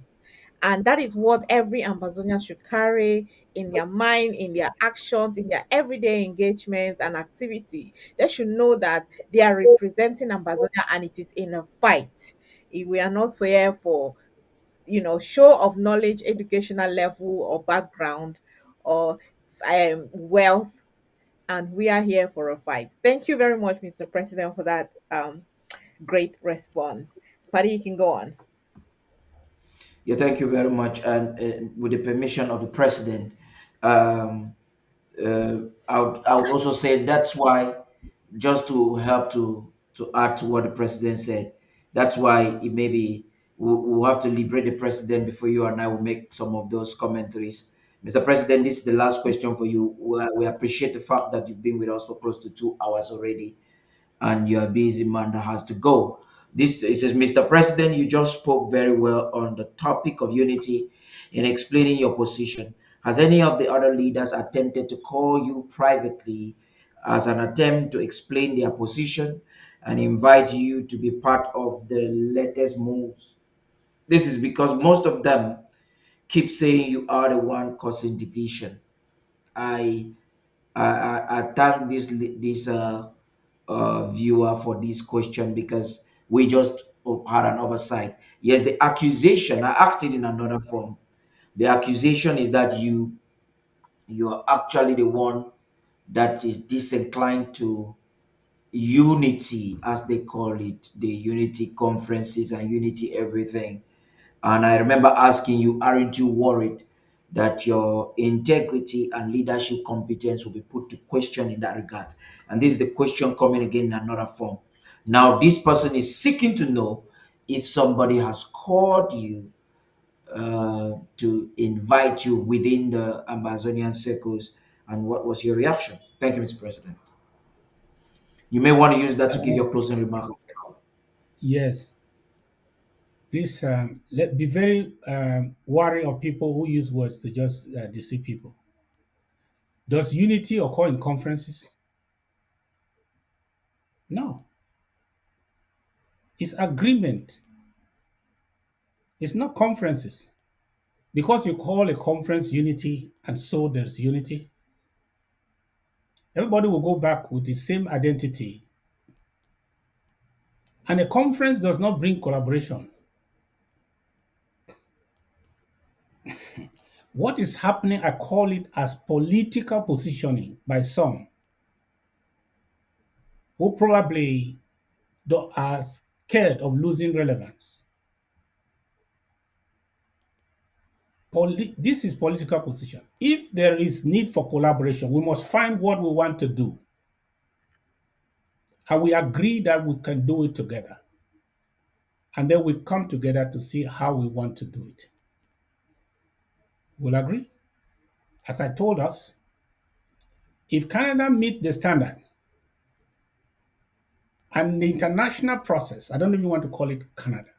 And that is what every Amazonian should carry in their mind, in their actions, in their everyday engagements and activity. They should know that they are representing Amazonia and it is in a fight. We are not here for show of knowledge, educational level or background or wealth, and we are here for a fight. Thank you very much, Mr. President, for that great response. Paddy, you can go on. Yeah, thank you very much. And with the permission of the president, um, I would also say that's why, just to help to add to what the president said, that's why it maybe we'll have to liberate the president before you and I will make some of those commentaries. Mr. President, this is the last question for you. We appreciate the fact that you've been with us for close to 2 hours already and you're a busy man that has to go. This it says, Mr. President, you just spoke very well on the topic of unity in explaining your position. Has any of the other leaders attempted to call you privately as an attempt to explain their position and invite you to be part of the latest moves? This is because most of them keep saying you are the one causing division. I I thank this viewer for this question because we just had an oversight. Yes, the accusation, I asked it in another form. The accusation is that you are actually the one that is disinclined to unity, as they call it, the unity conferences and unity everything. And I remember asking you, aren't you worried that your integrity and leadership competence will be put to question in that regard? And this is the question coming again in another form. Now, this person is seeking to know if somebody has called you to invite you within the Amazonian circles, and what was your reaction? Thank you, Mr. President. You may want to use that to give your closing remark. Yes, please let be very wary of people who use words to just deceive people. Does unity occur in conferences? No, it's agreement. It's not conferences. Because you call a conference unity and so there's unity, everybody will go back with the same identity. And a conference does not bring collaboration. What is happening, I call it as political positioning by some who probably are scared of losing relevance. This is political position. If there is need for collaboration, we must find what we want to do. And we agree that we can do it together. And then we come together to see how we want to do it. We'll agree? As I told us, if Canada meets the standard and the international process, I don't even want to call it Canada,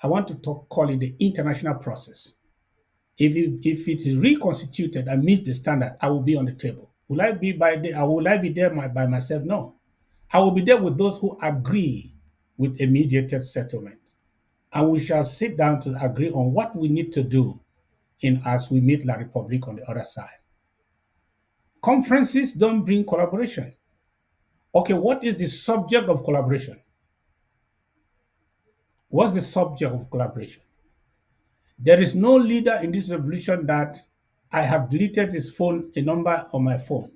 I want to call it the international process. If it's reconstituted and meets the standard, I will be on the table. Will I be there by myself? No. I will be there with those who agree with a mediated settlement. And we shall sit down to agree on what we need to do as we meet La Republique on the other side. Conferences don't bring collaboration. Okay, what is the subject of collaboration? What's the subject of collaboration? There is no leader in this revolution that I have deleted his phone, a number on my phone.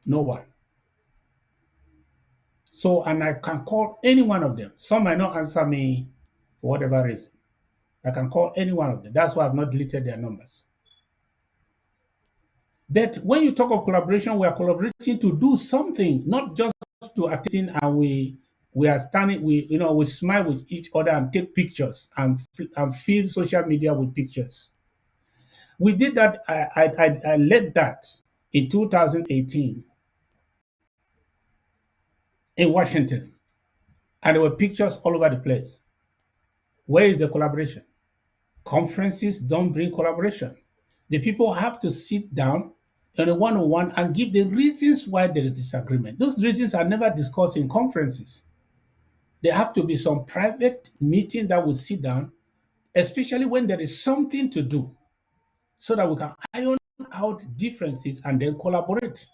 No one. So, and I can call any one of them. Some might not answer me for whatever reason. I can call any one of them. That's why I've not deleted their numbers. But when you talk of collaboration, we are collaborating to do something, not just to attend, and we are standing, we smile with each other and take pictures and fill social media with pictures. We did that. I led that in 2018 in Washington, and there were pictures all over the place. Where is the collaboration? Conferences don't bring collaboration. The people have to sit down on a one-on-one and give the reasons why there is disagreement. Those reasons are never discussed in conferences. There have to be some private meeting that will sit down, especially when there is something to do, so that we can iron out differences and then collaborate.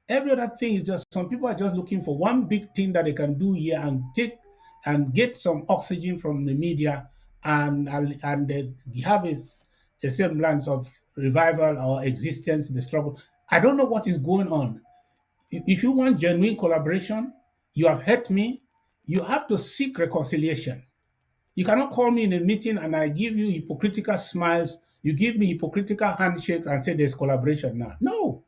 Every other thing is just, some people are just looking for one big thing that they can do here and get some oxygen from the media and have a semblance of revival or existence in the struggle. I don't know what is going on. If you want genuine collaboration, you have hurt me, you have to seek reconciliation. You cannot call me in a meeting and I give you hypocritical smiles, you give me hypocritical handshakes and say there's collaboration now. No.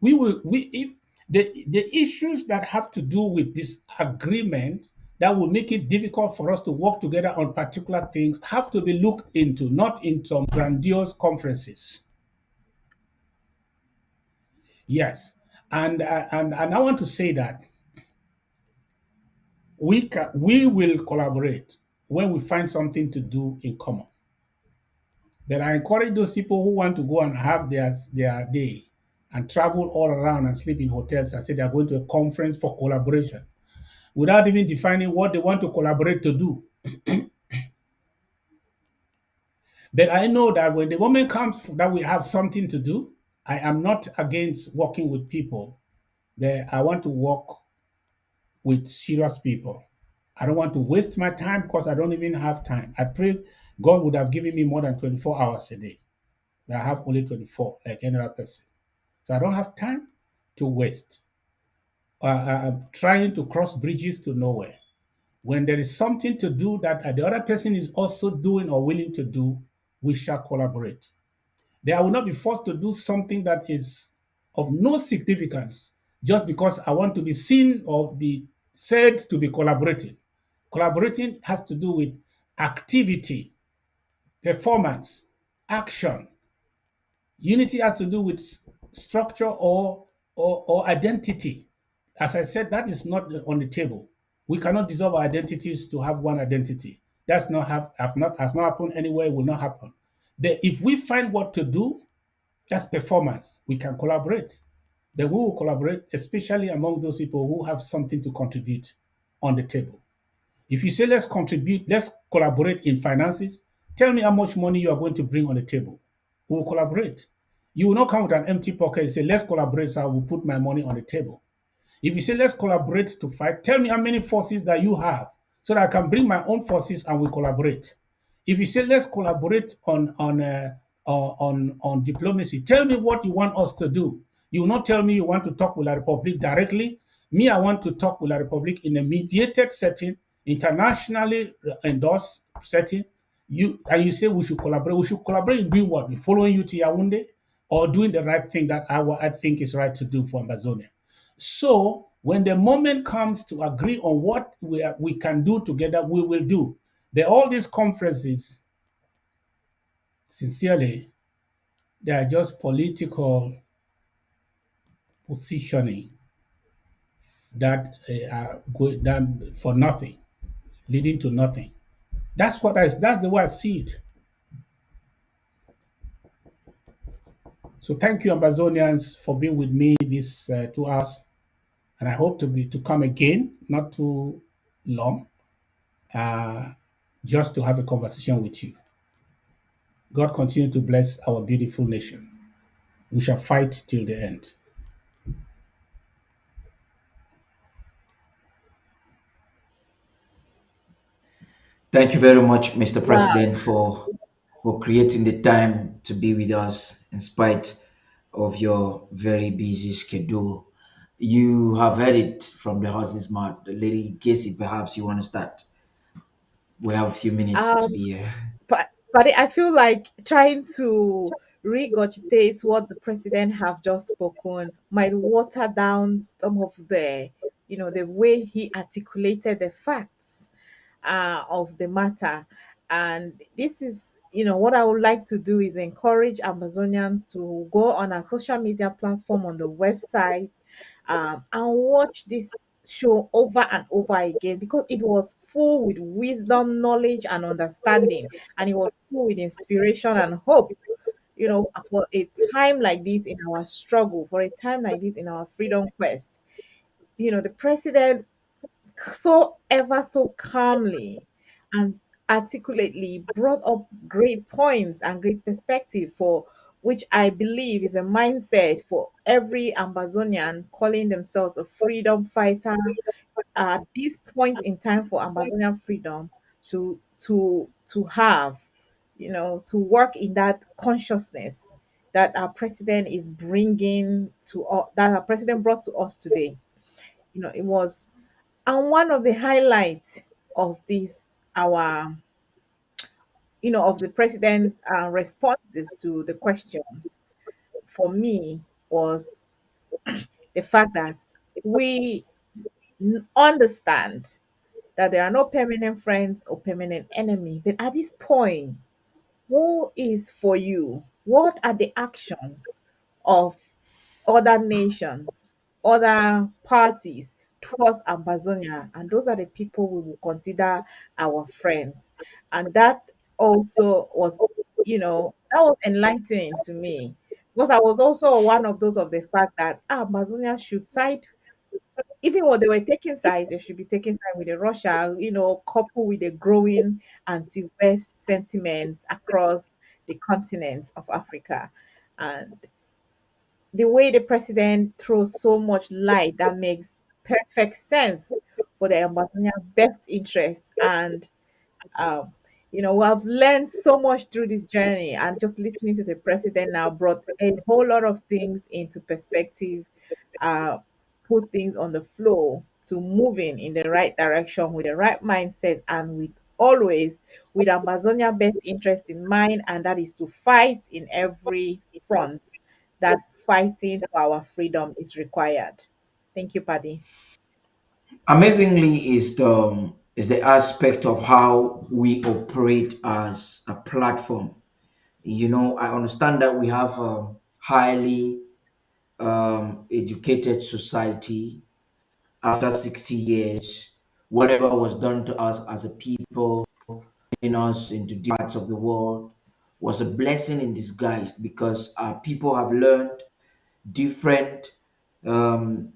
If the issues that have to do with this agreement that will make it difficult for us to work together on particular things have to be looked into, not in some grandiose conferences. Yes, and I want to say that we will collaborate when we find something to do in common. But I encourage those people who want to go and have their day and travel all around and sleep in hotels and say they are going to a conference for collaboration without even defining what they want to collaborate to do. But I know that when the moment comes that we have something to do, I am not against working with people. I want to work with serious people. I don't want to waste my time because I don't even have time. I pray God would have given me more than 24 hours a day. But I have only 24, like any other person. So I don't have time to waste trying to cross bridges to nowhere. When there is something to do that the other person is also doing or willing to do, we shall collaborate. Then I will not be forced to do something that is of no significance just because I want to be seen or be said to be collaborating. Collaborating has to do with activity, performance, action. Unity has to do with structure or identity. As I said, that is not on the table. We cannot dissolve our identities to have one identity. That's not have not has not happened anywhere. Will not happen. If we find what to do, that's performance. We can collaborate. Then we will collaborate, especially among those people who have something to contribute on the table. If you say let's contribute, let's collaborate in finances, tell me how much money you are going to bring on the table. We will collaborate. You will not come with an empty pocket and say, let's collaborate, so I will put my money on the table. If you say, let's collaborate to fight, tell me how many forces that you have so that I can bring my own forces and we collaborate. If you say, let's collaborate on diplomacy, tell me what you want us to do. You will not tell me you want to talk with the Republic directly. Me, I want to talk with the Republic in a mediated setting, internationally endorsed setting. You say we should collaborate. We should collaborate in doing what? Following you to Yaoundé or doing the right thing that I think is right to do for Amazonia. So when the moment comes to agree on what we can do together, we will do. All these conferences, sincerely, they are just political positioning that are going for nothing, leading to nothing. That's the way I see it. So thank you, Amazonians, for being with me these 2 hours, and I hope to come again, not too long, uh, just to have a conversation with you. God continue to bless our beautiful nation. We shall fight till the end. Thank you very much, Mr. Wow. President, for creating the time to be with us in spite of your very busy schedule. You have heard it from the horse's mouth. Lady Casey, perhaps you want to start. We have a few minutes to Um, be here. but I feel like trying to regurgitate what the president have just spoken might water down some of the way he articulated the facts of the matter. And this is, what I would like to do is encourage Amazonians to go on our social media platform on the website and watch this show over and over again because it was full with wisdom, knowledge, and understanding, and it was full with inspiration and hope. For a time like this in our struggle, for a time like this in our freedom quest, the president so ever so calmly and articulately brought up great points and great perspective for which I believe is a mindset for every Amazonian calling themselves a freedom fighter at this point in time for Amazonian freedom to have, to work in that consciousness that our president is bringing that our president brought to us today. It was, and one of the highlights of this, our, of the president's responses to the questions for me was the fact that we understand that there are no permanent friends or permanent enemy. But at this point, who is for you? What are the actions of other nations, other parties towards Amazonia? And those are the people we will consider our friends. And that also was, that was enlightening to me because I was also one of those of the fact that Amazonia should side, even when they were taking sides, they should be taking side with the Russia, coupled with the growing anti-West sentiments across the continent of Africa. And the way the president throws so much light that makes perfect sense for the Amazonian best interest. And um, we have learned so much through this journey, and just listening to the president now brought a whole lot of things into perspective, uh, put things on the floor. to moving in the right direction with the right mindset and with always with Amazonia best interest in mind, and that is to fight in every front that fighting for our freedom is required. Thank you, Paddy. Amazingly is the aspect of how we operate as a platform. I understand that we have a highly educated society. After 60 years, whatever was done to us as a people, in us into different parts of the world, was a blessing in disguise because our people have learned different um,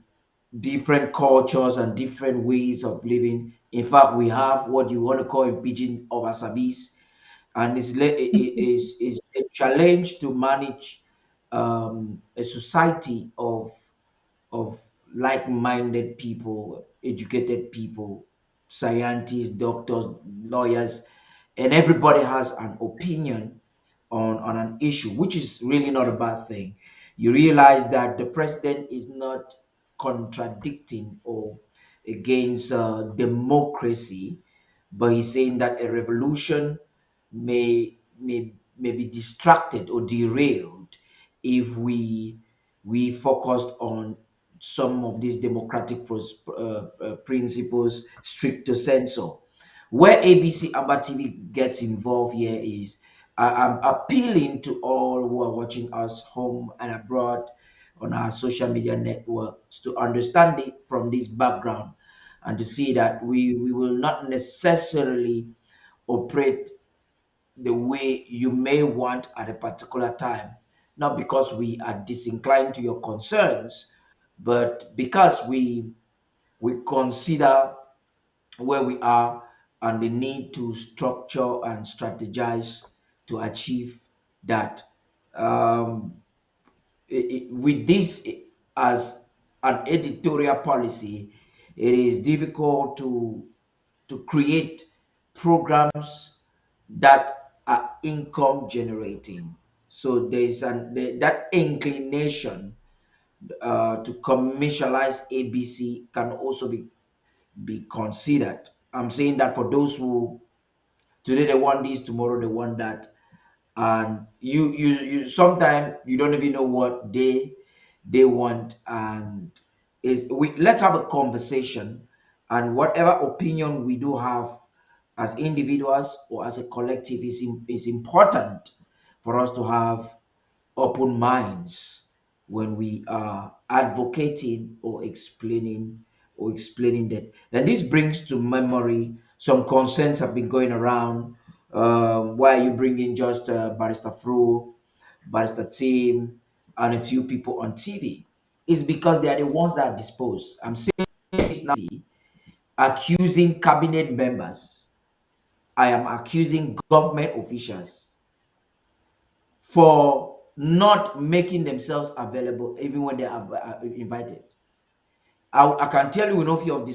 different cultures and different ways of living. In fact, we have what you want to call a pigeon of Asabis, and is a challenge to manage a society of like-minded people, educated people, scientists, doctors, lawyers, and everybody has an opinion on an issue, which is really not a bad thing. You realize that the president is not contradicting or against democracy, but he's saying that a revolution may be distracted or derailed if we focused on some of these democratic principles strict to censor. Where ABC Aba TV gets involved here is I'm appealing to all who are watching us home and abroad on our social media networks to understand it from this background and to see that we will not necessarily operate the way you may want at a particular time, not because we are disinclined to your concerns, but because we consider where we are and the need to structure and strategize to achieve that. Um, with this as an editorial policy, it is difficult to create programs that are income generating. So there's that inclination to commercialize ABC can also be considered. I'm saying that for those who today they want this, tomorrow they want that, and you sometimes you don't even know what they want, and is we let's have a conversation, and whatever opinion we do have as individuals or as a collective is important for us to have open minds when we are advocating or explaining that. And this brings to memory some concerns have been going around. Why are you bringing just Barrister Fro, Barrister Team, and a few people on TV? It's because they are the ones that are disposed. I'm saying this now, accusing cabinet members. I am accusing government officials for not making themselves available even when they are invited. I can tell you with no fear of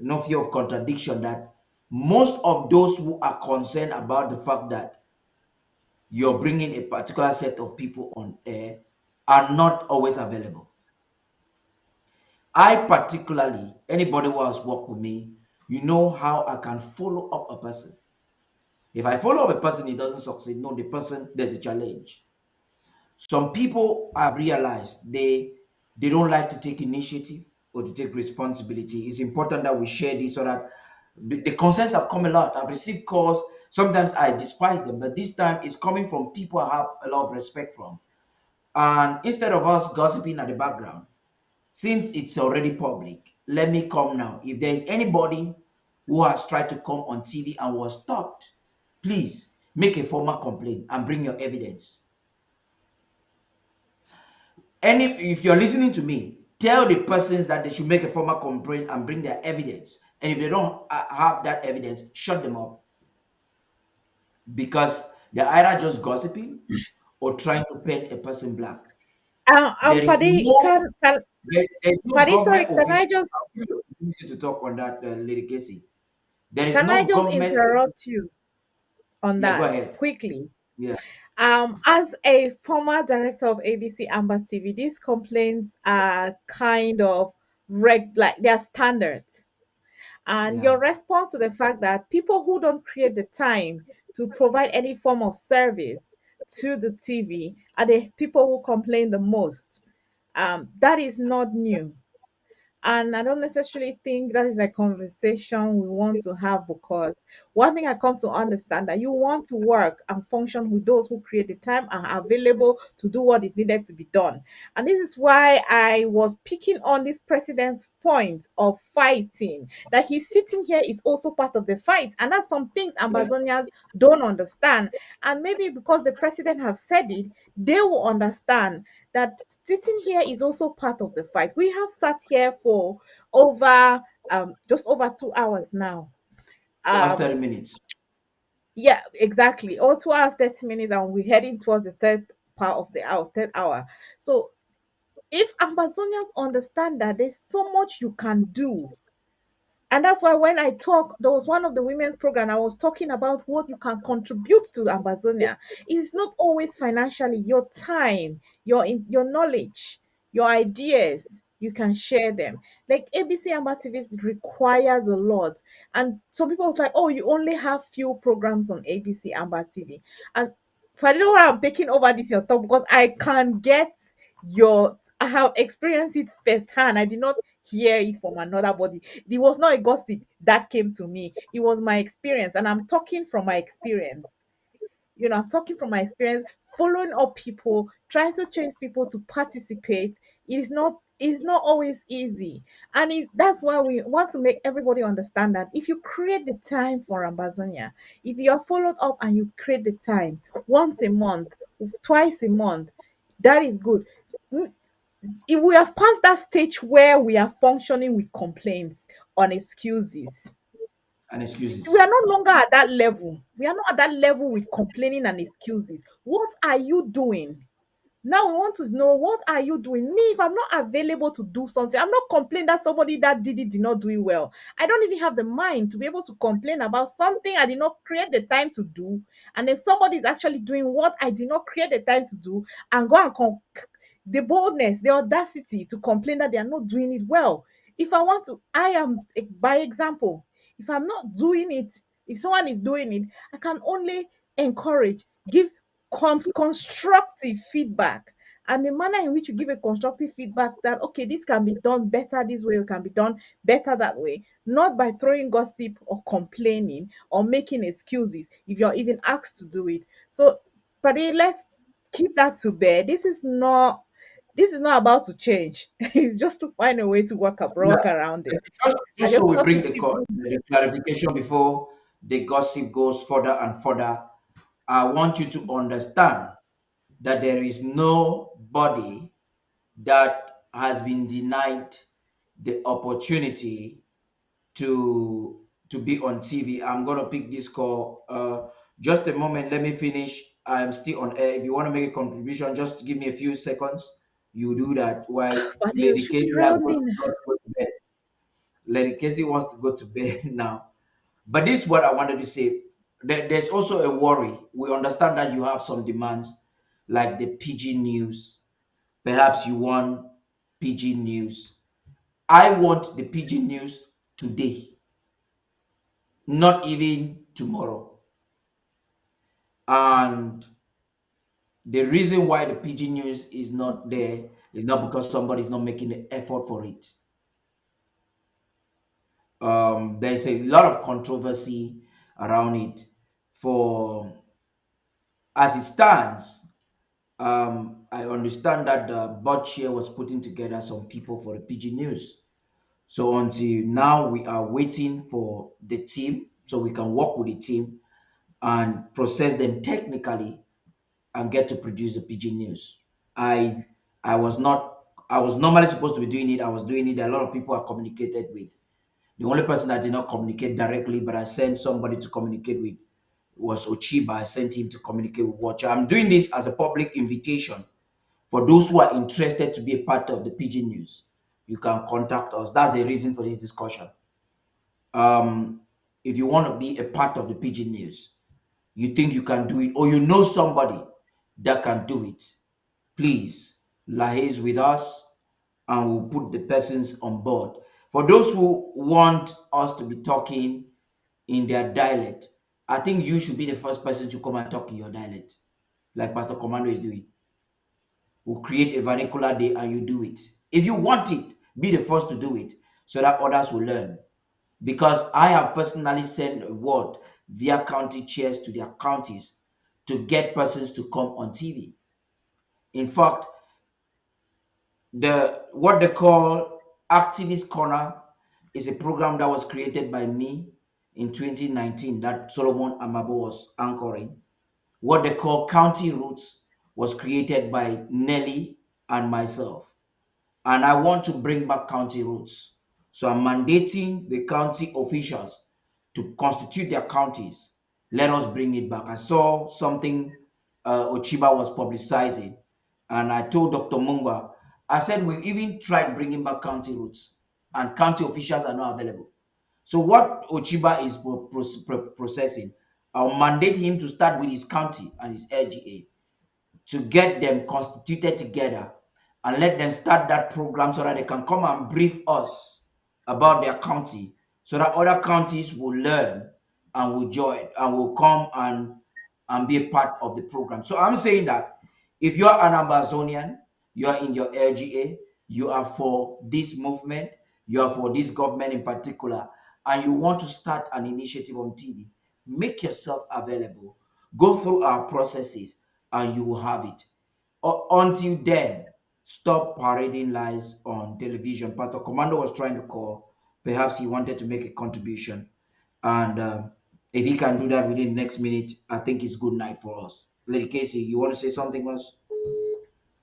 no fear of contradiction that most of those who are concerned about the fact that you're bringing a particular set of people on air are not always available. I particularly, anybody who has worked with me, you know how I can follow up a person. If I follow up a person, he doesn't succeed. No, the person, there's a challenge. Some people have realized they don't like to take initiative or to take responsibility. It's important that we share this so that the concerns have come a lot. I've received calls. Sometimes I despise them, but this time it's coming from people I have a lot of respect from. And instead of us gossiping at the background, since it's already public, let me come now. If there is anybody who has tried to come on TV and was stopped, please make a formal complaint and bring your evidence. If you're listening to me, tell the persons that they should make a formal complaint and bring their evidence. And if they don't have that evidence, shut them up because they're either just gossiping or trying to paint a person black. There is Paddy, no there's no Paddy, sorry, government official. I'll give you the opportunity to talk on that, Lady Casey. There is can I no just government. interrupt you on Yeah, go that ahead. quickly? Yeah. As a former director of ABC Amber TV, these complaints are kind of like their standards. And Yeah. your response to the fact that people who don't create the time to provide any form of service to the TV are the people who complain the most. That is not new. And I don't necessarily think that is a conversation we want to have, because one thing I come to understand that you want to work and function with those who create the time and are available to do what is needed to be done. And this is why I was picking on this president's point of fighting, that he's sitting here is also part of the fight. And that's some things Yeah. Amazonians don't understand. And maybe because the president have said it, they will understand that sitting here is also part of the fight. We have sat here for over just over 2 hours now. Last Um 30 minutes. yeah, exactly. Or 2 hours, 30 minutes, and we're heading towards the third part of the hour, third hour. So if Amazonians understand that there's so much you can do, and that's why when I talk, there was one of the women's program I was talking about what you can contribute to Amazonia. It's not always financially, your time, your knowledge, your ideas, you can share them. Like ABC Amber TV requires a lot. And some people was like, oh, you only have few programs on ABC Amber TV. And I don't know why I'm taking over this your talk, because I can get I have experienced it firsthand. I did not hear it from another body. It was not a gossip that came to me. It was my experience, and I'm talking from my experience. I'm talking from my experience, following up people, trying to change people to participate. It's not always easy. And that's why we want to make everybody understand that if you create the time for Ambazonia, if you are followed up and you create the time once a month, twice a month, that is good. If we have passed that stage where we are functioning with complaints on excuses, And we excuses. are no longer at that level. We are not at that level with complaining and excuses. What are you doing? Now we want to know, what are you doing? Me, if I'm not available to do something, I'm not complaining that somebody that did not do it well. I don't even have the mind to be able to complain about something I did not create the time to do. And then somebody is actually doing what I did not create the time to do, and go and the boldness, the audacity to complain that they are not doing it well. If I want to, I am, by example, if I'm not doing it, if someone is doing it, I can only encourage, give constructive feedback. And the manner in which you give a constructive feedback that, okay, this can be done better this way, or can be done better that way, not by throwing gossip or complaining or making excuses if you're even asked to do it. So, but let's keep that to bear. This is not about to change. It's just to find a way to Yeah. work around it. I Just so just we thought bring to keep the clarification before the gossip goes further and further, I want you to understand that there is nobody that has been denied the opportunity to be on TV. I'm gonna pick this call. Just a moment. Let me finish. I am still on air. If you want to make a contribution, just give me a few seconds. You do that. Why but they Lady should be Casey has got running. to go to bed. Lady Casey wants to go to bed now. But this is what I wanted to say. There's also a worry. We understand that you have some demands, like the PG news. Perhaps you want PG news. I want the PG news today, not even tomorrow. And the reason why the PG news is not there is not because somebody's not making the effort for it. There's a lot of controversy around it. For as it stands, I understand that the board chair was putting together some people for the PG news. So until now, we are waiting for the team so we can work with the team and process them technically and get to produce the PG news. I I was not I was normally supposed to be doing it. I was doing it. A lot of people I communicated with. The only person I did not communicate directly, but I sent somebody to communicate with was Ochiba. I sent him to communicate with Watcher. I'm doing this as a public invitation for those who are interested to be a part of the PG news. You can contact us. That's the reason for this discussion. Um, if you want to be a part of the PG news, you think you can do it, or you know somebody that can do it, please liaise with us and we'll put the persons on board. For those who want us to be talking in their dialect, I think you should be the first person to come and talk in your dialect, like Pastor Commando is doing. We'll create a vernacular day and you do it. If you want it, be the first to do it so that others will learn. Because I have personally sent a word via county chairs to their counties to get persons to come on TV. In fact, what they call Activist Corner is a program that was created by me in 2019 that Solomon Amabo was anchoring. What they call County Roots was created by Nelly and myself. And I want to bring back county roots. So I'm mandating the county officials to constitute their counties. Let us bring it back. I saw something Ochiba was publicizing, and I told Dr. Mungwa, I said, we've even tried bringing back county roots, and county officials are not available. So what Ochiba is processing, I'll mandate him to start with his county and his LGA to get them constituted together and let them start that program so that they can come and brief us about their county so that other counties will learn and will join and will come and be a part of the program. So I'm saying that if you're an Amazonian, you're in your LGA, you are for this movement, you are for this government in particular, and you want to start an initiative on TV, make yourself available. Go through our processes and you will have it. Until then, stop parading lies on television. Pastor Commando was trying to call. Perhaps he wanted to make a contribution. And if he can do that within the next minute, I think it's good night for us. Lady Casey, you want to say something else?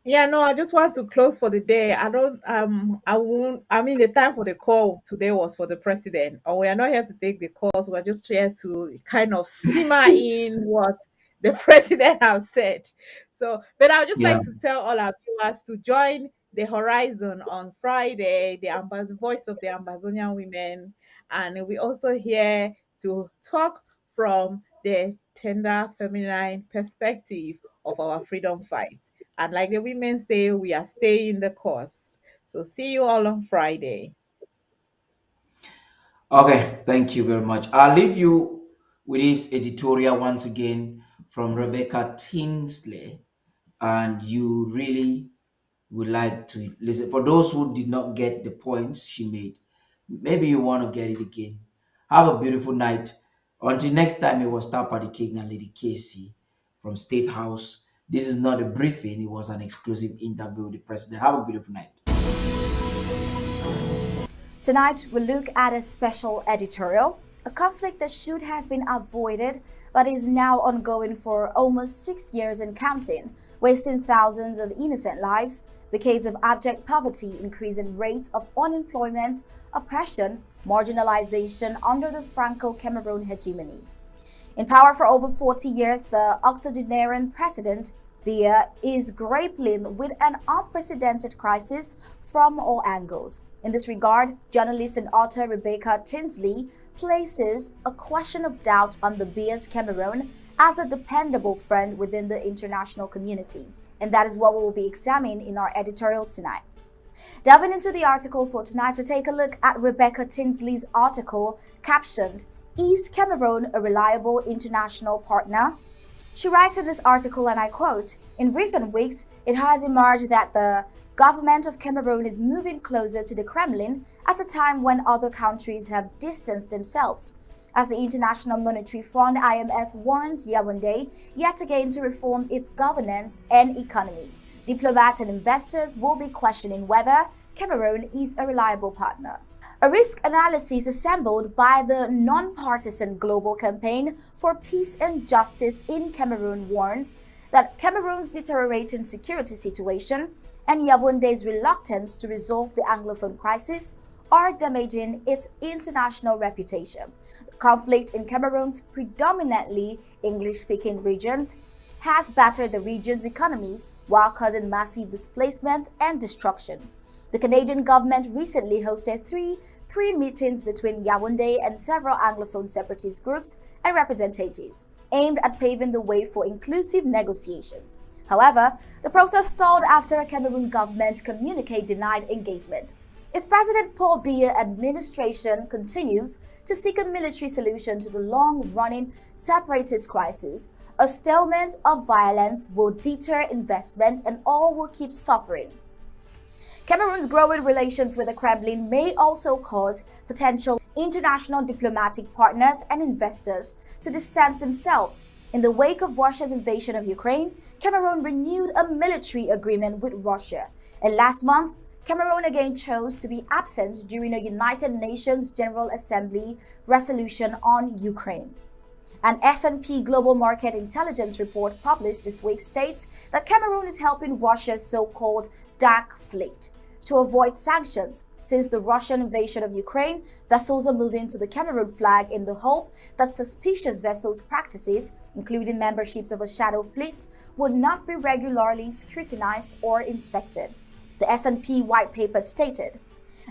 Yeah, no, I just want to close for the day. I don't I won't I mean the time for the call today was for the president. Or we are not here to take the calls, we're just here to kind of simmer in what the president has said. So, but I would just Yeah. like to tell all our viewers to join the Horizon on Friday, the voice of the Amazonian women. And we also here to talk from the tender feminine perspective of our freedom fight. And like the women say, we are staying the course. So see you all on Friday. Okay, thank you very much. I'll leave you with this editorial once again from Rebecca Tinsley. And you really would like to listen. For those who did not get the points she made, maybe you want to get it again. Have a beautiful night. Until next time, it was Star Party King and Lady Casey from State House. This is not a briefing, it was an exclusive interview with the president. Have a beautiful night. Tonight, we'll look at a special editorial, a conflict that should have been avoided but is now ongoing for almost 6 years and counting, wasting thousands of innocent lives, decades of abject poverty, increasing rates of unemployment, oppression, marginalization under the Franco-Cameroon hegemony. In power for over 40 years, the octogenarian president Biya is grappling with an unprecedented crisis from all angles. In this regard, journalist and author Rebecca Tinsley places a question of doubt on the Biya's Cameroon as a dependable friend within the international community. And that is what we will be examining in our editorial tonight. Delving into the article for tonight, we take a look at Rebecca Tinsley's article captioned, "Is Cameroon a reliable international partner?" She writes in this article, and I quote, "In recent weeks, it has emerged that the government of Cameroon is moving closer to the Kremlin at a time when other countries have distanced themselves. As the International Monetary Fund (IMF) warns Yaoundé yet again to reform its governance and economy, diplomats and investors will be questioning whether Cameroon is a reliable partner." A risk analysis assembled by the non-partisan Global Campaign for Peace and Justice in Cameroon warns that Cameroon's deteriorating security situation and Yaoundé's reluctance to resolve the Anglophone crisis are damaging its international reputation. The conflict in Cameroon's predominantly English-speaking regions has battered the region's economies while causing massive displacement and destruction. The Canadian government recently hosted 3 pre-meetings between Yaoundé and several Anglophone separatist groups and representatives, aimed at paving the way for inclusive negotiations. However, the process stalled after a Cameroon government communique denied engagement. If President Paul Biya administration continues to seek a military solution to the long-running separatist crisis, a stalemate of violence will deter investment and all will keep suffering. Cameroon's growing relations with the Kremlin may also cause potential international diplomatic partners and investors to distance themselves. In the wake of Russia's invasion of Ukraine, Cameroon renewed a military agreement with Russia. And last month, Cameroon again chose to be absent during a United Nations General Assembly resolution on Ukraine. An S&P Global Market Intelligence report published this week states that Cameroon is helping Russia's so-called dark fleet to avoid sanctions. Since the Russian invasion of Ukraine, vessels are moving to the Cameroon flag in the hope that suspicious vessels' practices, including memberships of a shadow fleet, would not be regularly scrutinized or inspected. The S&P white paper stated.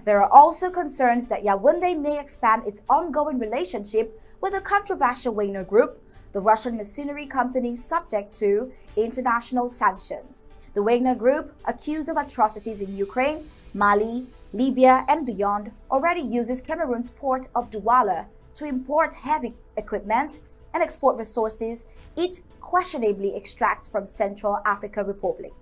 There are also concerns that Yaoundé may expand its ongoing relationship with the controversial Wagner Group, the Russian mercenary company subject to international sanctions. The Wagner Group, accused of atrocities in Ukraine, Mali, Libya, and beyond, already uses Cameroon's port of Douala to import heavy equipment and export resources it questionably extracts from Central African Republic.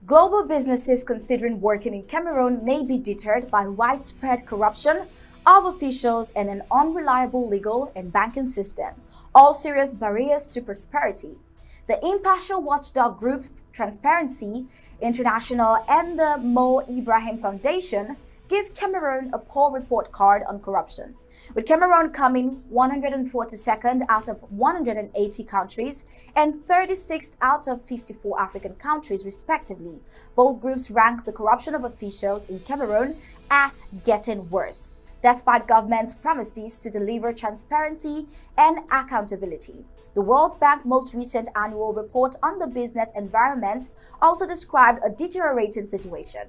Global businesses considering working in Cameroon may be deterred by widespread corruption of officials and an unreliable legal and banking system, all serious barriers to prosperity. The impartial watchdog groups Transparency International and the Mo Ibrahim Foundation give Cameroon a poor report card on corruption, with Cameroon coming 142nd out of 180 countries and 36th out of 54 African countries, respectively. Both groups rank the corruption of officials in Cameroon as getting worse, despite government's promises to deliver transparency and accountability. The World Bank's most recent annual report on the business environment also described a deteriorating situation.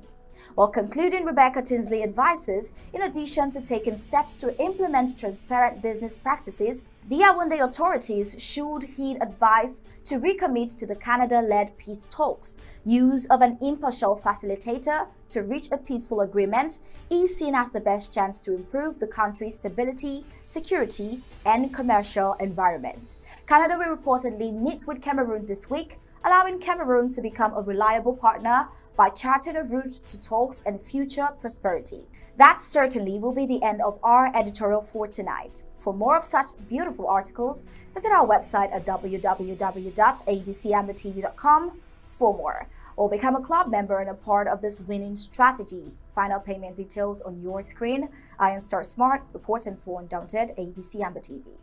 While concluding, Rebecca Tinsley advises, in addition to taking steps to implement transparent business practices, the Yaoundé authorities should heed advice to recommit to the Canada-led peace talks. Use of an impartial facilitator to reach a peaceful agreement is seen as the best chance to improve the country's stability, security, and commercial environment. Canada will reportedly meet with Cameroon this week, allowing Cameroon to become a reliable partner by charting a route to talks and future prosperity. That certainly will be the end of our editorial for tonight. For more of such beautiful articles, visit our website at www.abcambertv.com for more, or become a club member and a part of this winning strategy. Final payment details on your screen. I am Star Smart, reporting for Undaunted ABC Amber TV.